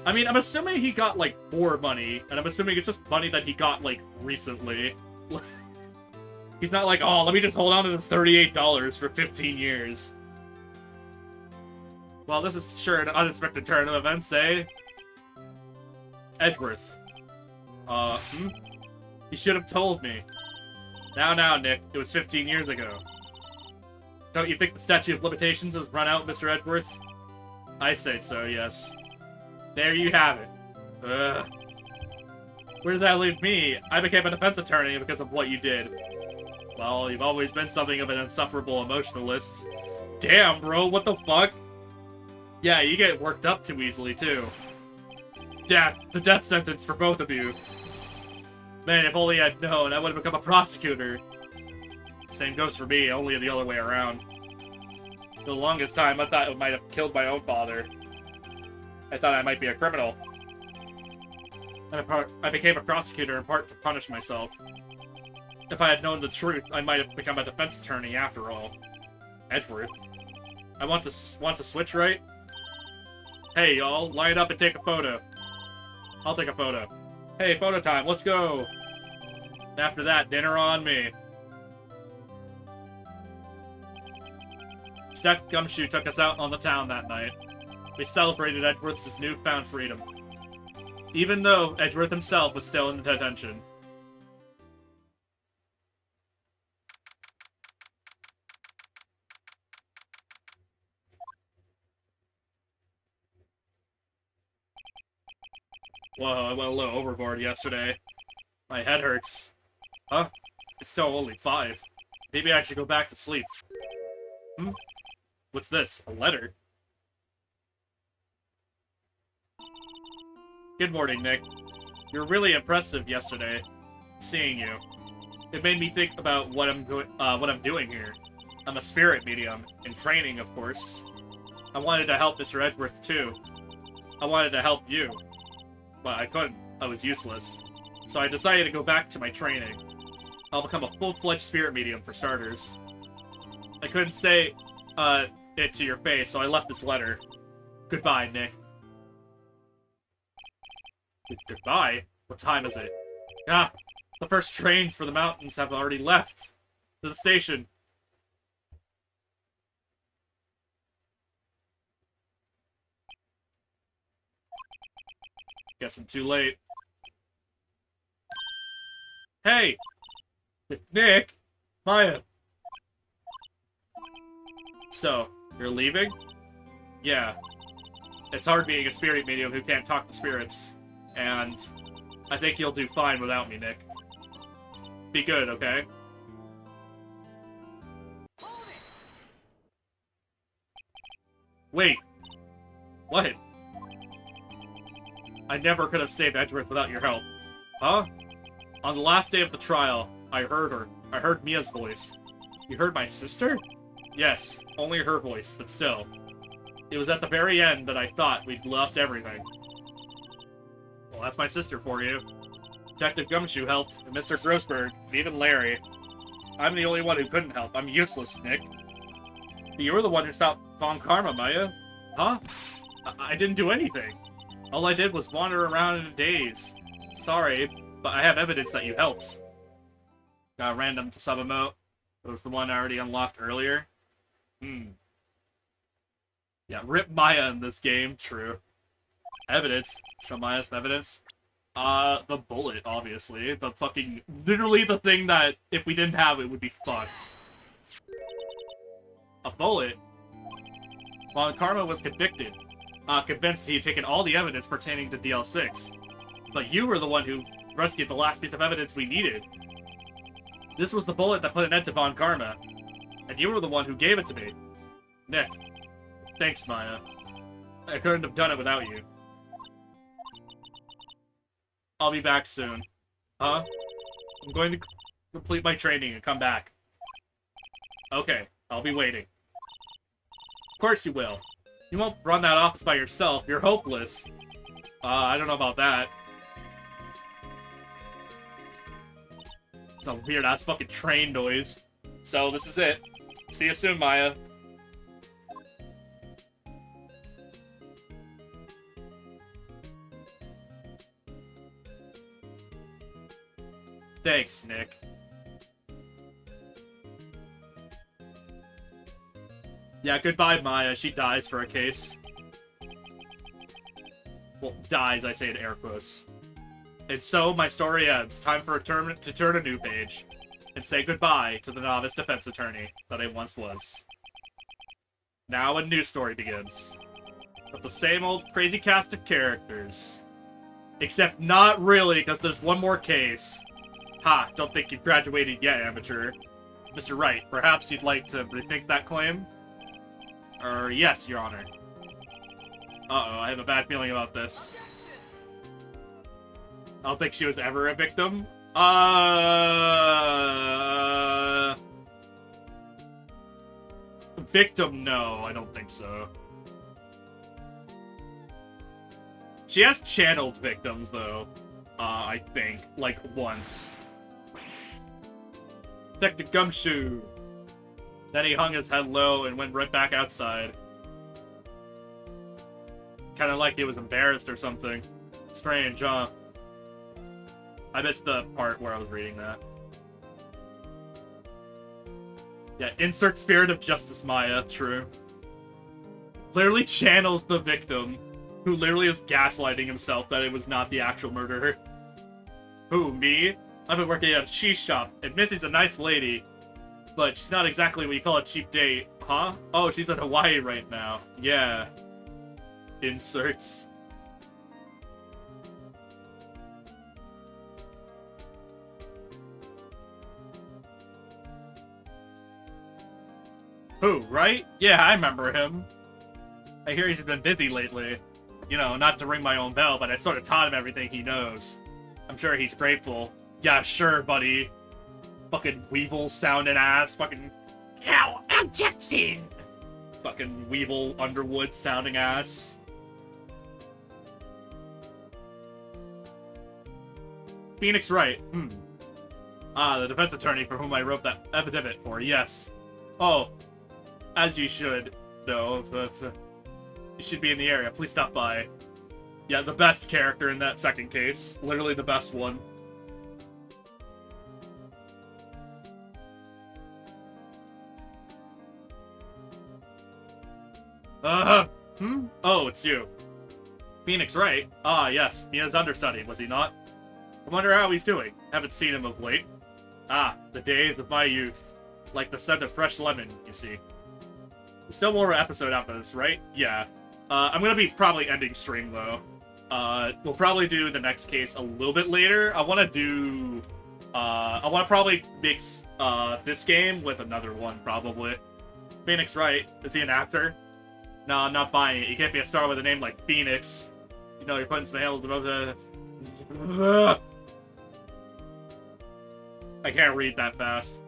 I mean, I'm assuming he got, like, more money, and I'm assuming it's just money that he got, like, recently. He's not like, oh, let me just hold on to this $38 for 15 years. Well, this is sure an unexpected turn of events, eh? Edgeworth. You should have told me. Now, Nick. It was 15 years ago. Don't you think the statute of limitations has run out, Mr. Edgeworth? I say so, yes. There you have it. Ugh. Where does that leave me? I became a defense attorney because of what you did. Well, you've always been something of an insufferable emotionalist. Damn, bro, what the fuck? Yeah, you get worked up too easily, too. The death sentence for both of you. Man, if only I'd known, I would have become a prosecutor. Same goes for me, only the other way around. For the longest time, I thought I might have killed my own father. I thought I might be a criminal. I became a prosecutor in part to punish myself. If I had known the truth, I might have become a defense attorney after all. Edgeworth. I want to switch, right? Hey, y'all, line up and take a photo. I'll take a photo. Hey, photo time, let's go! After that, dinner on me. Jack Gumshoe took us out on the town that night. We celebrated Edgeworth's newfound freedom. Even though Edgeworth himself was still in detention. Whoa, I went a little overboard yesterday. My head hurts. Huh? It's still only 5. Maybe I should go back to sleep. What's this? A letter? Good morning, Nick. You were really impressive yesterday, seeing you. It made me think about what I'm doing here. I'm a spirit medium, in training, of course. I wanted to help Mr. Edgeworth, too. I wanted to help you. But I couldn't. I was useless. So I decided to go back to my training. I'll become a full-fledged spirit medium, for starters. I couldn't say, it to your face, so I left this letter. Goodbye, Nick. Goodbye? What time is it? Ah, the first trains for the mountains have already left. To the station. Guessing too late. Hey! Nick! Maya! So, you're leaving? Yeah. It's hard being a spirit medium who can't talk to spirits. And I think you'll do fine without me, Nick. Be good, okay? Wait. What? I never could have saved Edgeworth without your help. Huh? On the last day of the trial, I heard her. I heard Mia's voice. You heard my sister? Yes, only her voice, but still. It was at the very end that I thought we'd lost everything. Well, that's my sister for you. Detective Gumshoe helped, and Mr. Grossberg, and even Larry. I'm the only one who couldn't help. I'm useless, Nick. But you were the one who stopped Von Karma, Maya. Huh? I didn't do anything. All I did was wander around in a daze. Sorry, but I have evidence that you helped. Got a random sub-emote. It was the one I already unlocked earlier. Yeah, rip Maya in this game, true. Evidence. Show Maya some evidence. The bullet, obviously. The fucking... Literally the thing that, if we didn't have it, would be fucked. A bullet? While Karma was convicted, convinced he had taken all the evidence pertaining to DL6. But you were the one who rescued the last piece of evidence we needed. This was the bullet that put an end to Von Karma. And you were the one who gave it to me. Nick. Thanks, Maya. I couldn't have done it without you. I'll be back soon. Huh? I'm going to complete my training and come back. Okay, I'll be waiting. Of course you will. You won't run that office by yourself. You're hopeless. I don't know about that. It's a weird-ass fucking train noise. So, this is it. See you soon, Maya. Thanks, Nick. Yeah, goodbye, Maya. She dies for a case. Well, dies, I say in air quotes. And so, my story ends. Time for to turn a new page. And say goodbye to the novice defense attorney that I once was. Now a new story begins. With the same old crazy cast of characters. Except not really, because there's one more case. Ha, don't think you've graduated yet, amateur. Mr. Wright, perhaps you'd like to rethink that claim? Yes, Your Honor. Uh-oh, I have a bad feeling about this. I don't think she was ever a victim. Victim, no, I don't think so. She has channeled victims, though. I think. Like, once. Detective Gumshoe. Then he hung his head low and went right back outside. Kinda like he was embarrassed or something. Strange, huh? I missed the part where I was reading that. Yeah, insert Spirit of Justice, Maya. True. Literally channels the victim, who literally is gaslighting himself that it was not the actual murderer. Who, me? I've been working at a cheese shop, and Missy's a nice lady, but she's not exactly what you call a cheap date. Huh? Oh, she's in Hawaii right now. Yeah. Inserts. Who, right? Yeah, I remember him. I hear he's been busy lately. You know, not to ring my own bell, but I sort of taught him everything he knows. I'm sure he's grateful. Yeah, sure, buddy. Fucking Weevil sounding ass. Fucking... Ow! Objection! Fucking Weevil Underwood sounding ass. Phoenix Wright. The defense attorney for whom I wrote that affidavit for, yes. Oh. As you should, though. You should be in the area. Please stop by. Yeah, the best character in that second case. Literally the best one. Oh, it's you. Phoenix Wright? Ah, yes. Mia's understudy, was he not? I wonder how he's doing. Haven't seen him of late. Ah, the days of my youth. Like the scent of fresh lemon, you see. There's still more episode after this, right? Yeah. I'm gonna be probably ending stream, though. We'll probably do the next case a little bit later. I want to probably mix, this game with another one, probably. Phoenix Wright. Is he an actor? No, I'm not buying it. You can't be a star with a name like Phoenix. You know, you're putting some handles above the... I can't read that fast.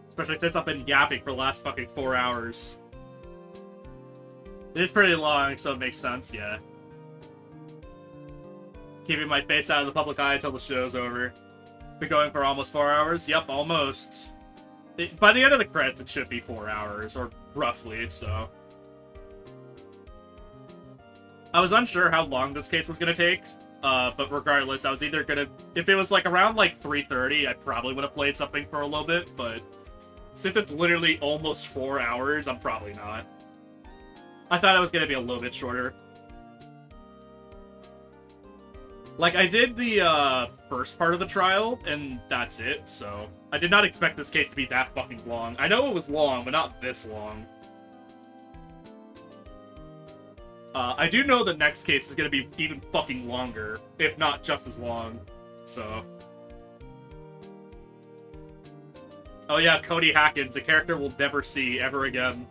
Especially since I've been yapping for the last fucking 4 hours. It is pretty long, so it makes sense, yeah. Keeping my face out of the public eye until the show's over. Been going for almost 4 hours? Yep, almost. By the end of the credits, it should be 4 hours, or roughly, so. I was unsure how long this case was gonna take, but regardless, I was either gonna... If it was, like, around, like, 3:30, I probably would have played something for a little bit, but... Since it's literally almost 4 hours, I'm probably not. I thought it was gonna be a little bit shorter. Like, I did the first part of the trial, and that's it, so... I did not expect this case to be that fucking long. I know it was long, but not this long. I do know the next case is gonna be even fucking longer, if not just as long, so... Oh yeah, Cody Hackins, a character we'll never see ever again.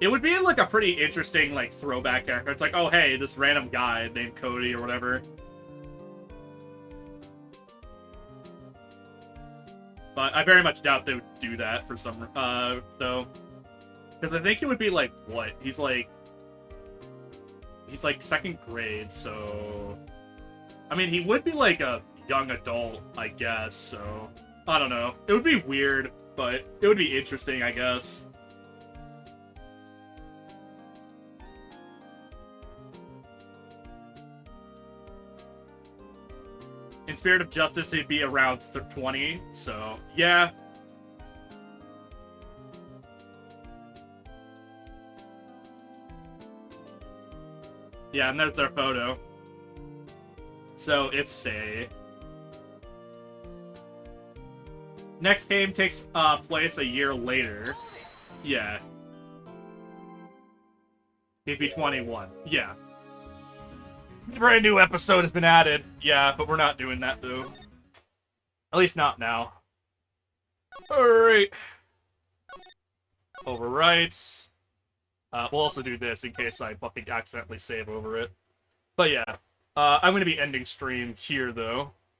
It would be, like, a pretty interesting, like, throwback character. It's like, oh, hey, this random guy named Cody or whatever. But I very much doubt they would do that for some, though. Because I think it would be, like, what? He's, like, second grade, so... I mean, he would be, like, a young adult, I guess, so... I don't know. It would be weird, but it would be interesting, I guess. In Spirit of Justice, he'd be around 20, so yeah. Yeah, and that's our photo. So, if, say... Next game takes place a year later. Yeah. He'd be 21. Yeah. A brand new episode has been added. Yeah, but we're not doing that, though. At least not now. Alright. Overwrite. We'll also do this in case I fucking accidentally save over it. But yeah. I'm going to be ending stream here, though.